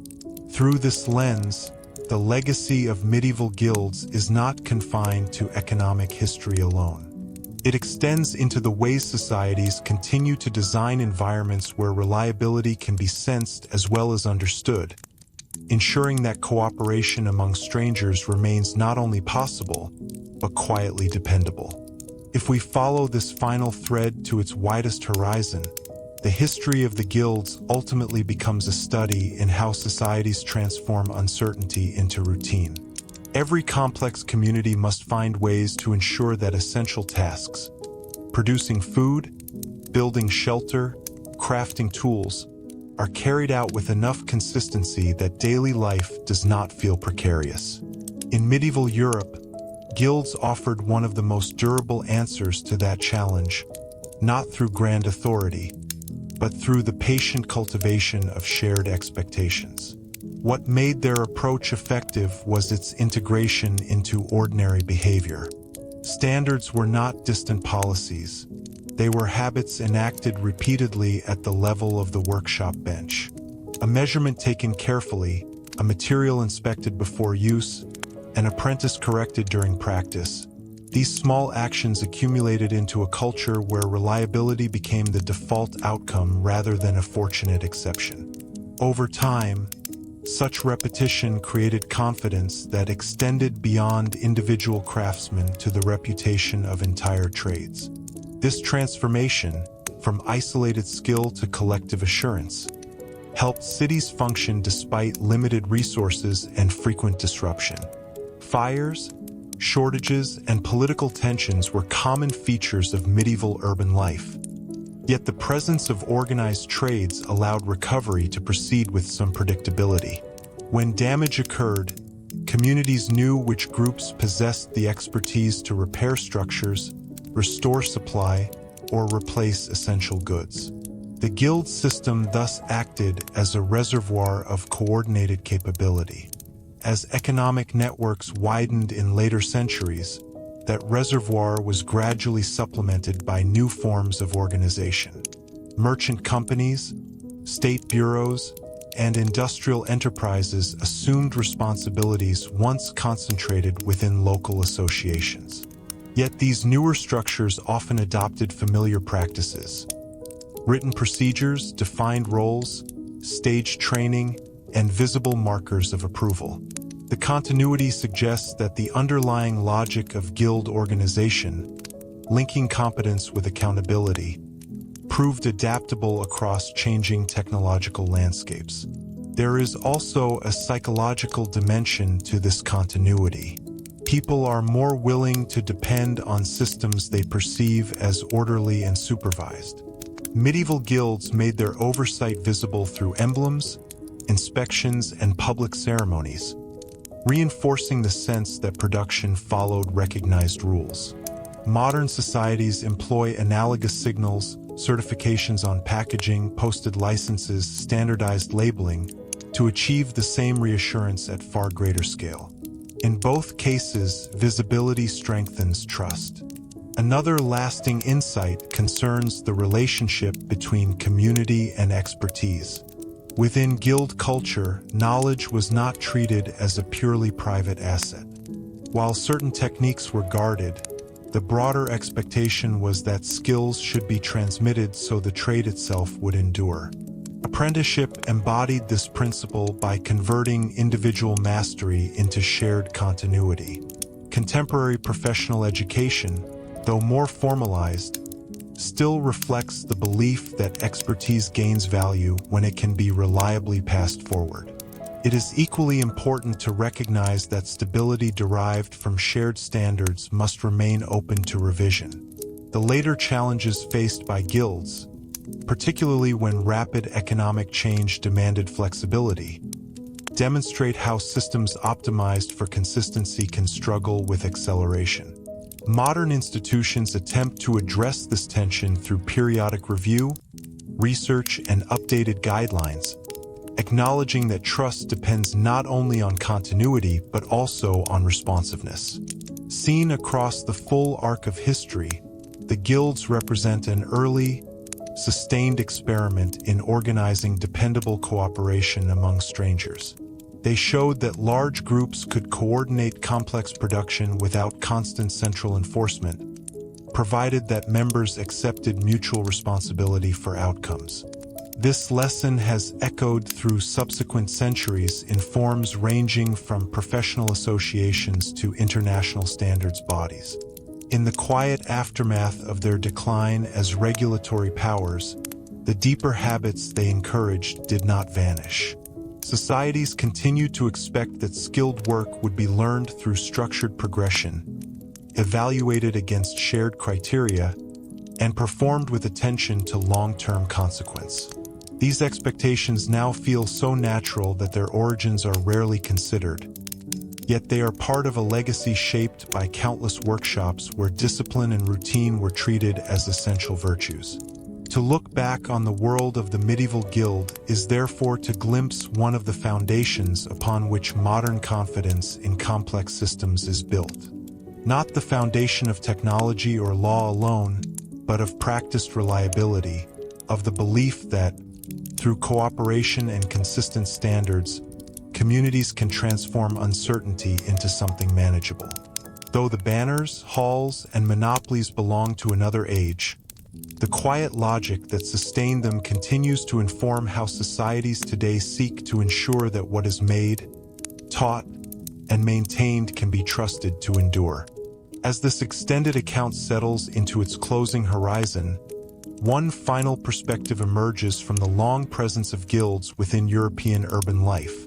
Through this lens, the legacy of medieval guilds is not confined to economic history alone. It extends into the ways societies continue to design environments where reliability can be sensed as well as understood, ensuring that cooperation among strangers remains not only possible, but quietly dependable. If we follow this final thread to its widest horizon, the history of the guilds ultimately becomes a study in how societies transform uncertainty into routine. Every complex community must find ways to ensure that essential tasks, producing food, building shelter, crafting tools, are carried out with enough consistency that daily life does not feel precarious. In medieval Europe, guilds offered one of the most durable answers to that challenge, not through grand authority, but through the patient cultivation of shared expectations. What made their approach effective was its integration into ordinary behavior. Standards were not distant policies. They were habits enacted repeatedly at the level of the workshop bench. A measurement taken carefully, a material inspected before use, an apprentice corrected during practice. These small actions accumulated into a culture where reliability became the default outcome rather than a fortunate exception. Over time, such repetition created confidence that extended beyond individual craftsmen to the reputation of entire trades. This transformation, from isolated skill to collective assurance, helped cities function despite limited resources and frequent disruption. Fires, shortages, and political tensions were common features of medieval urban life. Yet the presence of organized trades allowed recovery to proceed with some predictability. When damage occurred, communities knew which groups possessed the expertise to repair structures, restore supply, or replace essential goods. The guild system thus acted as a reservoir of coordinated capability. As economic networks widened in later centuries, that reservoir was gradually supplemented by new forms of organization. Merchant companies, state bureaus, and industrial enterprises assumed responsibilities once concentrated within local associations. Yet these newer structures often adopted familiar practices. Written procedures, defined roles, staged training, and visible markers of approval. The continuity suggests that the underlying logic of guild organization, linking competence with accountability, proved adaptable across changing technological landscapes. There is also a psychological dimension to this continuity. People are more willing to depend on systems they perceive as orderly and supervised. Medieval guilds made their oversight visible through emblems, inspections, and public ceremonies, reinforcing the sense that production followed recognized rules. Modern societies employ analogous signals, certifications on packaging, posted licenses, standardized labeling, to achieve the same reassurance at far greater scale. In both cases, visibility strengthens trust. Another lasting insight concerns the relationship between community and expertise. Within guild culture, knowledge was not treated as a purely private asset. While certain techniques were guarded, the broader expectation was that skills should be transmitted so the trade itself would endure. Apprenticeship embodied this principle by converting individual mastery into shared continuity. Contemporary professional education, though more formalized, still reflects the belief that expertise gains value when it can be reliably passed forward. It is equally important to recognize that stability derived from shared standards must remain open to revision. The later challenges faced by guilds, particularly when rapid economic change demanded flexibility, demonstrate how systems optimized for consistency can struggle with acceleration. Modern institutions attempt to address this tension through periodic review, research, and updated guidelines, acknowledging that trust depends not only on continuity but also on responsiveness. Seen across the full arc of history, the guilds represent an early, sustained experiment in organizing dependable cooperation among strangers. They showed that large groups could coordinate complex production without constant central enforcement, provided that members accepted mutual responsibility for outcomes. This lesson has echoed through subsequent centuries in forms ranging from professional associations to international standards bodies. In the quiet aftermath of their decline as regulatory powers, the deeper habits they encouraged did not vanish. Societies continued to expect that skilled work would be learned through structured progression, evaluated against shared criteria, and performed with attention to long-term consequence. These expectations now feel so natural that their origins are rarely considered, yet they are part of a legacy shaped by countless workshops where discipline and routine were treated as essential virtues. To look back on the world of the medieval guild is therefore to glimpse one of the foundations upon which modern confidence in complex systems is built. Not the foundation of technology or law alone, but of practiced reliability, of the belief that, through cooperation and consistent standards, communities can transform uncertainty into something manageable. Though the banners, halls, and monopolies belong to another age, the quiet logic that sustained them continues to inform how societies today seek to ensure that what is made, taught, and maintained can be trusted to endure. As this extended account settles into its closing horizon, One final perspective emerges from the long presence of guilds within European urban life: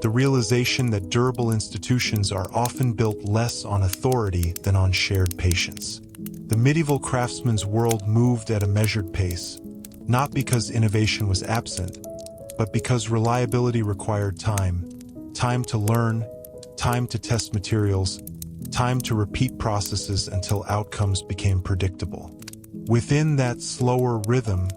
the realization that durable institutions are often built less on authority than on shared patience. The medieval craftsman's world moved at a measured pace, not because innovation was absent, but because reliability required time to learn, time to test materials, time to repeat processes until outcomes became predictable. Within that slower rhythm,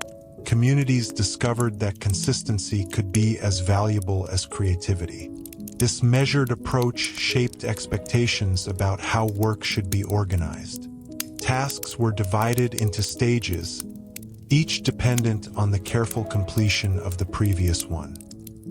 communities discovered that consistency could be as valuable as creativity. This measured approach shaped expectations about how work should be organized. Tasks were divided into stages, each dependent on the careful completion of the previous one.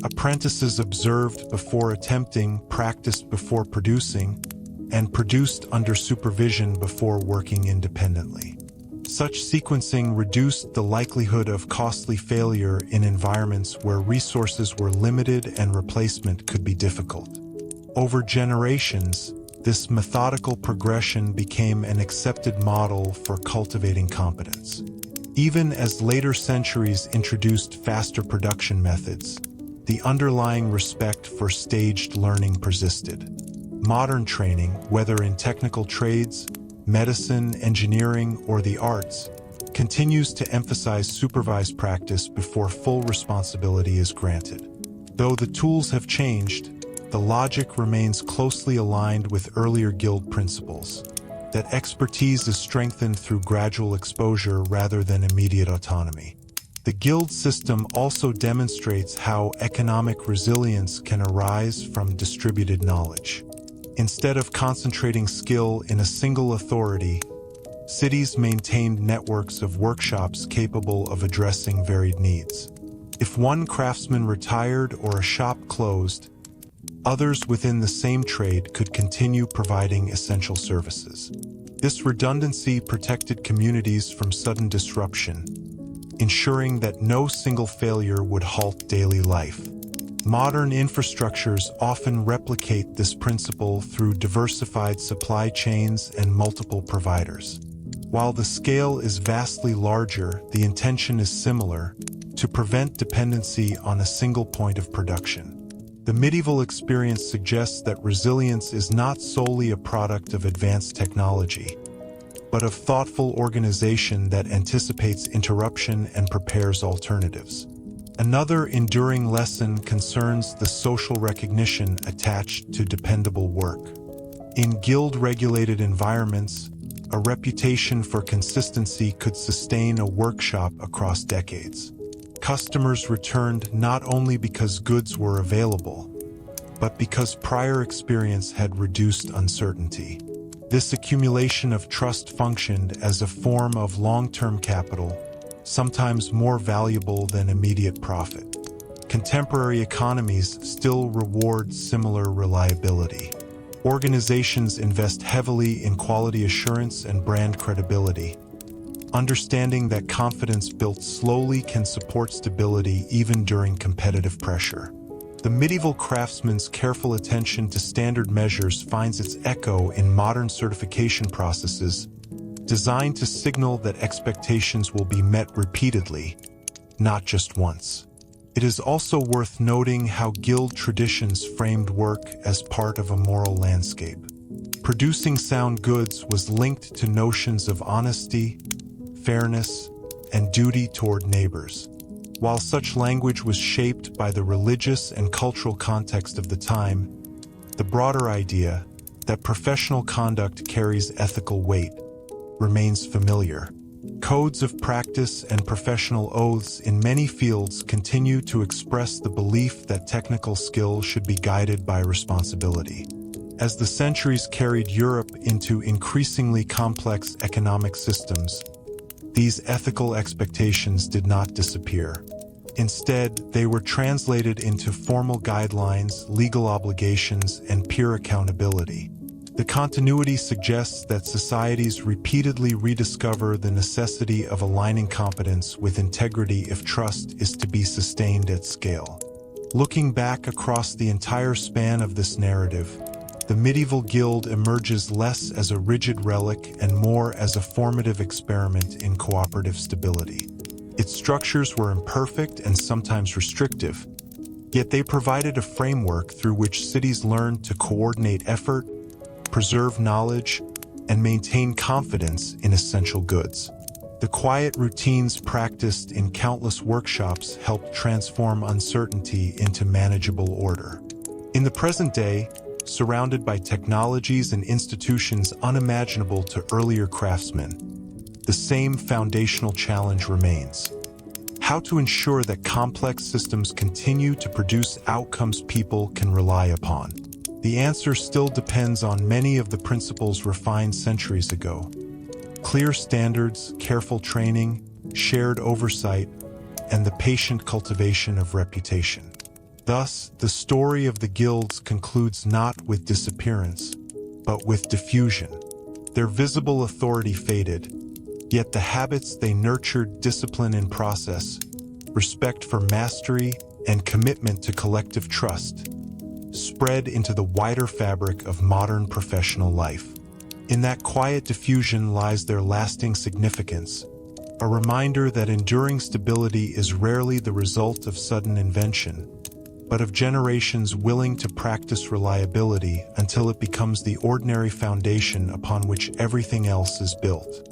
Apprentices observed before attempting, practiced before producing, and produced under supervision before working independently. Such sequencing reduced the likelihood of costly failure in environments where resources were limited and replacement could be difficult. Over generations, this methodical progression became an accepted model for cultivating competence. Even as later centuries introduced faster production methods, the underlying respect for staged learning persisted. Modern training, whether in technical trades, medicine, engineering, or the arts, continues to emphasize supervised practice before full responsibility is granted. Though the tools have changed, the logic remains closely aligned with earlier guild principles, that expertise is strengthened through gradual exposure rather than immediate autonomy. The guild system also demonstrates how economic resilience can arise from distributed knowledge. Instead of concentrating skill in a single authority, cities maintained networks of workshops capable of addressing varied needs. If one craftsman retired or a shop closed, others within the same trade could continue providing essential services. This redundancy protected communities from sudden disruption, ensuring that no single failure would halt daily life. Modern infrastructures often replicate this principle through diversified supply chains and multiple providers. While the scale is vastly larger, the intention is similar: to prevent dependency on a single point of production. The medieval experience suggests that resilience is not solely a product of advanced technology, but of thoughtful organization that anticipates interruption and prepares alternatives. Another enduring lesson concerns the social recognition attached to dependable work. In guild-regulated environments, a reputation for consistency could sustain a workshop across decades. Customers returned not only because goods were available, but because prior experience had reduced uncertainty. This accumulation of trust functioned as a form of long-term capital, sometimes more valuable than immediate profit. Contemporary economies still reward similar reliability. Organizations invest heavily in quality assurance and brand credibility, understanding that confidence built slowly can support stability even during competitive pressure. The medieval craftsman's careful attention to standard measures finds its echo in modern certification processes, designed to signal that expectations will be met repeatedly, not just once. It is also worth noting how guild traditions framed work as part of a moral landscape. Producing sound goods was linked to notions of honesty, fairness, and duty toward neighbors. While such language was shaped by the religious and cultural context of the time, the broader idea that professional conduct carries ethical weight remains familiar. Codes of practice and professional oaths in many fields continue to express the belief that technical skill should be guided by responsibility. As the centuries carried Europe into increasingly complex economic systems, these ethical expectations did not disappear. Instead, they were translated into formal guidelines, legal obligations, and peer accountability. The continuity suggests that societies repeatedly rediscover the necessity of aligning competence with integrity if trust is to be sustained at scale. Looking back across the entire span of this narrative, the medieval guild emerges less as a rigid relic and more as a formative experiment in cooperative stability. Its structures were imperfect and sometimes restrictive, yet they provided a framework through which cities learned to coordinate effort, preserve knowledge, and maintain confidence in essential goods. The quiet routines practiced in countless workshops helped transform uncertainty into manageable order. In the present day, surrounded by technologies and institutions unimaginable to earlier craftsmen, the same foundational challenge remains: how to ensure that complex systems continue to produce outcomes people can rely upon. The answer still depends on many of the principles refined centuries ago: clear standards, careful training, shared oversight, and the patient cultivation of reputation. Thus, the story of the guilds concludes not with disappearance, but with diffusion. Their visible authority faded, yet the habits they nurtured, discipline in process, respect for mastery, and commitment to collective trust, spread into the wider fabric of modern professional life. In that quiet diffusion lies their lasting significance, a reminder that enduring stability is rarely the result of sudden invention, but of generations willing to practice reliability until it becomes the ordinary foundation upon which everything else is built.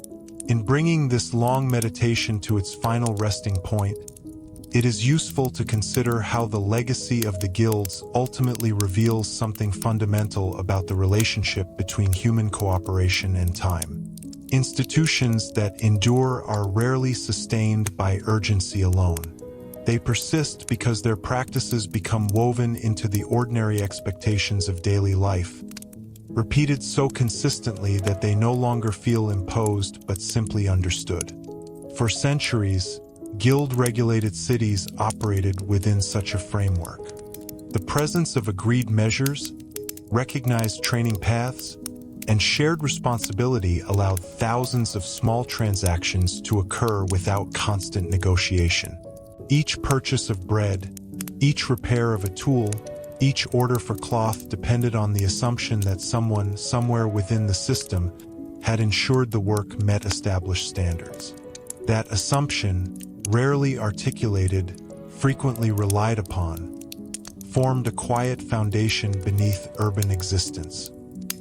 In bringing this long meditation to its final resting point, it is useful to consider how the legacy of the guilds ultimately reveals something fundamental about the relationship between human cooperation and time. Institutions that endure are rarely sustained by urgency alone. They persist because their practices become woven into the ordinary expectations of daily life, repeated so consistently that they no longer feel imposed but simply understood. For centuries, guild-regulated cities operated within such a framework. The presence of agreed measures, recognized training paths, and shared responsibility allowed thousands of small transactions to occur without constant negotiation. Each purchase of bread, each repair of a tool, each order for cloth depended on the assumption that someone, somewhere within the system, had ensured the work met established standards. That assumption, rarely articulated, frequently relied upon, formed a quiet foundation beneath urban existence.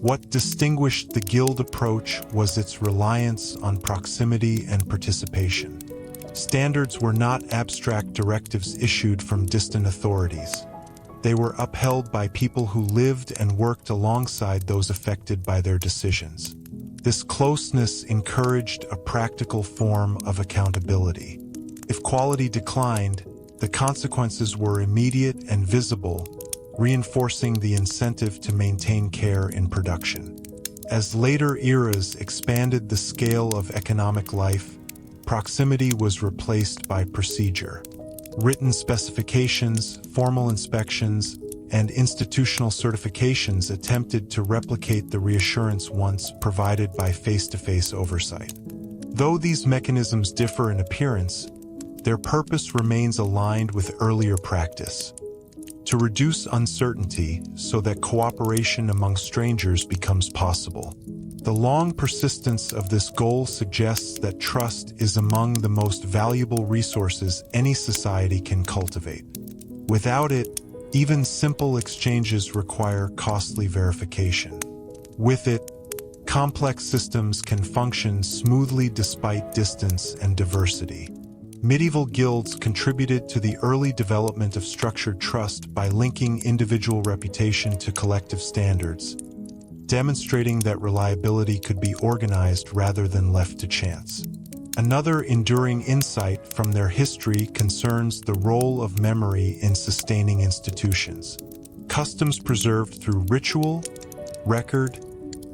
What distinguished the guild approach was its reliance on proximity and participation. Standards were not abstract directives issued from distant authorities. They were upheld by people who lived and worked alongside those affected by their decisions. This closeness encouraged a practical form of accountability. If quality declined, the consequences were immediate and visible, reinforcing the incentive to maintain care in production. As later eras expanded the scale of economic life, proximity was replaced by procedure. Written specifications, formal inspections, and institutional certifications attempted to replicate the reassurance once provided by face-to-face oversight. Though these mechanisms differ in appearance, their purpose remains aligned with earlier practice: to reduce uncertainty so that cooperation among strangers becomes possible. The long persistence of this goal suggests that trust is among the most valuable resources any society can cultivate. Without it, even simple exchanges require costly verification. With it, complex systems can function smoothly despite distance and diversity. Medieval guilds contributed to the early development of structured trust by linking individual reputation to collective standards, demonstrating that reliability could be organized rather than left to chance. Another enduring insight from their history concerns the role of memory in sustaining institutions. Customs preserved through ritual, record,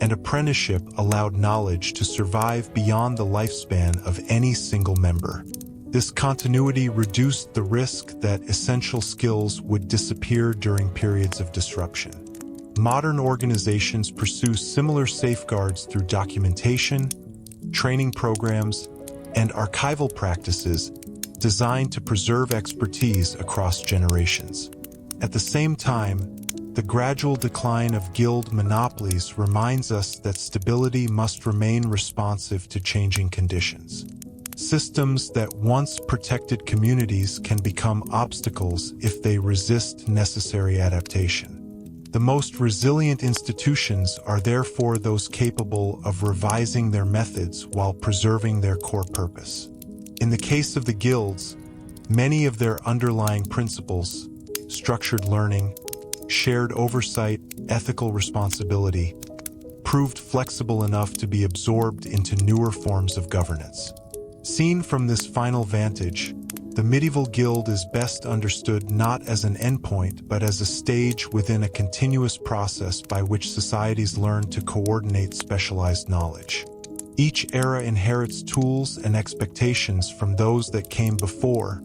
and apprenticeship allowed knowledge to survive beyond the lifespan of any single member. This continuity reduced the risk that essential skills would disappear during periods of disruption. Modern organizations pursue similar safeguards through documentation, training programs, and archival practices designed to preserve expertise across generations. At the same time, The gradual decline of guild monopolies reminds us that stability must remain responsive to changing conditions. Systems that once protected communities can become obstacles if they resist necessary adaptation. The most resilient institutions are therefore those capable of revising their methods while preserving their core purpose. In the case of the guilds, many of their underlying principles, structured learning, shared oversight, ethical responsibility, proved flexible enough to be absorbed into newer forms of governance. Seen from this final vantage, the medieval guild is best understood not as an endpoint but as a stage within a continuous process by which societies learn to coordinate specialized knowledge. Each era inherits tools and expectations from those that came before,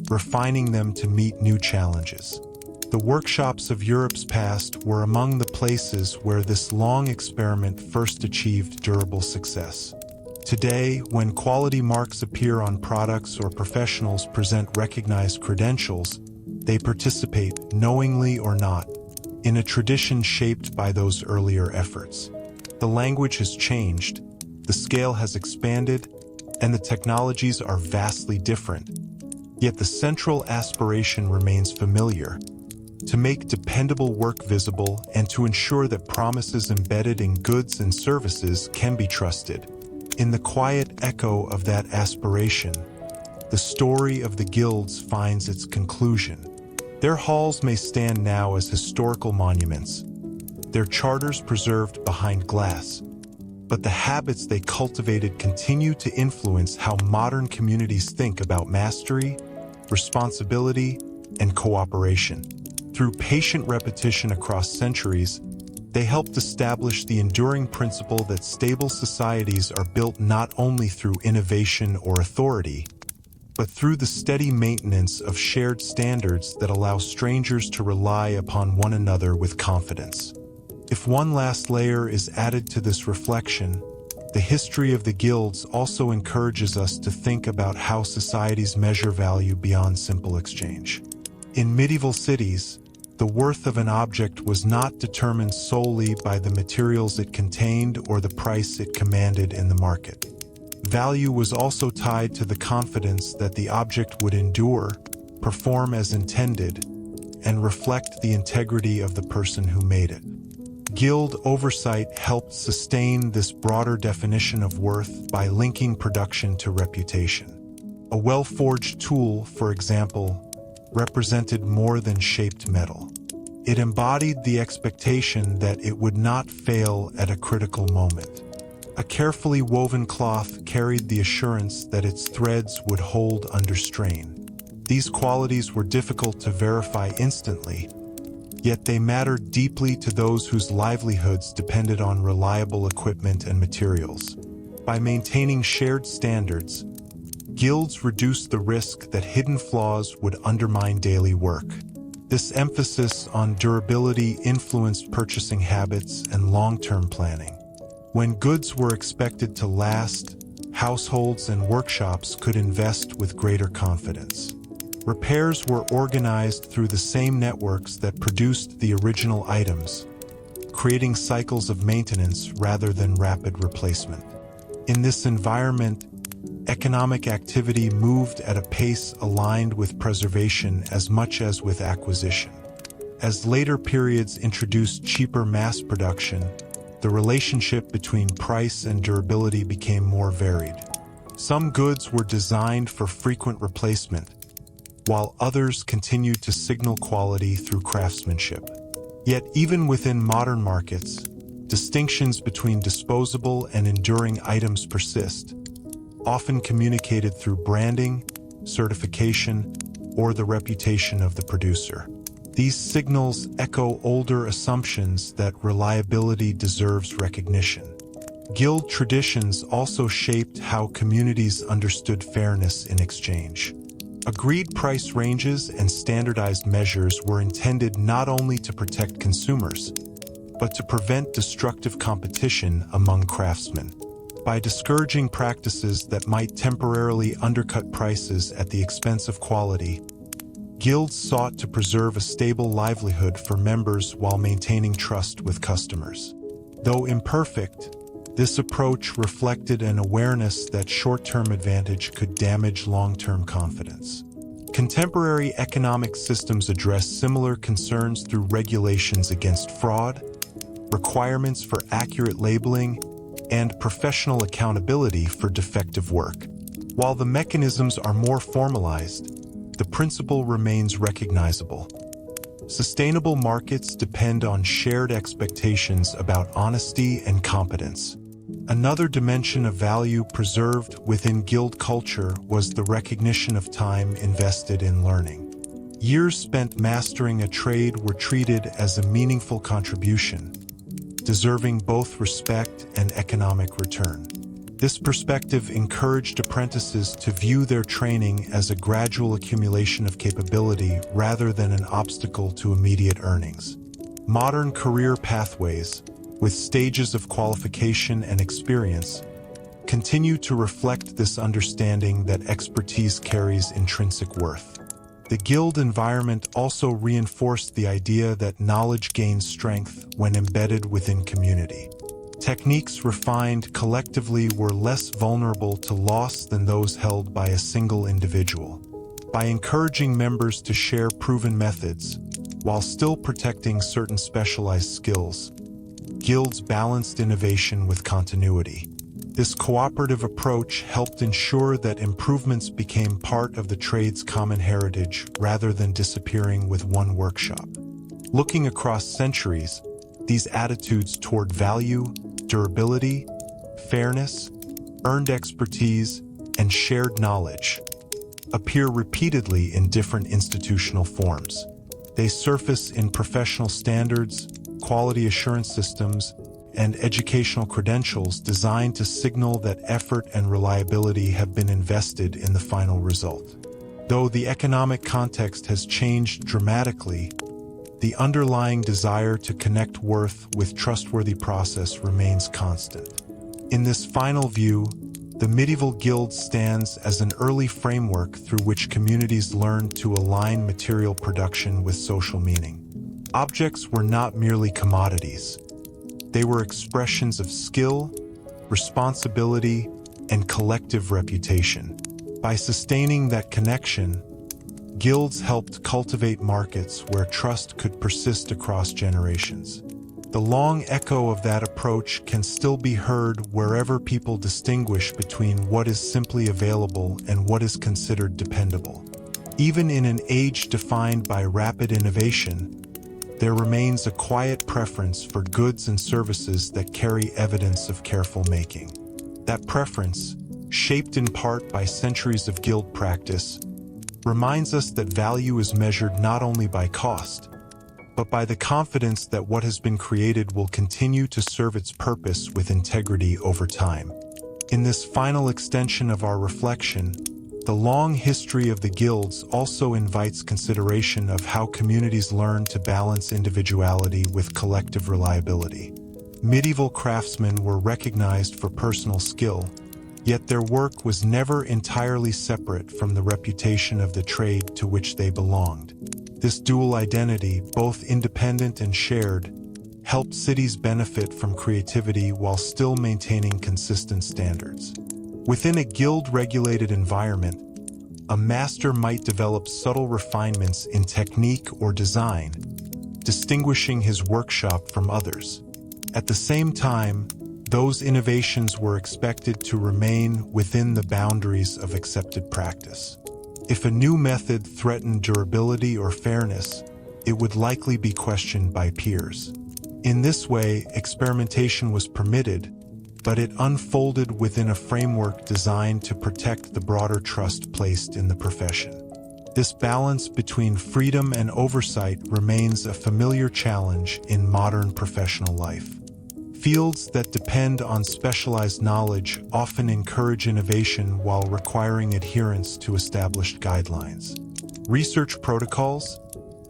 refining them to meet new challenges. The workshops of Europe's past were among the places where this long experiment first achieved durable success. Today, when quality marks appear on products or professionals present recognized credentials, they participate, knowingly or not, in a tradition shaped by those earlier efforts. The language has changed, the scale has expanded, and the technologies are vastly different. Yet the central aspiration remains familiar: to make dependable work visible and to ensure that promises embedded in goods and services can be trusted. In the quiet echo of that aspiration, the story of the guilds finds its conclusion. Their halls may stand now as historical monuments, their charters preserved behind glass, but the habits they cultivated continue to influence how modern communities think about mastery, responsibility, and cooperation. Through patient repetition across centuries, they helped establish the enduring principle that stable societies are built not only through innovation or authority, but through the steady maintenance of shared standards that allow strangers to rely upon one another with confidence. If one last layer is added to this reflection, the history of the guilds also encourages us to think about how societies measure value beyond simple exchange. In medieval cities, the worth of an object was not determined solely by the materials it contained or the price it commanded in the market. Value was also tied to the confidence that the object would endure, perform as intended, and reflect the integrity of the person who made it. Guild oversight helped sustain this broader definition of worth by linking production to reputation. A well-forged tool, for example, represented more than shaped metal. It embodied the expectation that it would not fail at a critical moment. A carefully woven cloth carried the assurance that its threads would hold under strain. These qualities were difficult to verify instantly, yet they mattered deeply to those whose livelihoods depended on reliable equipment and materials. By maintaining shared standards, guilds reduced the risk that hidden flaws would undermine daily work. This emphasis on durability influenced purchasing habits and long-term planning. When goods were expected to last, households and workshops could invest with greater confidence. Repairs were organized through the same networks that produced the original items, creating cycles of maintenance rather than rapid replacement. In this environment, economic activity moved at a pace aligned with preservation as much as with acquisition. As later periods introduced cheaper mass production, the relationship between price and durability became more varied. Some goods were designed for frequent replacement, while others continued to signal quality through craftsmanship. Yet even within modern markets, distinctions between disposable and enduring items persist, often communicated through branding, certification, or the reputation of the producer. These signals echo older assumptions that reliability deserves recognition. Guild traditions also shaped how communities understood fairness in exchange. Agreed price ranges and standardized measures were intended not only to protect consumers, but to prevent destructive competition among craftsmen. By discouraging practices that might temporarily undercut prices at the expense of quality, guilds sought to preserve a stable livelihood for members while maintaining trust with customers. Though imperfect, this approach reflected an awareness that short-term advantage could damage long-term confidence. Contemporary economic systems address similar concerns through regulations against fraud, requirements for accurate labeling, and professional accountability for defective work. While the mechanisms are more formalized, the principle remains recognizable. Sustainable markets depend on shared expectations about honesty and competence. Another dimension of value preserved within guild culture was the recognition of time invested in learning. Years spent mastering a trade were treated as a meaningful contribution, deserving both respect and economic return. This perspective encouraged apprentices to view their training as a gradual accumulation of capability rather than an obstacle to immediate earnings. Modern career pathways, with stages of qualification and experience, continue to reflect this understanding that expertise carries intrinsic worth. The guild environment also reinforced the idea that knowledge gains strength when embedded within community. Techniques refined collectively were less vulnerable to loss than those held by a single individual. By encouraging members to share proven methods, while still protecting certain specialized skills, guilds balanced innovation with continuity. This cooperative approach helped ensure that improvements became part of the trade's common heritage rather than disappearing with one workshop. Looking across centuries, these attitudes toward value, durability, fairness, earned expertise, and shared knowledge appear repeatedly in different institutional forms. They surface in professional standards, quality assurance systems, and educational credentials designed to signal that effort and reliability have been invested in the final result. Though the economic context has changed dramatically, the underlying desire to connect worth with trustworthy process remains constant. In this final view, the medieval guild stands as an early framework through which communities learned to align material production with social meaning. Objects were not merely commodities. They were expressions of skill, responsibility, and collective reputation. By sustaining that connection, guilds helped cultivate markets where trust could persist across generations. The long echo of that approach can still be heard wherever people distinguish between what is simply available and what is considered dependable. Even in an age defined by rapid innovation, there remains a quiet preference for goods and services that carry evidence of careful making. That preference, shaped in part by centuries of guild practice, reminds us that value is measured not only by cost, but by the confidence that what has been created will continue to serve its purpose with integrity over time. In this final extension of our reflection, the long history of the guilds also invites consideration of how communities learn to balance individuality with collective reliability. Medieval craftsmen were recognized for personal skill, yet their work was never entirely separate from the reputation of the trade to which they belonged. This dual identity, both independent and shared, helped cities benefit from creativity while still maintaining consistent standards. Within a guild-regulated environment, a master might develop subtle refinements in technique or design, distinguishing his workshop from others. At the same time, those innovations were expected to remain within the boundaries of accepted practice. If a new method threatened durability or fairness, it would likely be questioned by peers. In this way, experimentation was permitted, but it unfolded within a framework designed to protect the broader trust placed in the profession. This balance between freedom and oversight remains a familiar challenge in modern professional life. Fields that depend on specialized knowledge often encourage innovation while requiring adherence to established guidelines. Research protocols,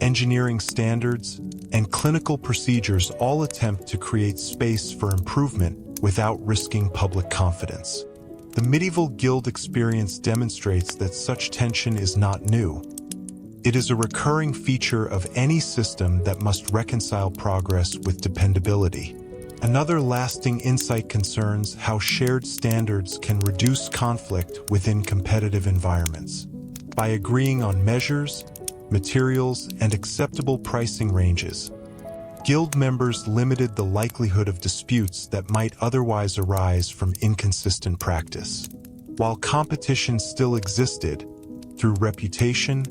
engineering standards, and clinical procedures all attempt to create space for improvement without risking public confidence. The medieval guild experience demonstrates that such tension is not new. It is a recurring feature of any system that must reconcile progress with dependability. Another lasting insight concerns how shared standards can reduce conflict within competitive environments. By agreeing on measures, materials, and acceptable pricing ranges, Guild members limited the likelihood of disputes that might otherwise arise from inconsistent practice. While competition still existed, through reputation,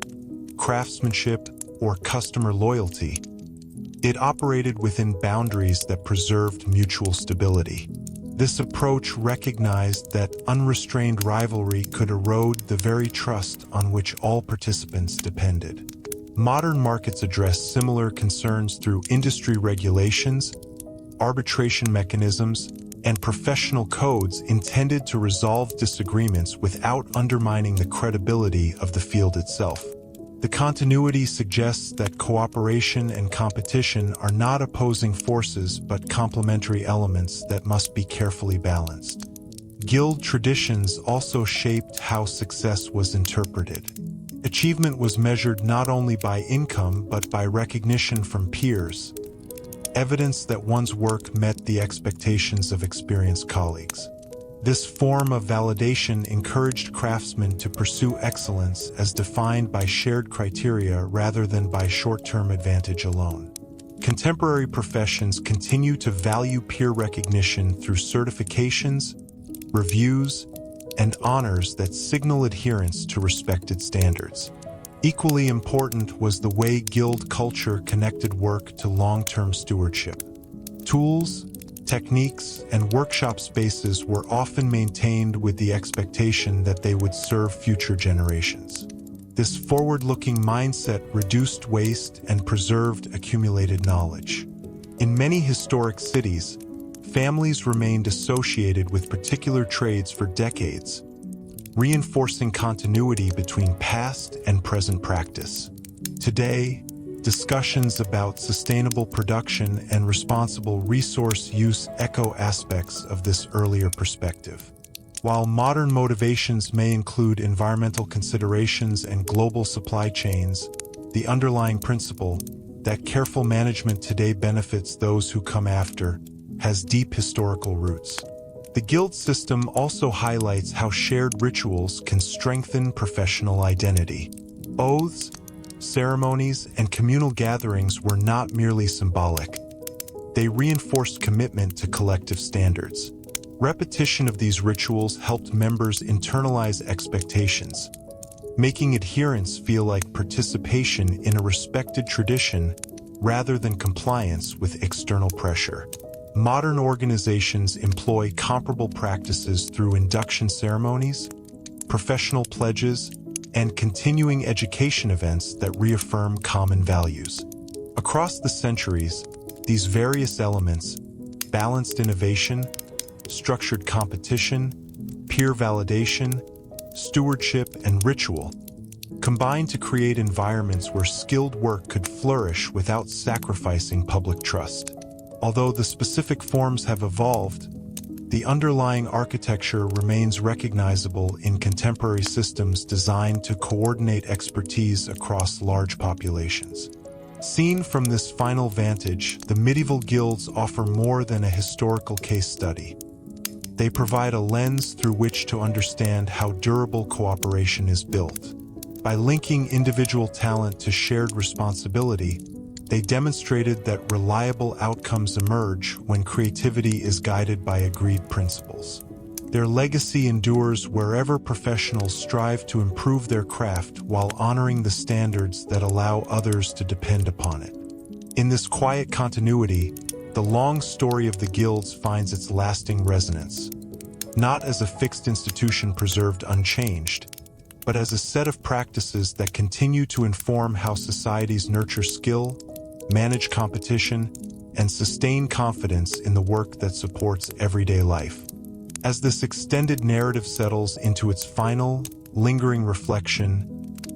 craftsmanship, or customer loyalty, it operated within boundaries that preserved mutual stability. This approach recognized that unrestrained rivalry could erode the very trust on which all participants depended. Modern markets address similar concerns through industry regulations, arbitration mechanisms, and professional codes intended to resolve disagreements without undermining the credibility of the field itself. The continuity suggests that cooperation and competition are not opposing forces but complementary elements that must be carefully balanced. Guild traditions also shaped how success was interpreted. Achievement was measured not only by income but by recognition from peers, evidence that one's work met the expectations of experienced colleagues. This form of validation encouraged craftsmen to pursue excellence as defined by shared criteria rather than by short-term advantage alone. Contemporary professions continue to value peer recognition through certifications, reviews, and honors that signal adherence to respected standards. Equally important was the way guild culture connected work to long-term stewardship. Tools, techniques, and workshop spaces were often maintained with the expectation that they would serve future generations. This forward-looking mindset reduced waste and preserved accumulated knowledge. In many historic cities, families remained associated with particular trades for decades, reinforcing continuity between past and present practice. Today, discussions about sustainable production and responsible resource use echo aspects of this earlier perspective. While modern motivations may include environmental considerations and global supply chains, the underlying principle that careful management today benefits those who come after has deep historical roots. The guild system also highlights how shared rituals can strengthen professional identity. Oaths, ceremonies, and communal gatherings were not merely symbolic. They reinforced commitment to collective standards. Repetition of these rituals helped members internalize expectations, making adherence feel like participation in a respected tradition rather than compliance with external pressure. Modern organizations employ comparable practices through induction ceremonies, professional pledges, and continuing education events that reaffirm common values. Across the centuries, these various elements, balanced innovation, structured competition, peer validation, stewardship, and ritual, combine to create environments where skilled work could flourish without sacrificing public trust. Although the specific forms have evolved, the underlying architecture remains recognizable in contemporary systems designed to coordinate expertise across large populations. Seen from this final vantage, the medieval guilds offer more than a historical case study. They provide a lens through which to understand how durable cooperation is built. By linking individual talent to shared responsibility, they demonstrated that reliable outcomes emerge when creativity is guided by agreed principles. Their legacy endures wherever professionals strive to improve their craft while honoring the standards that allow others to depend upon it. In this quiet continuity, the long story of the guilds finds its lasting resonance, not as a fixed institution preserved unchanged, but as a set of practices that continue to inform how societies nurture skill, manage competition, and sustain confidence in the work that supports everyday life. As this extended narrative settles into its final, lingering reflection,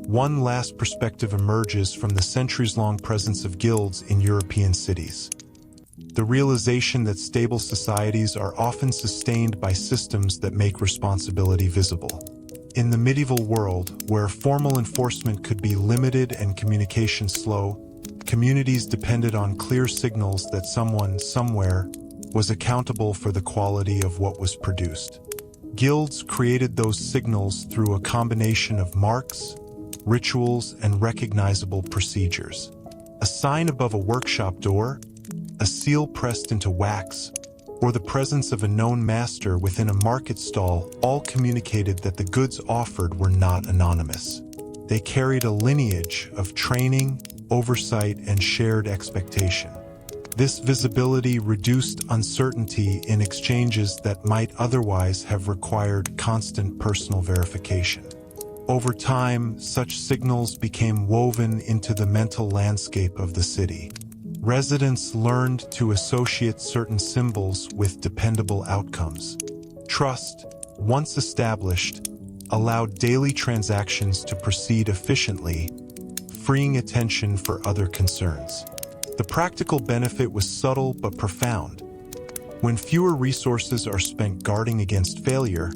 one last perspective emerges from the centuries-long presence of guilds in European cities. The realization that stable societies are often sustained by systems that make responsibility visible. In the medieval world, where formal enforcement could be limited and communication slow, communities depended on clear signals that someone, somewhere, was accountable for the quality of what was produced. Guilds created those signals through a combination of marks, rituals, and recognizable procedures. A sign above a workshop door, a seal pressed into wax, or the presence of a known master within a market stall all communicated that the goods offered were not anonymous. They carried a lineage of training, oversight, and shared expectation. This visibility reduced uncertainty in exchanges that might otherwise have required constant personal verification. Over time, such signals became woven into the mental landscape of the city. Residents learned to associate certain symbols with dependable outcomes. Trust, once established, allowed daily transactions to proceed efficiently, freeing attention for other concerns. The practical benefit was subtle but profound. When fewer resources are spent guarding against failure,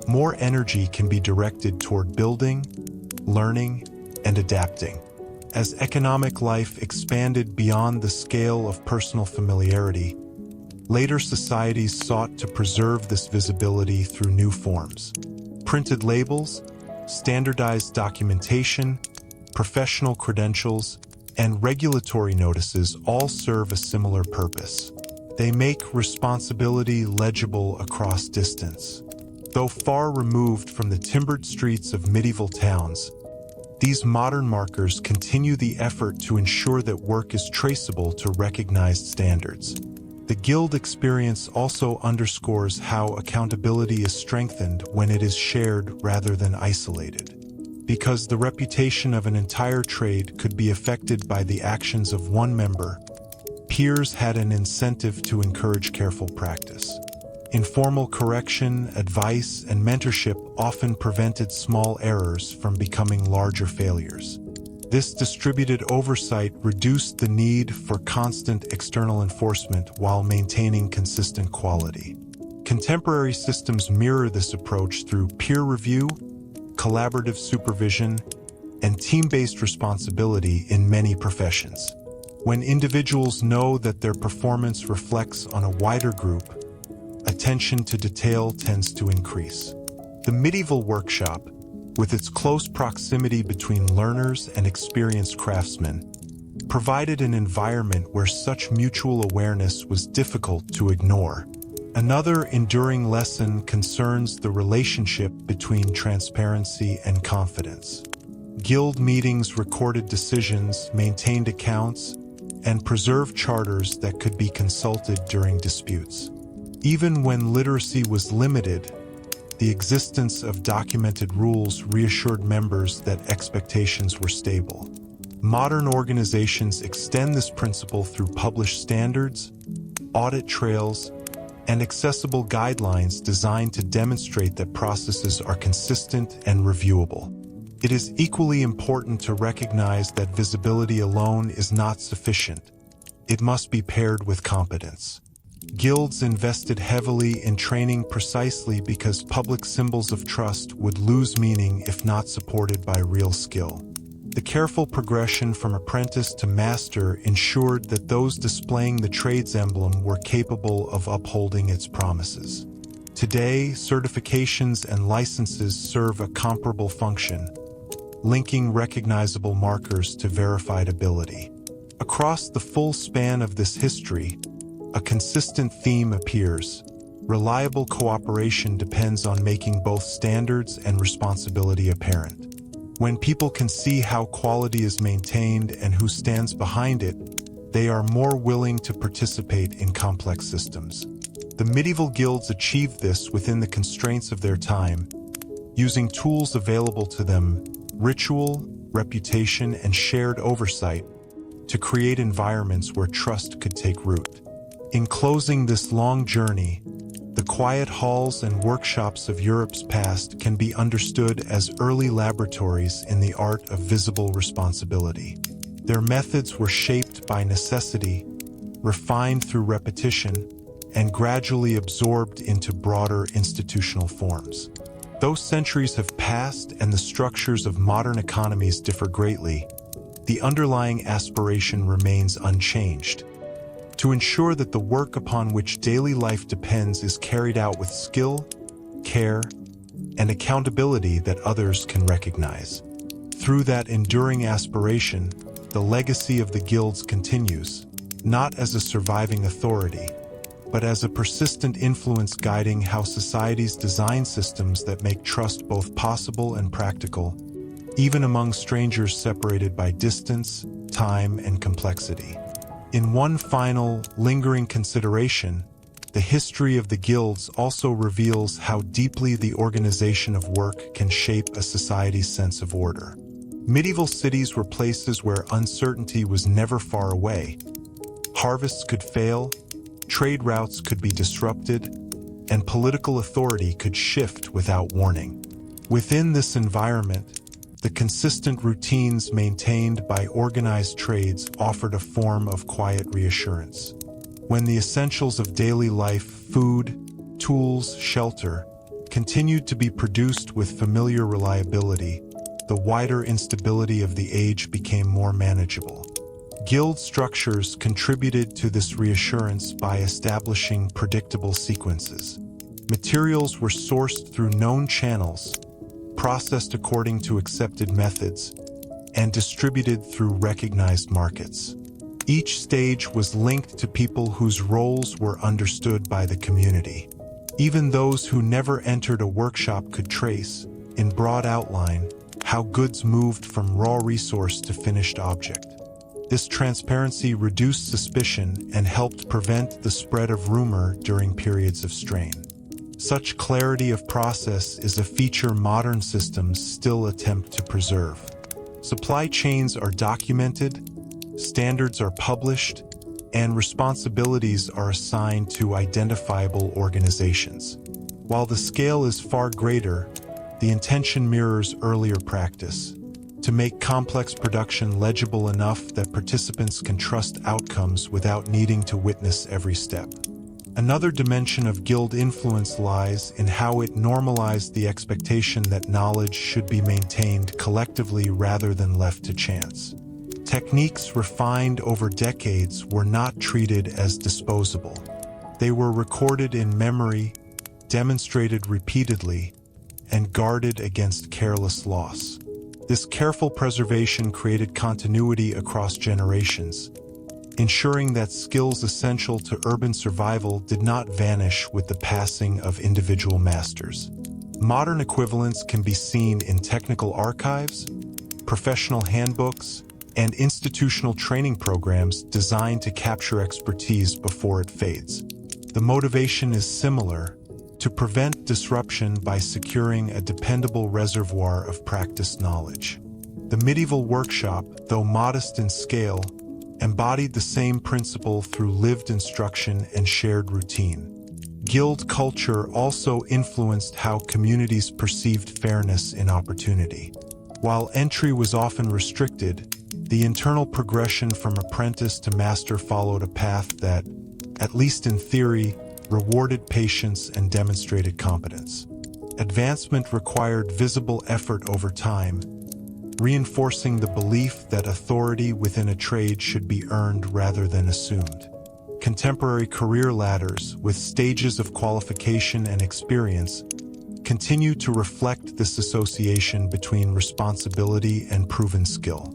more energy can be directed toward building, learning, and adapting. As economic life expanded beyond the scale of personal familiarity, later societies sought to preserve this visibility through new forms. Printed labels, standardized documentation, professional credentials, and regulatory notices all serve a similar purpose. They make responsibility legible across distance. Though far removed from the timbered streets of medieval towns, these modern markers continue the effort to ensure that work is traceable to recognized standards. The Guild experience also underscores how accountability is strengthened when it is shared rather than isolated. Because the reputation of an entire trade could be affected by the actions of one member, peers had an incentive to encourage careful practice. Informal correction, advice, and mentorship often prevented small errors from becoming larger failures. This distributed oversight reduced the need for constant external enforcement while maintaining consistent quality. Contemporary systems mirror this approach through peer review, collaborative supervision, and team-based responsibility in many professions. When individuals know that their performance reflects on a wider group, attention to detail tends to increase. The medieval workshop, with its close proximity between learners and experienced craftsmen, provided an environment where such mutual awareness was difficult to ignore. Another enduring lesson concerns the relationship between transparency and confidence. Guild meetings recorded decisions, maintained accounts, and preserved charters that could be consulted during disputes. Even when literacy was limited, the existence of documented rules reassured members that expectations were stable. Modern organizations extend this principle through published standards, audit trails, and accessible guidelines designed to demonstrate that processes are consistent and reviewable. It is equally important to recognize that visibility alone is not sufficient. It must be paired with competence. Guilds invested heavily in training precisely because public symbols of trust would lose meaning if not supported by real skill. The careful progression from apprentice to master ensured that those displaying the trade's emblem were capable of upholding its promises. Today, certifications and licenses serve a comparable function, linking recognizable markers to verified ability. Across the full span of this history, a consistent theme appears. Reliable cooperation depends on making both standards and responsibility apparent. When people can see how quality is maintained and who stands behind it, they are more willing to participate in complex systems. The medieval guilds achieved this within the constraints of their time, using tools available to them, ritual, reputation, and shared oversight, to create environments where trust could take root. In closing this long journey, the quiet halls and workshops of Europe's past can be understood as early laboratories in the art of visible responsibility. Their methods were shaped by necessity, refined through repetition, and gradually absorbed into broader institutional forms. Though centuries have passed and the structures of modern economies differ greatly, the underlying aspiration remains unchanged: to ensure that the work upon which daily life depends is carried out with skill, care, and accountability that others can recognize. Through that enduring aspiration, the legacy of the guilds continues, not as a surviving authority, but as a persistent influence guiding how societies design systems that make trust both possible and practical, even among strangers separated by distance, time, and complexity. In one final, lingering consideration, the history of the guilds also reveals how deeply the organization of work can shape a society's sense of order. Medieval cities were places where uncertainty was never far away. Harvests could fail, trade routes could be disrupted, and political authority could shift without warning. Within this environment, the consistent routines maintained by organized trades offered a form of quiet reassurance. When the essentials of daily life, food, tools, shelter, continued to be produced with familiar reliability, the wider instability of the age became more manageable. Guild structures contributed to this reassurance by establishing predictable sequences. Materials were sourced through known channels, processed according to accepted methods, and distributed through recognized markets. Each stage was linked to people whose roles were understood by the community. Even those who never entered a workshop could trace, in broad outline, how goods moved from raw resource to finished object. This transparency reduced suspicion and helped prevent the spread of rumor during periods of strain. Such clarity of process is a feature modern systems still attempt to preserve. Supply chains are documented, standards are published, and responsibilities are assigned to identifiable organizations. While the scale is far greater, the intention mirrors earlier practice: to make complex production legible enough that participants can trust outcomes without needing to witness every step. Another dimension of guild influence lies in how it normalized the expectation that knowledge should be maintained collectively rather than left to chance. Techniques refined over decades were not treated as disposable. They were recorded in memory, demonstrated repeatedly, and guarded against careless loss. This careful preservation created continuity across generations, ensuring that skills essential to urban survival did not vanish with the passing of individual masters. Modern equivalents can be seen in technical archives, professional handbooks, and institutional training programs designed to capture expertise before it fades. The motivation is similar: to prevent disruption by securing a dependable reservoir of practiced knowledge. The medieval workshop, though modest in scale, embodied the same principle through lived instruction and shared routine. Guild culture also influenced how communities perceived fairness in opportunity. While entry was often restricted, the internal progression from apprentice to master followed a path that, at least in theory, rewarded patience and demonstrated competence. Advancement required visible effort over time, reinforcing the belief that authority within a trade should be earned rather than assumed. Contemporary career ladders, with stages of qualification and experience, continue to reflect this association between responsibility and proven skill.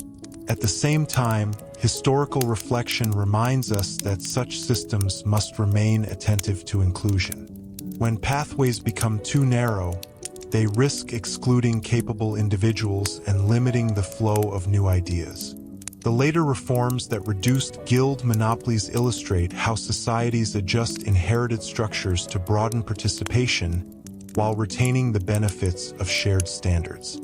At the same time, historical reflection reminds us that such systems must remain attentive to inclusion. When pathways become too narrow, they risk excluding capable individuals and limiting the flow of new ideas. The later reforms that reduced guild monopolies illustrate how societies adjust inherited structures to broaden participation while retaining the benefits of shared standards.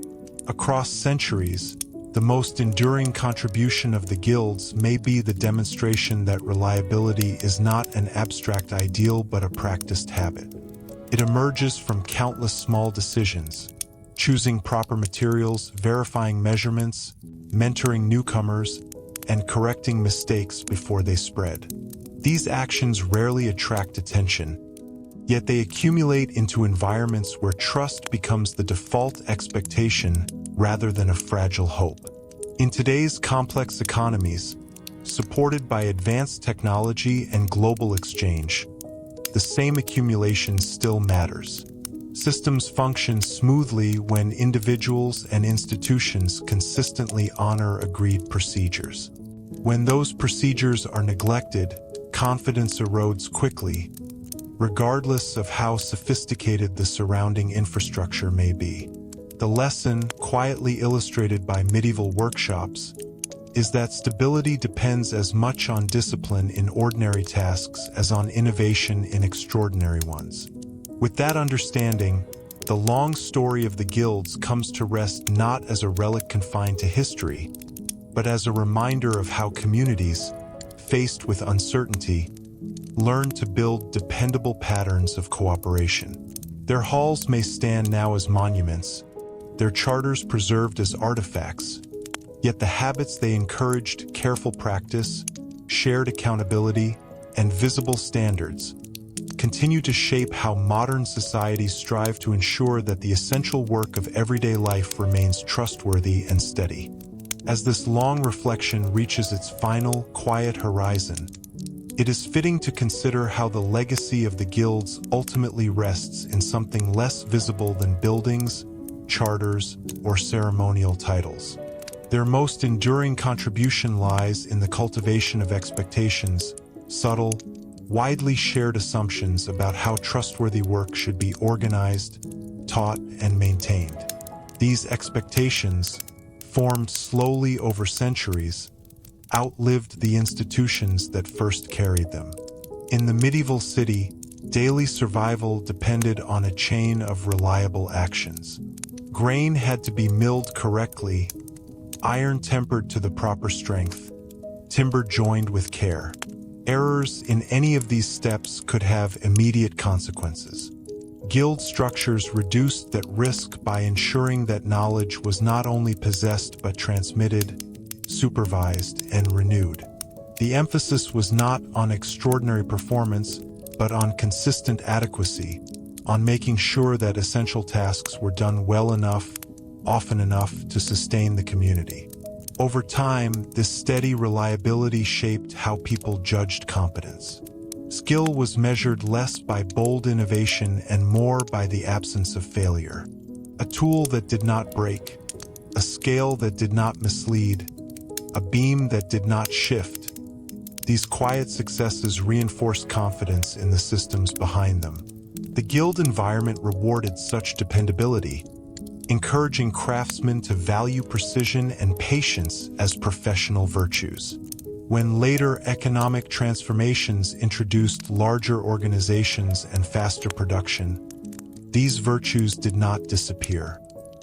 Across centuries, the most enduring contribution of the guilds may be the demonstration that reliability is not an abstract ideal but a practiced habit. It emerges from countless small decisions: choosing proper materials, verifying measurements, mentoring newcomers, and correcting mistakes before they spread. These actions rarely attract attention, Yet they accumulate into environments where trust becomes the default expectation rather than a fragile hope. In today's complex economies, supported by advanced technology and global exchange, the same accumulation still matters. Systems function smoothly when individuals and institutions consistently honor agreed procedures. When those procedures are neglected, confidence erodes quickly, regardless of how sophisticated the surrounding infrastructure may be. The lesson, quietly illustrated by medieval workshops, is that stability depends as much on discipline in ordinary tasks as on innovation in extraordinary ones. With that understanding, the long story of the guilds comes to rest not as a relic confined to history, but as a reminder of how communities, faced with uncertainty, learn to build dependable patterns of cooperation. Their halls may stand now as monuments, their charters preserved as artifacts, yet the habits they encouraged, careful practice, shared accountability, and visible standards, continue to shape how modern societies strive to ensure that the essential work of everyday life remains trustworthy and steady. As this long reflection reaches its final, quiet horizon, it is fitting to consider how the legacy of the guilds ultimately rests in something less visible than buildings, charters, or ceremonial titles. Their most enduring contribution lies in the cultivation of expectations, subtle, widely shared assumptions about how trustworthy work should be organized, taught, and maintained. These expectations, formed slowly over centuries, outlived the institutions that first carried them. In the medieval city, daily survival depended on a chain of reliable actions. Grain had to be milled correctly, iron tempered to the proper strength, timber joined with care. Errors in any of these steps could have immediate consequences. Guild structures reduced that risk by ensuring that knowledge was not only possessed but transmitted, supervised, and renewed. The emphasis was not on extraordinary performance, but on consistent adequacy, on making sure that essential tasks were done well enough, often enough to sustain the community. Over time, this steady reliability shaped how people judged competence. Skill was measured less by bold innovation and more by the absence of failure. A tool that did not break, a scale that did not mislead, a beam that did not shift. These quiet successes reinforced confidence in the systems behind them. The guild environment rewarded such dependability, encouraging craftsmen to value precision and patience as professional virtues. When later economic transformations introduced larger organizations and faster production, these virtues did not disappear.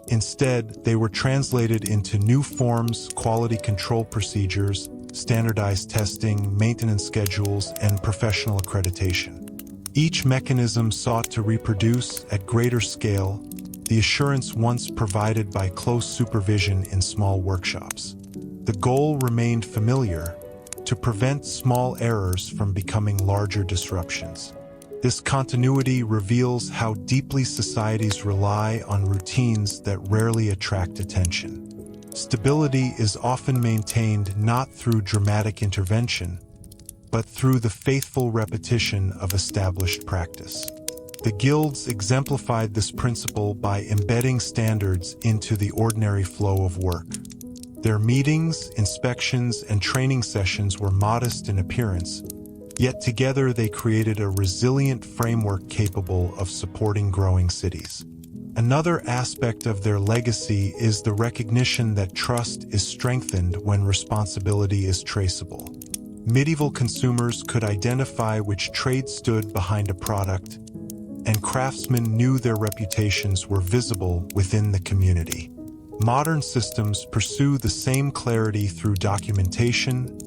Instead, they were translated into new forms, quality control procedures, standardized testing, maintenance schedules, and professional accreditation. Each mechanism sought to reproduce, at greater scale, the assurance once provided by close supervision in small workshops. The goal remained familiar: to prevent small errors from becoming larger disruptions. This continuity reveals how deeply societies rely on routines that rarely attract attention. Stability is often maintained not through dramatic intervention, but through the faithful repetition of established practice. The guilds exemplified this principle by embedding standards into the ordinary flow of work. Their meetings, inspections, and training sessions were modest in appearance, yet together they created a resilient framework capable of supporting growing cities. Another aspect of their legacy is the recognition that trust is strengthened when responsibility is traceable. Medieval consumers could identify which trade stood behind a product, and craftsmen knew their reputations were visible within the community. Modern systems pursue the same clarity through documentation,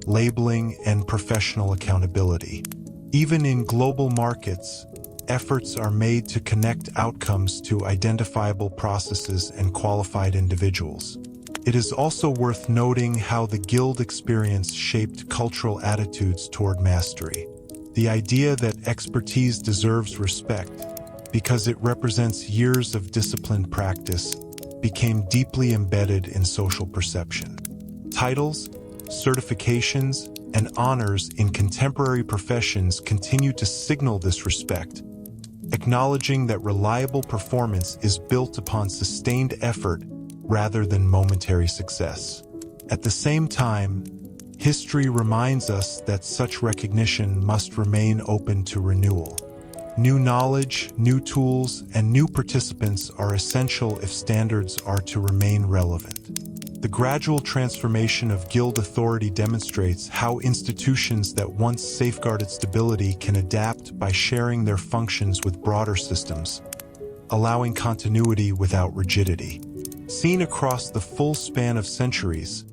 labeling, and professional accountability. Even in global markets, efforts are made to connect outcomes to identifiable processes and qualified individuals. It is also worth noting how the guild experience shaped cultural attitudes toward mastery. The idea that expertise deserves respect because it represents years of disciplined practice became deeply embedded in social perception. Titles, certifications, and honors in contemporary professions continue to signal this respect, acknowledging that reliable performance is built upon sustained effort rather than momentary success. At the same time, history reminds us that such recognition must remain open to renewal. New knowledge, new tools, and new participants are essential if standards are to remain relevant. The gradual transformation of guild authority demonstrates how institutions that once safeguarded stability can adapt by sharing their functions with broader systems, allowing continuity without rigidity. Seen across the full span of centuries,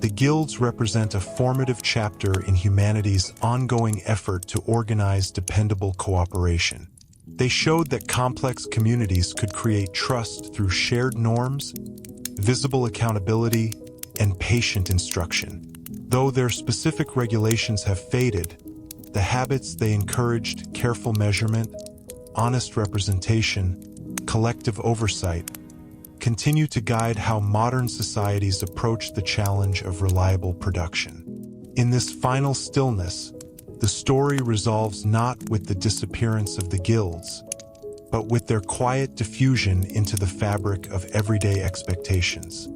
the guilds represent a formative chapter in humanity's ongoing effort to organize dependable cooperation. They showed that complex communities could create trust through shared norms, visible accountability, and patient instruction. Though their specific regulations have faded, the habits they encouraged, careful measurement, honest representation, collective oversight, continue to guide how modern societies approach the challenge of reliable production. In this final stillness, the story resolves not with the disappearance of the guilds, but with their quiet diffusion into the fabric of everyday expectations.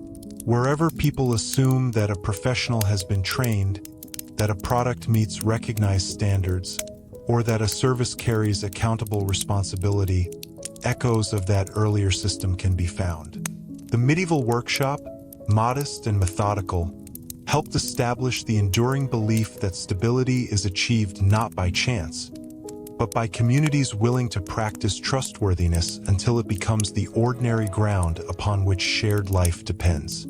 Wherever people assume that a professional has been trained, that a product meets recognized standards, or that a service carries accountable responsibility, echoes of that earlier system can be found. The medieval workshop, modest and methodical, helped establish the enduring belief that stability is achieved not by chance, but by communities willing to practice trustworthiness until it becomes the ordinary ground upon which shared life depends.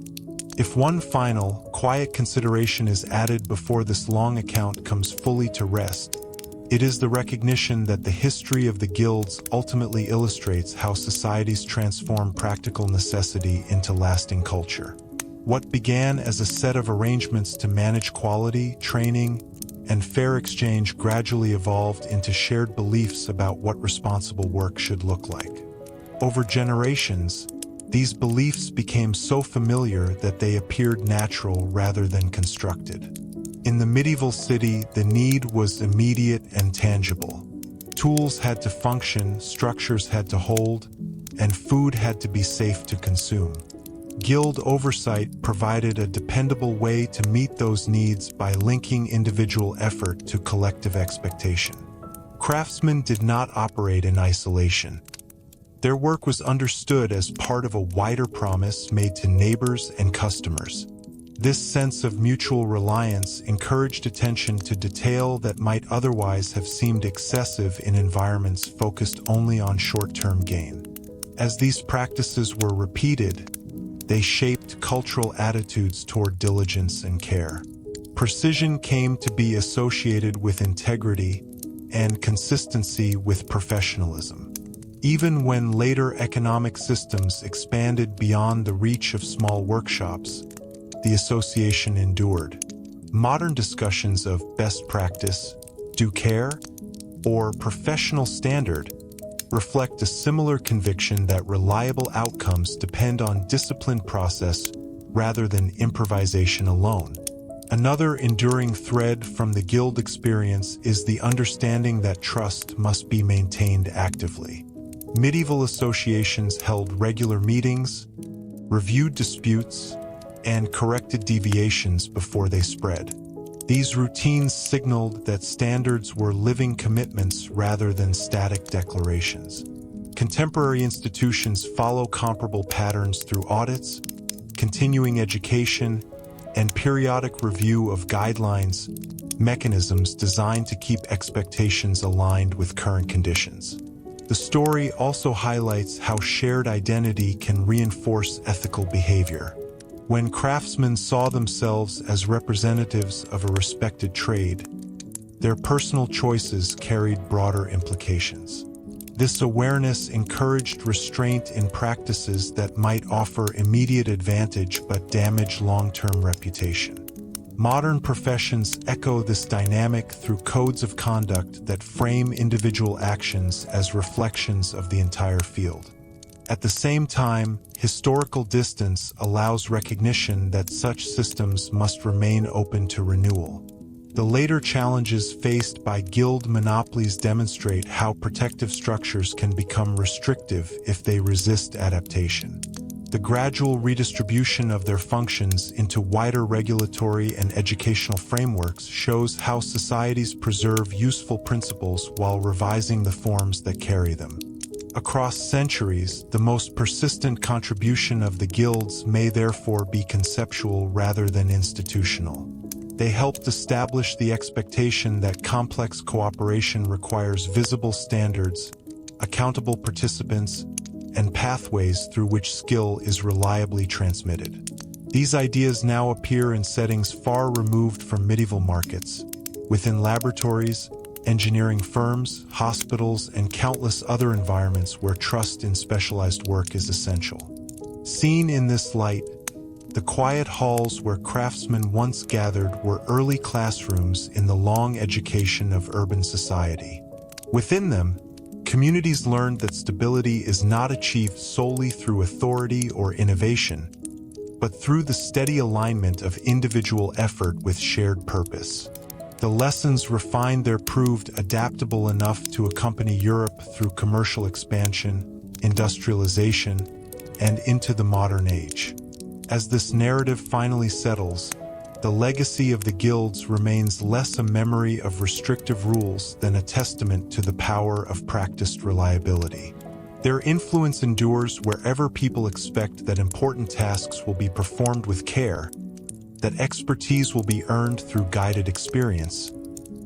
If one final, quiet consideration is added before this long account comes fully to rest, it is the recognition that the history of the guilds ultimately illustrates how societies transform practical necessity into lasting culture. What began as a set of arrangements to manage quality, training, and fair exchange gradually evolved into shared beliefs about what responsible work should look like. Over generations, these beliefs became so familiar that they appeared natural rather than constructed. In the medieval city, the need was immediate and tangible. Tools had to function, structures had to hold, and food had to be safe to consume. Guild oversight provided a dependable way to meet those needs by linking individual effort to collective expectation. Craftsmen did not operate in isolation. Their work was understood as part of a wider promise made to neighbors and customers. This sense of mutual reliance encouraged attention to detail that might otherwise have seemed excessive in environments focused only on short-term gain. As these practices were repeated, they shaped cultural attitudes toward diligence and care. Precision came to be associated with integrity and consistency with professionalism. Even when later economic systems expanded beyond the reach of small workshops, the association endured. Modern discussions of best practice, due care, or professional standard reflect a similar conviction that reliable outcomes depend on disciplined process rather than improvisation alone. Another enduring thread from the guild experience is the understanding that trust must be maintained actively. Medieval associations held regular meetings, reviewed disputes, and corrected deviations before they spread. These routines signaled that standards were living commitments rather than static declarations. Contemporary institutions follow comparable patterns through audits, continuing education, and periodic review of guidelines, mechanisms designed to keep expectations aligned with current conditions. The story also highlights how shared identity can reinforce ethical behavior. When craftsmen saw themselves as representatives of a respected trade, their personal choices carried broader implications. This awareness encouraged restraint in practices that might offer immediate advantage but damage long-term reputation. Modern professions echo this dynamic through codes of conduct that frame individual actions as reflections of the entire field. At the same time, historical distance allows recognition that such systems must remain open to renewal. The later challenges faced by guild monopolies demonstrate how protective structures can become restrictive if they resist adaptation. The gradual redistribution of their functions into wider regulatory and educational frameworks shows how societies preserve useful principles while revising the forms that carry them. Across centuries, the most persistent contribution of the guilds may therefore be conceptual rather than institutional. They helped establish the expectation that complex cooperation requires visible standards, accountable participants, and pathways through which skill is reliably transmitted. These ideas now appear in settings far removed from medieval markets, within laboratories, engineering firms, hospitals, and countless other environments where trust in specialized work is essential. Seen in this light, the quiet halls where craftsmen once gathered were early classrooms in the long education of urban society. Within them, communities learned that stability is not achieved solely through authority or innovation, but through the steady alignment of individual effort with shared purpose. The lessons refined there proved adaptable enough to accompany Europe through commercial expansion, industrialization, and into the modern age. As this narrative finally settles, the legacy of the guilds remains less a memory of restrictive rules than a testament to the power of practiced reliability. Their influence endures wherever people expect that important tasks will be performed with care, that expertise will be earned through guided experience,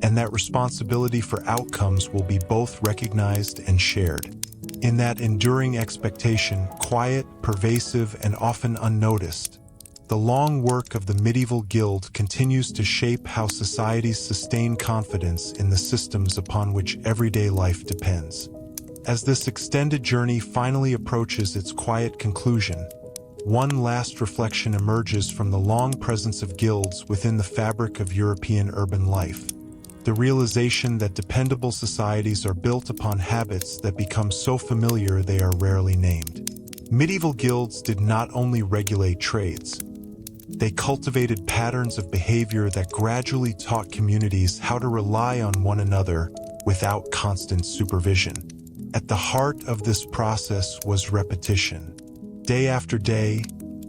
and that responsibility for outcomes will be both recognized and shared. In that enduring expectation, quiet, pervasive, and often unnoticed, the long work of the medieval guild continues to shape how societies sustain confidence in the systems upon which everyday life depends. As this extended journey finally approaches its quiet conclusion, one last reflection emerges from the long presence of guilds within the fabric of European urban life. The realization that dependable societies are built upon habits that become so familiar they are rarely named. Medieval guilds did not only regulate trades, they cultivated patterns of behavior that gradually taught communities how to rely on one another without constant supervision. At the heart of this process was repetition. Day after day,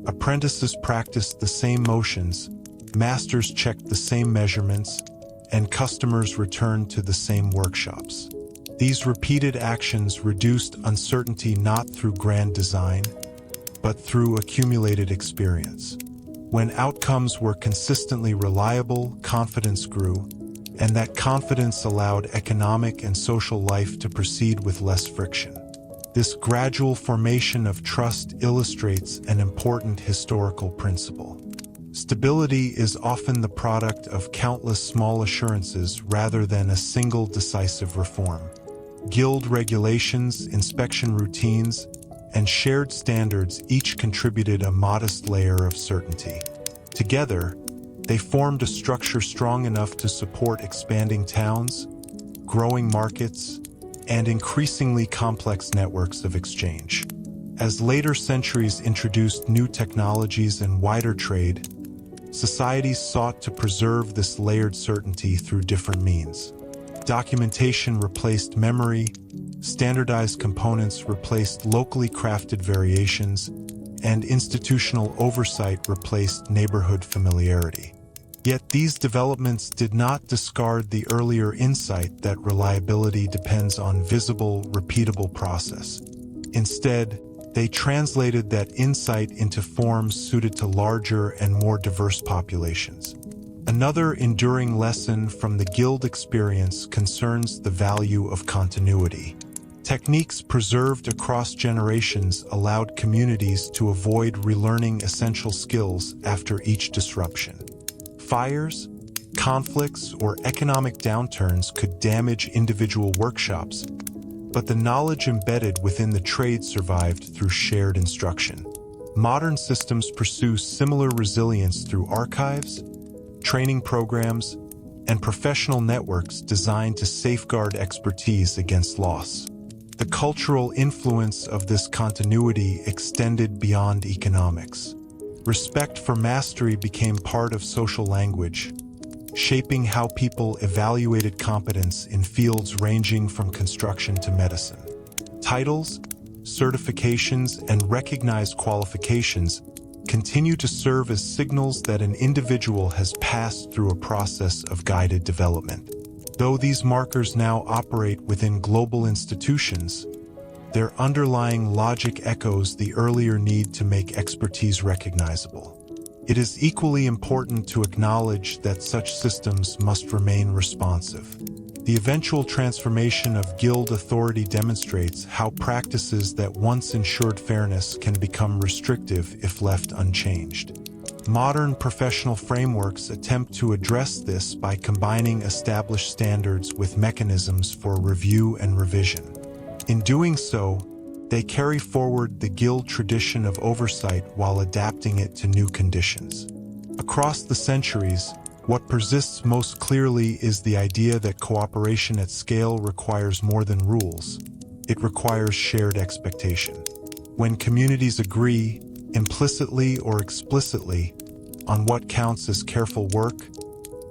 apprentices practiced the same motions, masters checked the same measurements, and customers returned to the same workshops. These repeated actions reduced uncertainty not through grand design, but through accumulated experience. When outcomes were consistently reliable, confidence grew, and that confidence allowed economic and social life to proceed with less friction. This gradual formation of trust illustrates an important historical principle. Stability is often the product of countless small assurances rather than a single decisive reform. Guild regulations, inspection routines, and shared standards each contributed a modest layer of certainty. Together, they formed a structure strong enough to support expanding towns, growing markets, and increasingly complex networks of exchange. As later centuries introduced new technologies and wider trade, societies sought to preserve this layered certainty through different means. Documentation replaced memory, standardized components replaced locally crafted variations, and institutional oversight replaced neighborhood familiarity. Yet these developments did not discard the earlier insight that reliability depends on visible, repeatable process. Instead, they translated that insight into forms suited to larger and more diverse populations. Another enduring lesson from the guild experience concerns the value of continuity. Techniques preserved across generations allowed communities to avoid relearning essential skills after each disruption. Fires, conflicts, or economic downturns could damage individual workshops, but the knowledge embedded within the trade survived through shared instruction. Modern systems pursue similar resilience through archives, training programs, and professional networks designed to safeguard expertise against loss. The cultural influence of this continuity extended beyond economics. Respect for mastery became part of social language, shaping how people evaluated competence in fields ranging from construction to medicine. Titles, certifications, and recognized qualifications continue to serve as signals that an individual has passed through a process of guided development. Though these markers now operate within global institutions, their underlying logic echoes the earlier need to make expertise recognizable. It is equally important to acknowledge that such systems must remain responsive. The eventual transformation of guild authority demonstrates how practices that once ensured fairness can become restrictive if left unchanged. Modern professional frameworks attempt to address this by combining established standards with mechanisms for review and revision. In doing so, they carry forward the guild tradition of oversight while adapting it to new conditions. Across the centuries, what persists most clearly is the idea that cooperation at scale requires more than rules. It requires shared expectation. When communities agree, implicitly or explicitly, on what counts as careful work,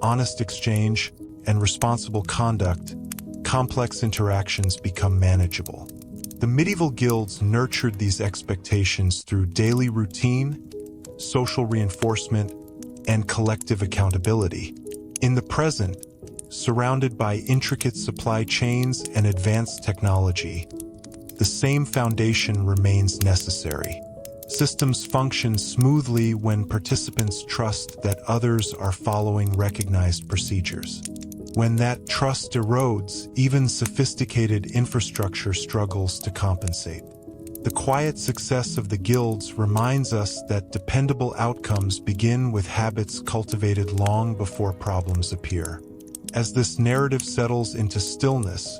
honest exchange, and responsible conduct, complex interactions become manageable. The medieval guilds nurtured these expectations through daily routine, social reinforcement, and collective accountability. In the present, surrounded by intricate supply chains and advanced technology, the same foundation remains necessary. Systems function smoothly when participants trust that others are following recognized procedures. When that trust erodes, even sophisticated infrastructure struggles to compensate. The quiet success of the guilds reminds us that dependable outcomes begin with habits cultivated long before problems appear. As this narrative settles into stillness,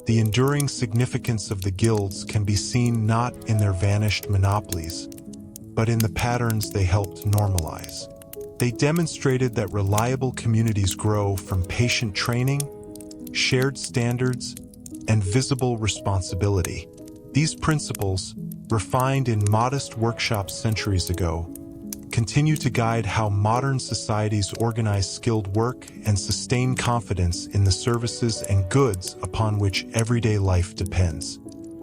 the enduring significance of the guilds can be seen not in their vanished monopolies, but in the patterns they helped normalize. They demonstrated that reliable communities grow from patient training, shared standards, and visible responsibility. These principles, refined in modest workshops centuries ago, continue to guide how modern societies organize skilled work and sustain confidence in the services and goods upon which everyday life depends.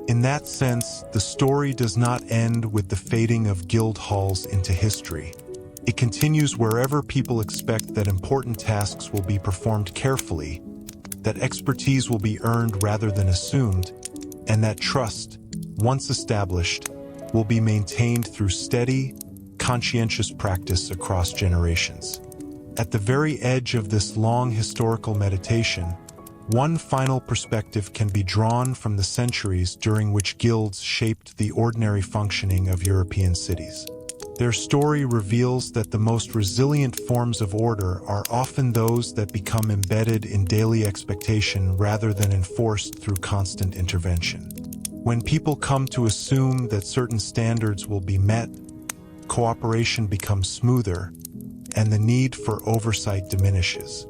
In that sense, the story does not end with the fading of guild halls into history. It continues wherever people expect that important tasks will be performed carefully, that expertise will be earned rather than assumed, and that trust, once established, will be maintained through steady, conscientious practice across generations. At the very edge of this long historical meditation, one final perspective can be drawn from the centuries during which guilds shaped the ordinary functioning of European cities. Their story reveals that the most resilient forms of order are often those that become embedded in daily expectation rather than enforced through constant intervention. When people come to assume that certain standards will be met, cooperation becomes smoother, and the need for oversight diminishes.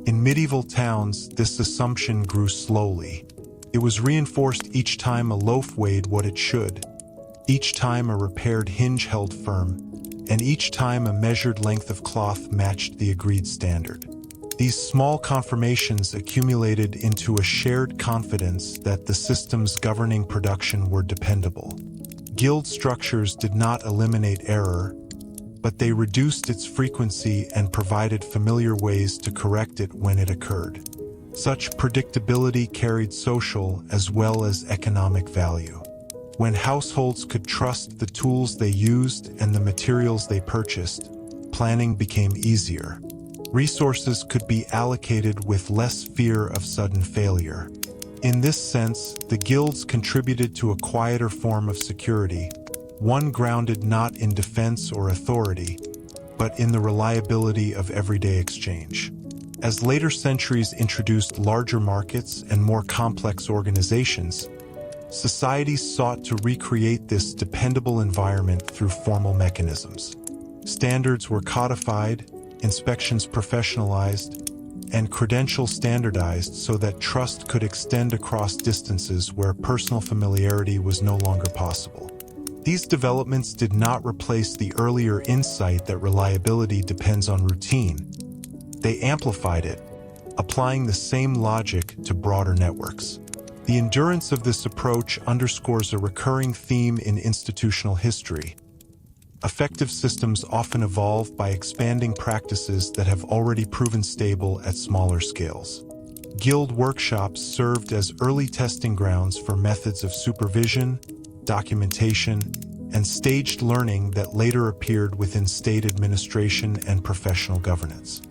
In medieval towns, this assumption grew slowly. It was reinforced each time a loaf weighed what it should, each time a repaired hinge held firm, and each time a measured length of cloth matched the agreed standard. These small confirmations accumulated into a shared confidence that the systems governing production were dependable. Guild structures did not eliminate error, but they reduced its frequency and provided familiar ways to correct it when it occurred. Such predictability carried social as well as economic value. When households could trust the tools they used and the materials they purchased, planning became easier. Resources could be allocated with less fear of sudden failure. In this sense, the guilds contributed to a quieter form of security, one grounded not in defense or authority, but in the reliability of everyday exchange. As later centuries introduced larger markets and more complex organizations, societies sought to recreate this dependable environment through formal mechanisms. Standards were codified, inspections professionalized, and credentials standardized so that trust could extend across distances where personal familiarity was no longer possible. These developments did not replace the earlier insight that reliability depends on routine. They amplified it, applying the same logic to broader networks. The endurance of this approach underscores a recurring theme in institutional history. Effective systems often evolve by expanding practices that have already proven stable at smaller scales. Guild workshops served as early testing grounds for methods of supervision, documentation, and staged learning that later appeared within state administration and professional governance.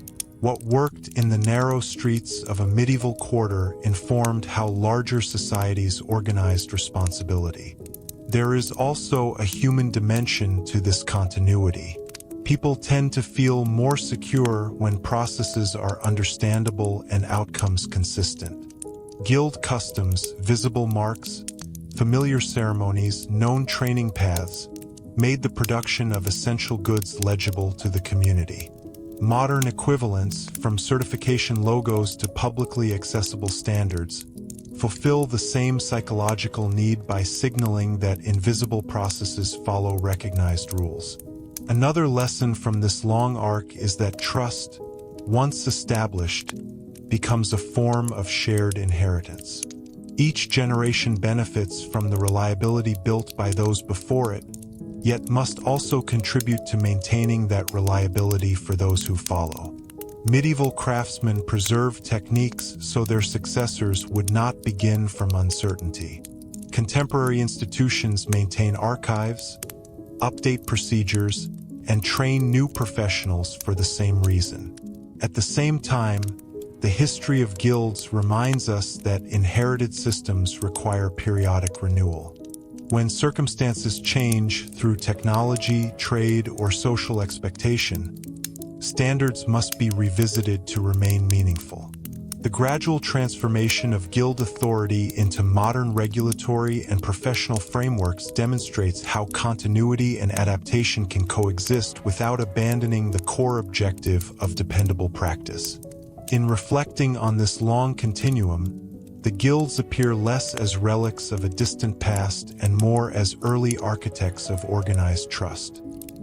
What worked in the narrow streets of a medieval quarter informed how larger societies organized responsibility. There is also a human dimension to this continuity. People tend to feel more secure when processes are understandable and outcomes consistent. Guild customs, visible marks, familiar ceremonies, known training paths made the production of essential goods legible to the community. Modern equivalents, from certification logos to publicly accessible standards, fulfill the same psychological need by signaling that invisible processes follow recognized rules. Another lesson from this long arc is that trust, once established, becomes a form of shared inheritance. Each generation benefits from the reliability built by those before it, yet must also contribute to maintaining that reliability for those who follow. Medieval craftsmen preserved techniques so their successors would not begin from uncertainty. Contemporary institutions maintain archives, update procedures, and train new professionals for the same reason. At the same time, the history of guilds reminds us that inherited systems require periodic renewal. When circumstances change through technology, trade, or social expectation, standards must be revisited to remain meaningful. The gradual transformation of guild authority into modern regulatory and professional frameworks demonstrates how continuity and adaptation can coexist without abandoning the core objective of dependable practice. In reflecting on this long continuum, the guilds appear less as relics of a distant past and more as early architects of organized trust.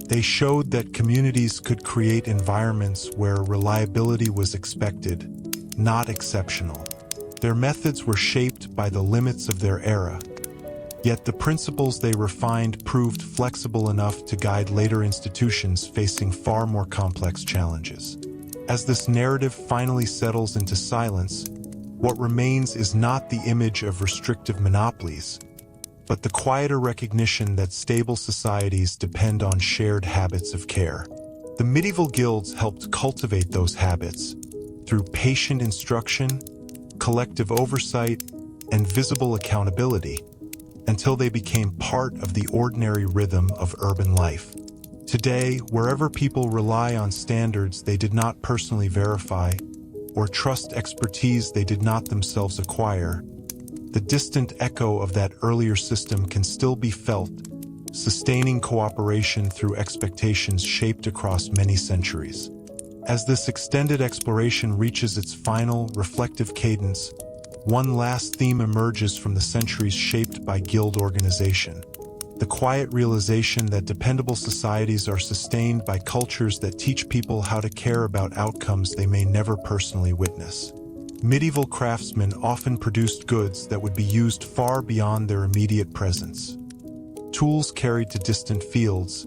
They showed that communities could create environments where reliability was expected, not exceptional. Their methods were shaped by the limits of their era, yet the principles they refined proved flexible enough to guide later institutions facing far more complex challenges. As this narrative finally settles into silence, what remains is not the image of restrictive monopolies, but the quieter recognition that stable societies depend on shared habits of care. The medieval guilds helped cultivate those habits through patient instruction, collective oversight, and visible accountability, until they became part of the ordinary rhythm of urban life. Today, wherever people rely on standards they did not personally verify, or trust expertise they did not themselves acquire, the distant echo of that earlier system can still be felt, sustaining cooperation through expectations shaped across many centuries. As this extended exploration reaches its final, reflective cadence, one last theme emerges from the centuries shaped by guild organization: the quiet realization that dependable societies are sustained by cultures that teach people how to care about outcomes they may never personally witness. Medieval craftsmen often produced goods that would be used far beyond their immediate presence. Tools carried to distant fields,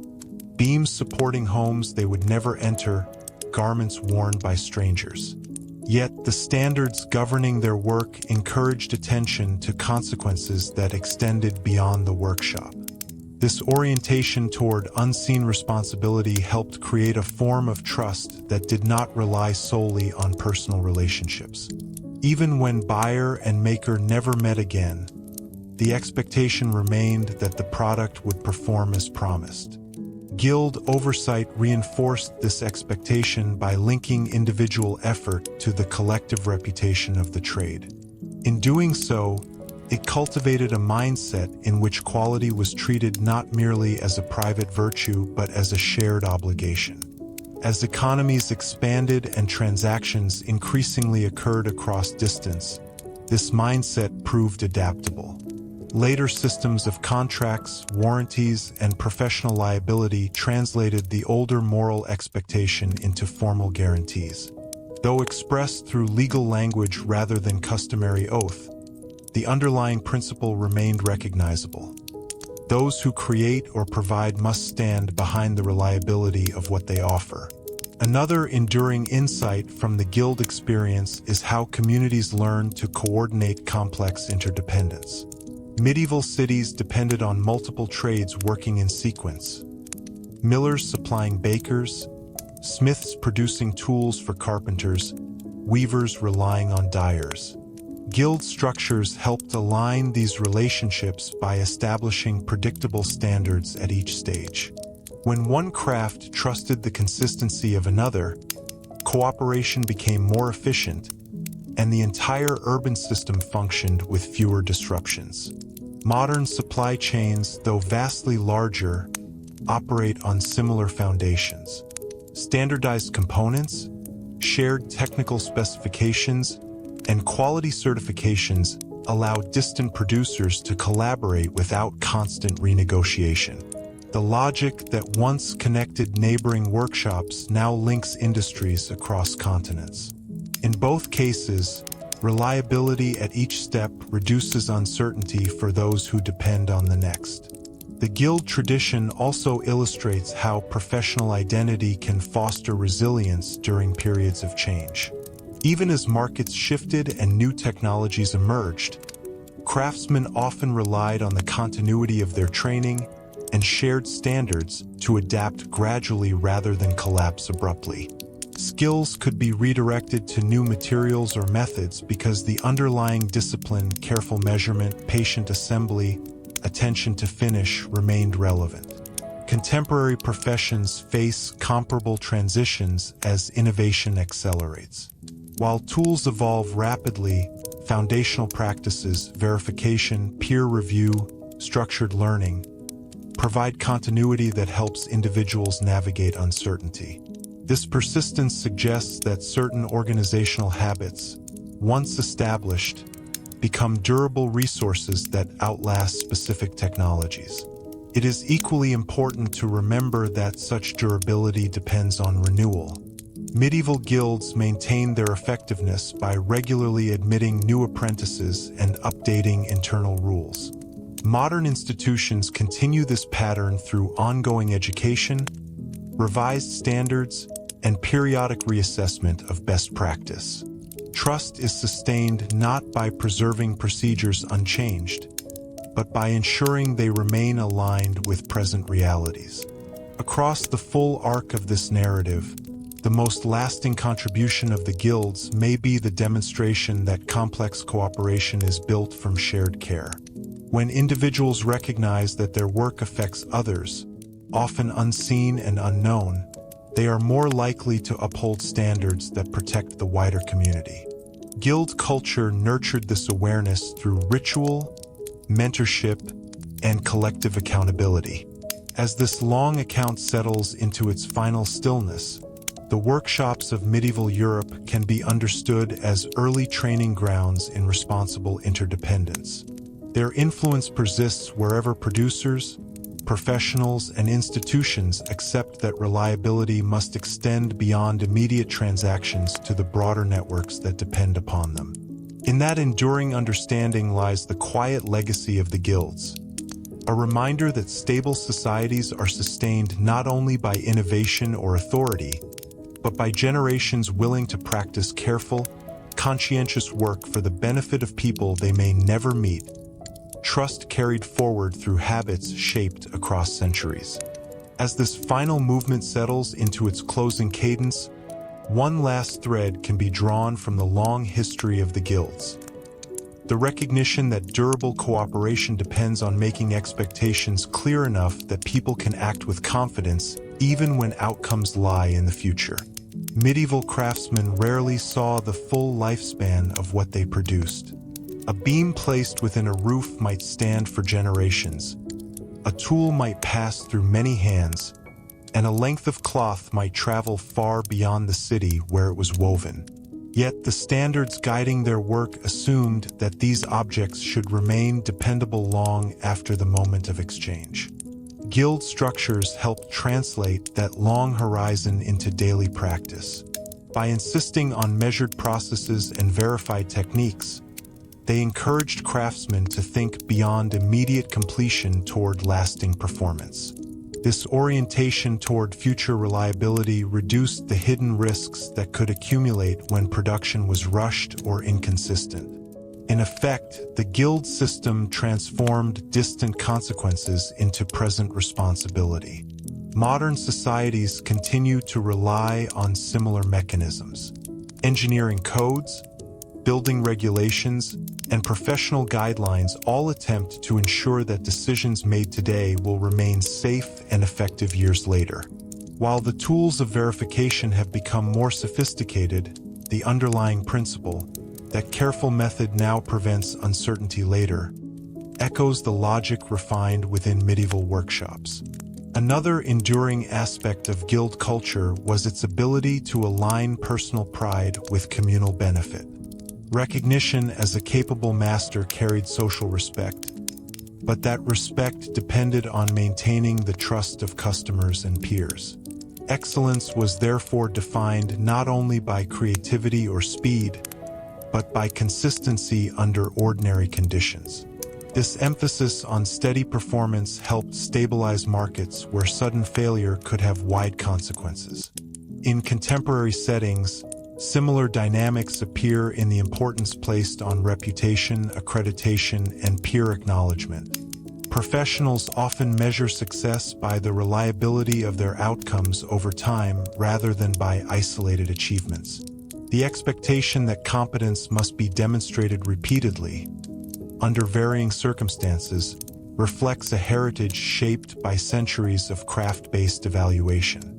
beams supporting homes they would never enter, garments worn by strangers. Yet the standards governing their work encouraged attention to consequences that extended beyond the workshop. This orientation toward unseen responsibility helped create a form of trust that did not rely solely on personal relationships. Even when buyer and maker never met again, the expectation remained that the product would perform as promised. Guild oversight reinforced this expectation by linking individual effort to the collective reputation of the trade. In doing so, it cultivated a mindset in which quality was treated not merely as a private virtue but as a shared obligation. As economies expanded and transactions increasingly occurred across distance, this mindset proved adaptable. Later systems of contracts, warranties, and professional liability translated the older moral expectation into formal guarantees. Though expressed through legal language rather than customary oath, the underlying principle remained recognizable. Those who create or provide must stand behind the reliability of what they offer. Another enduring insight from the Guild experience is how communities learned to coordinate complex interdependence. Medieval cities depended on multiple trades working in sequence. Millers supplying bakers, smiths producing tools for carpenters, weavers relying on dyers. Guild structures helped align these relationships by establishing predictable standards at each stage. When one craft trusted the consistency of another, cooperation became more efficient, and the entire urban system functioned with fewer disruptions. Modern supply chains, though vastly larger, operate on similar foundations. Standardized components, shared technical specifications, and quality certifications allow distant producers to collaborate without constant renegotiation. The logic that once connected neighboring workshops now links industries across continents. In both cases, reliability at each step reduces uncertainty for those who depend on the next. The Guild tradition also illustrates how professional identity can foster resilience during periods of change. Even as markets shifted and new technologies emerged, craftsmen often relied on the continuity of their training and shared standards to adapt gradually rather than collapse abruptly. Skills could be redirected to new materials or methods because the underlying discipline, careful measurement, patient assembly, attention to finish remained relevant. Contemporary professions face comparable transitions as innovation accelerates. While tools evolve rapidly, foundational practices, verification, peer review, structured learning, provide continuity that helps individuals navigate uncertainty. This persistence suggests that certain organizational habits, once established, become durable resources that outlast specific technologies. It is equally important to remember that such durability depends on renewal. Medieval guilds maintained their effectiveness by regularly admitting new apprentices and updating internal rules. Modern institutions continue this pattern through ongoing education, revised standards, and periodic reassessment of best practice. Trust is sustained not by preserving procedures unchanged, but by ensuring they remain aligned with present realities. Across the full arc of this narrative, the most lasting contribution of the guilds may be the demonstration that complex cooperation is built from shared care. When individuals recognize that their work affects others, often unseen and unknown, they are more likely to uphold standards that protect the wider community. Guild culture nurtured this awareness through ritual, mentorship, and collective accountability. As this long account settles into its final stillness, the workshops of medieval Europe can be understood as early training grounds in responsible interdependence. Their influence persists wherever producers, professionals, and institutions accept that reliability must extend beyond immediate transactions to the broader networks that depend upon them. In that enduring understanding lies the quiet legacy of the guilds, a reminder that stable societies are sustained not only by innovation or authority, but by generations willing to practice careful, conscientious work for the benefit of people they may never meet. Trust carried forward through habits shaped across centuries. As this final movement settles into its closing cadence, one last thread can be drawn from the long history of the guilds. The recognition that durable cooperation depends on making expectations clear enough that people can act with confidence even when outcomes lie in the future. Medieval craftsmen rarely saw the full lifespan of what they produced. A beam placed within a roof might stand for generations. A tool might pass through many hands, and a length of cloth might travel far beyond the city where it was woven. Yet the standards guiding their work assumed that these objects should remain dependable long after the moment of exchange. Guild structures helped translate that long horizon into daily practice. By insisting on measured processes and verified techniques, they encouraged craftsmen to think beyond immediate completion toward lasting performance. This orientation toward future reliability reduced the hidden risks that could accumulate when production was rushed or inconsistent. In effect, the guild system transformed distant consequences into present responsibility. Modern societies continue to rely on similar mechanisms. Engineering codes, building regulations, and professional guidelines all attempt to ensure that decisions made today will remain safe and effective years later. While the tools of verification have become more sophisticated, the underlying principle, that careful method now prevents uncertainty later, echoes the logic refined within medieval workshops. Another enduring aspect of guild culture was its ability to align personal pride with communal benefit. Recognition as a capable master carried social respect, but that respect depended on maintaining the trust of customers and peers. Excellence was therefore defined not only by creativity or speed, but by consistency under ordinary conditions. This emphasis on steady performance helped stabilize markets where sudden failure could have wide consequences. In contemporary settings, similar dynamics appear in the importance placed on reputation, accreditation, and peer acknowledgement. Professionals often measure success by the reliability of their outcomes over time rather than by isolated achievements. The expectation that competence must be demonstrated repeatedly, under varying circumstances, reflects a heritage shaped by centuries of craft-based evaluation.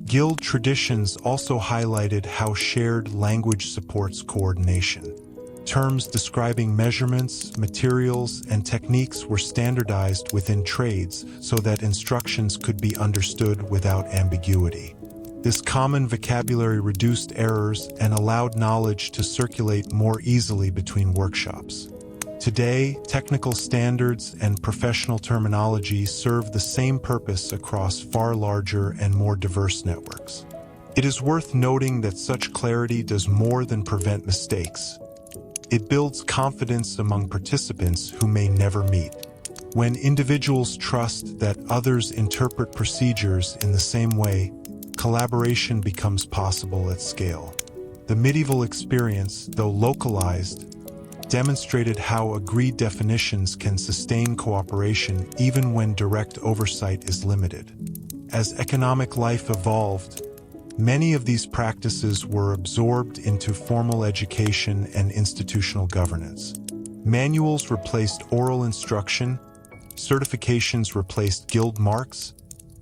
Guild traditions also highlighted how shared language supports coordination. Terms describing measurements, materials, and techniques were standardized within trades so that instructions could be understood without ambiguity. This common vocabulary reduced errors and allowed knowledge to circulate more easily between workshops. Today, technical standards and professional terminology serve the same purpose across far larger and more diverse networks. It is worth noting that such clarity does more than prevent mistakes. It builds confidence among participants who may never meet. When individuals trust that others interpret procedures in the same way, collaboration becomes possible at scale. The medieval experience, though localized, demonstrated how agreed definitions can sustain cooperation even when direct oversight is limited. As economic life evolved, many of these practices were absorbed into formal education and institutional governance. Manuals replaced oral instruction, certifications replaced guild marks,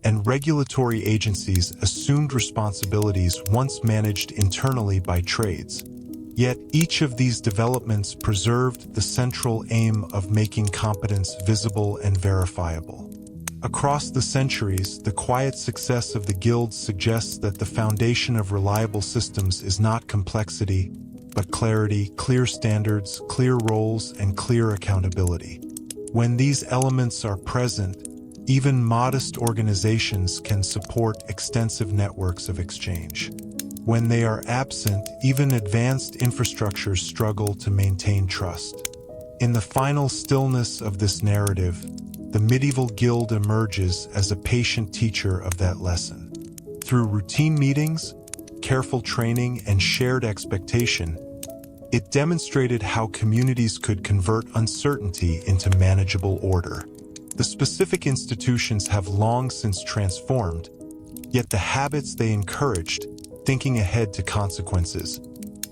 and regulatory agencies assumed responsibilities once managed internally by trades. Yet each of these developments preserved the central aim of making competence visible and verifiable. Across the centuries, the quiet success of the guilds suggests that the foundation of reliable systems is not complexity, but clarity, clear standards, clear roles, and clear accountability. When these elements are present, even modest organizations can support extensive networks of exchange. When they are absent, even advanced infrastructures struggle to maintain trust. In the final stillness of this narrative, the medieval guild emerges as a patient teacher of that lesson. Through routine meetings, careful training, and shared expectation, it demonstrated how communities could convert uncertainty into manageable order. The specific institutions have long since transformed, yet the habits they encouraged, thinking ahead to consequences,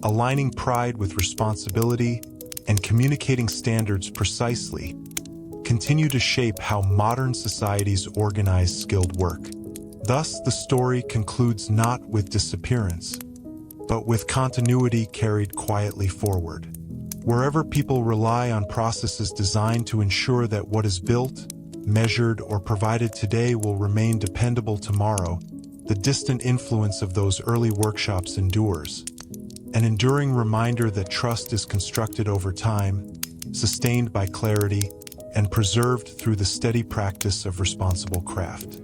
aligning pride with responsibility, and communicating standards precisely, continue to shape how modern societies organize skilled work. Thus, the story concludes not with disappearance, but with continuity carried quietly forward. Wherever people rely on processes designed to ensure that what is built, measured, or provided today will remain dependable tomorrow, the distant influence of those early workshops endures. An enduring reminder that trust is constructed over time, sustained by clarity, and preserved through the steady practice of responsible craft.